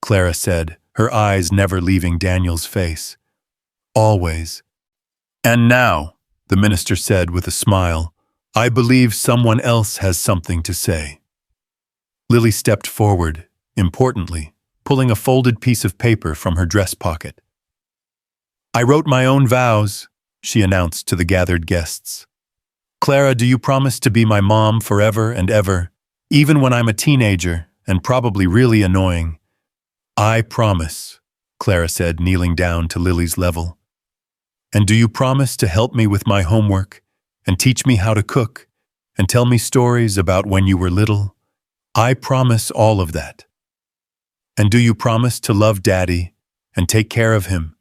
Clara said, her eyes never leaving Daniel's face. "Always." "And now," the minister said with a smile, "I believe someone else has something to say." Lily stepped forward, importantly, pulling a folded piece of paper from her dress pocket. "I wrote my own vows," she announced to the gathered guests. "Clara, do you promise to be my mom forever and ever, even when I'm a teenager and probably really annoying?" "I promise," Clara said, kneeling down to Lily's level. "And do you promise to help me with my homework and teach me how to cook and tell me stories about when you were little?" "I promise all of that." "And do you promise to love Daddy and take care of him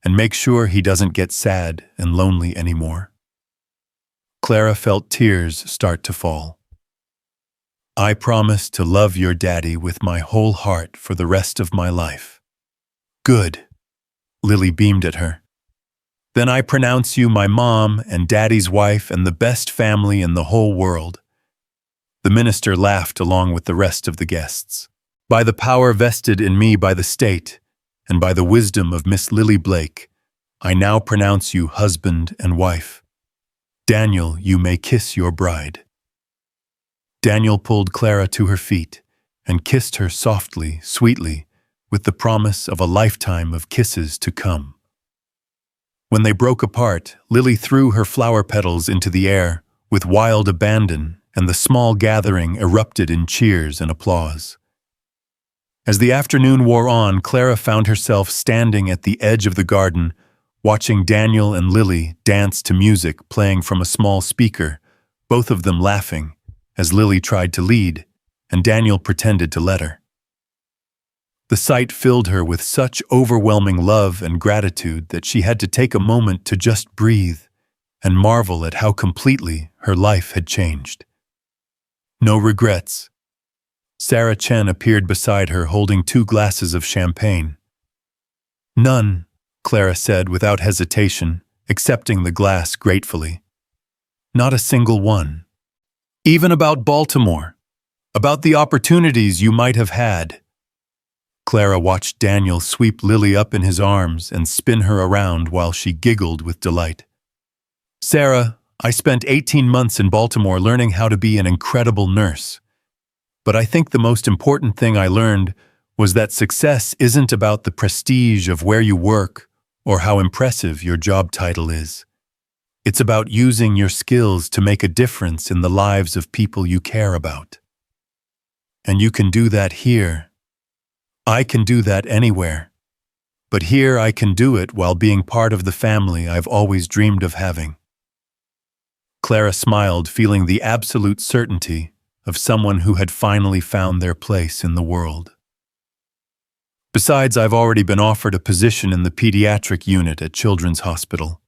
and make sure he doesn't get sad and lonely anymore?" Clara felt tears start to fall. "I promise to love your daddy with my whole heart for the rest of my life." "Good," Lily beamed at her. "Then I pronounce you my mom and Daddy's wife and the best family in the whole world." The minister laughed along with the rest of the guests. "By the power vested in me by the state and by the wisdom of Miss Lily Blake, I now pronounce you husband and wife. Daniel, you may kiss your bride." Daniel pulled Clara to her feet and kissed her softly, sweetly, with the promise of a lifetime of kisses to come. When they broke apart, Lily threw her flower petals into the air with wild abandon, and the small gathering erupted in cheers and applause. As the afternoon wore on, Clara found herself standing at the edge of the garden, watching Daniel and Lily dance to music playing from a small speaker, both of them laughing, as Lily tried to lead, and Daniel pretended to let her. The sight filled her with such overwhelming love and gratitude that she had to take a moment to just breathe and marvel at how completely her life had changed. No regrets. Sarah Chen appeared beside her holding 2 glasses of champagne. "None," Clara said without hesitation, accepting the glass gratefully. "Not a single one. Even about Baltimore, about the opportunities you might have had." Clara watched Daniel sweep Lily up in his arms and spin her around while she giggled with delight. Sarah, I spent 18 months in Baltimore learning how to be an incredible nurse. But I think the most important thing I learned was that success isn't about the prestige of where you work or how impressive your job title is. It's about using your skills to make a difference in the lives of people you care about. And you can do that here. I can do that anywhere. But here I can do it while being part of the family I've always dreamed of having. Clara smiled, feeling the absolute certainty of someone who had finally found their place in the world. Besides, I've already been offered a position in the pediatric unit at Children's Hospital.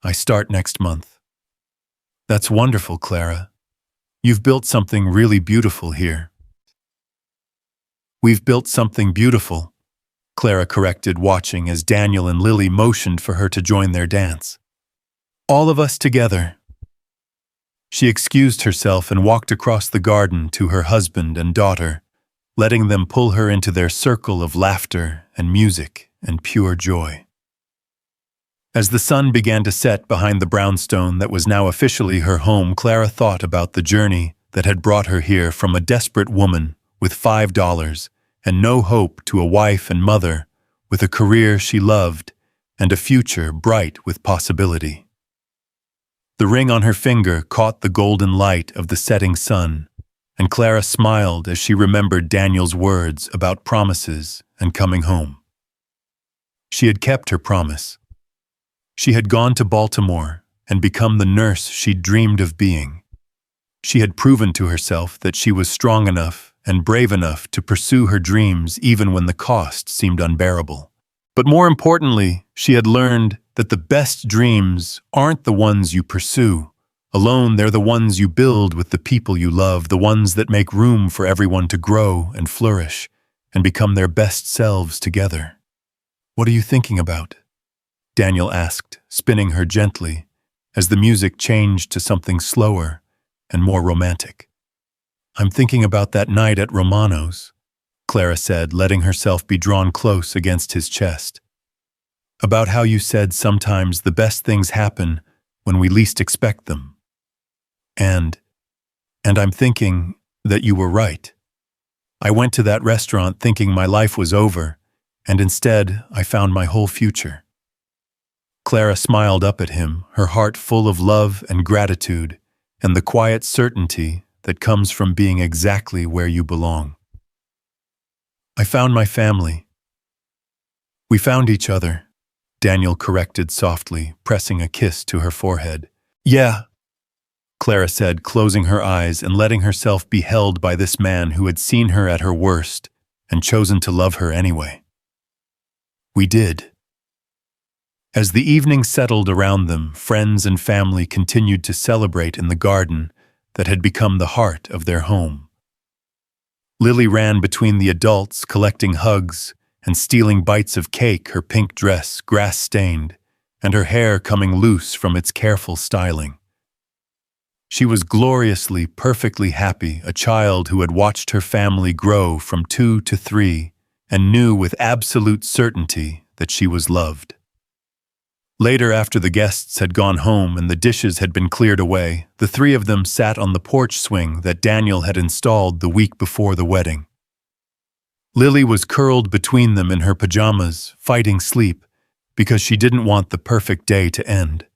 I start next month. That's wonderful, Clara. You've built something really beautiful here. We've built something beautiful, Clara corrected, watching as Daniel and Lily motioned for her to join their dance. All of us together. She excused herself and walked across the garden to her husband and daughter, letting them pull her into their circle of laughter and music and pure joy. As the sun began to set behind the brownstone that was now officially her home, Clara thought about the journey that had brought her here from a desperate woman with $5 and no hope to a wife and mother with a career she loved and a future bright with possibility. The ring on her finger caught the golden light of the setting sun, and Clara smiled as she remembered Daniel's words about promises and coming home. She had kept her promise. She had gone to Baltimore and become the nurse she'd dreamed of being. She had proven to herself that she was strong enough and brave enough to pursue her dreams even when the cost seemed unbearable. But more importantly, she had learned that the best dreams aren't the ones you pursue. Alone, they're the ones you build with the people you love, the ones that make room for everyone to grow and flourish and become their best selves together. What are you thinking about? Daniel asked, spinning her gently as the music changed to something slower and more romantic. I'm thinking about that night at Romano's, Clara said, letting herself be drawn close against his chest. About how you said sometimes the best things happen when we least expect them. And I'm thinking that you were right. I went to that restaurant thinking my life was over, and instead I found my whole future. Clara smiled up at him, her heart full of love and gratitude, and the quiet certainty that comes from being exactly where you belong. I found my family. We found each other, Daniel corrected softly, pressing a kiss to her forehead. Yeah, Clara said, closing her eyes and letting herself be held by this man who had seen her at her worst and chosen to love her anyway. We did. As the evening settled around them, friends and family continued to celebrate in the garden that had become the heart of their home. Lily ran between the adults, collecting hugs and stealing bites of cake, her pink dress grass-stained and her hair coming loose from its careful styling. She was gloriously, perfectly happy, a child who had watched her family grow from 2 to 3 and knew with absolute certainty that she was loved. Later, after the guests had gone home and the dishes had been cleared away, the three of them sat on the porch swing that Daniel had installed the week before the wedding. Lily was curled between them in her pajamas, fighting sleep, because she didn't want the perfect day to end.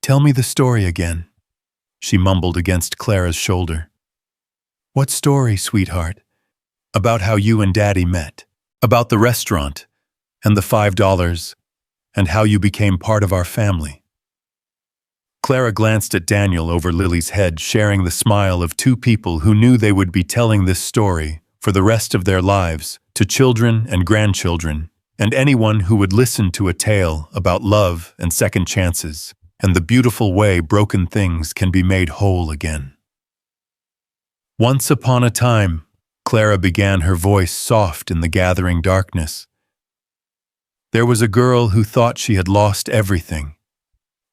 "Tell me the story again," she mumbled against Clara's shoulder. "What story, sweetheart? About how you and Daddy met, about the restaurant, and the $5, and how you became part of our family." Clara glanced at Daniel over Lily's head, sharing the smile of two people who knew they would be telling this story for the rest of their lives to children and grandchildren, and anyone who would listen to a tale about love and second chances, and the beautiful way broken things can be made whole again. Once upon a time, Clara began, her voice soft in the gathering darkness. There was a girl who thought she had lost everything.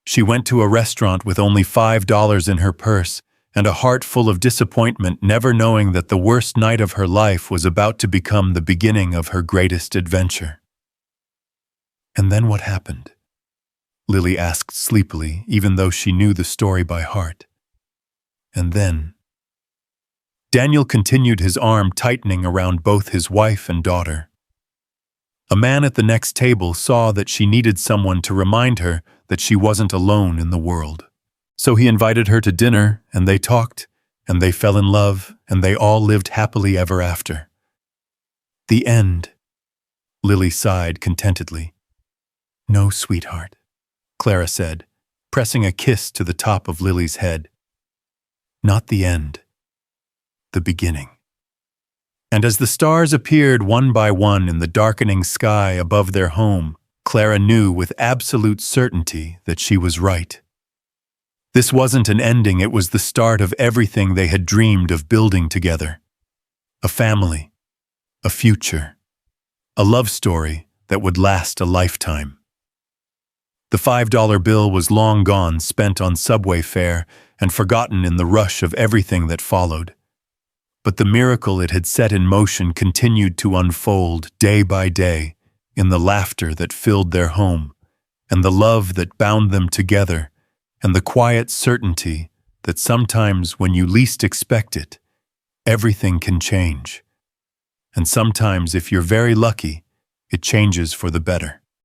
She went to a restaurant with only $5 in her purse and a heart full of disappointment, never knowing that the worst night of her life was about to become the beginning of her greatest adventure. And then what happened? Lily asked sleepily, even though she knew the story by heart. And then Daniel continued, his arm tightening around both his wife and daughter. A man at the next table saw that she needed someone to remind her that she wasn't alone in the world. So he invited her to dinner, and they talked, and they fell in love, and they all lived happily ever after. The end. Lily sighed contentedly. No, sweetheart, Clara said, pressing a kiss to the top of Lily's head. Not the end. The beginning. And as the stars appeared one by one in the darkening sky above their home, Clara knew with absolute certainty that she was right. This wasn't an ending, it was the start of everything they had dreamed of building together. A family, a future, a love story that would last a lifetime. The $5 bill was long gone, spent on subway fare and forgotten in the rush of everything that followed. But the miracle it had set in motion continued to unfold day by day in the laughter that filled their home, and the love that bound them together, and the quiet certainty that sometimes when you least expect it, everything can change. And sometimes, if you're very lucky, it changes for the better.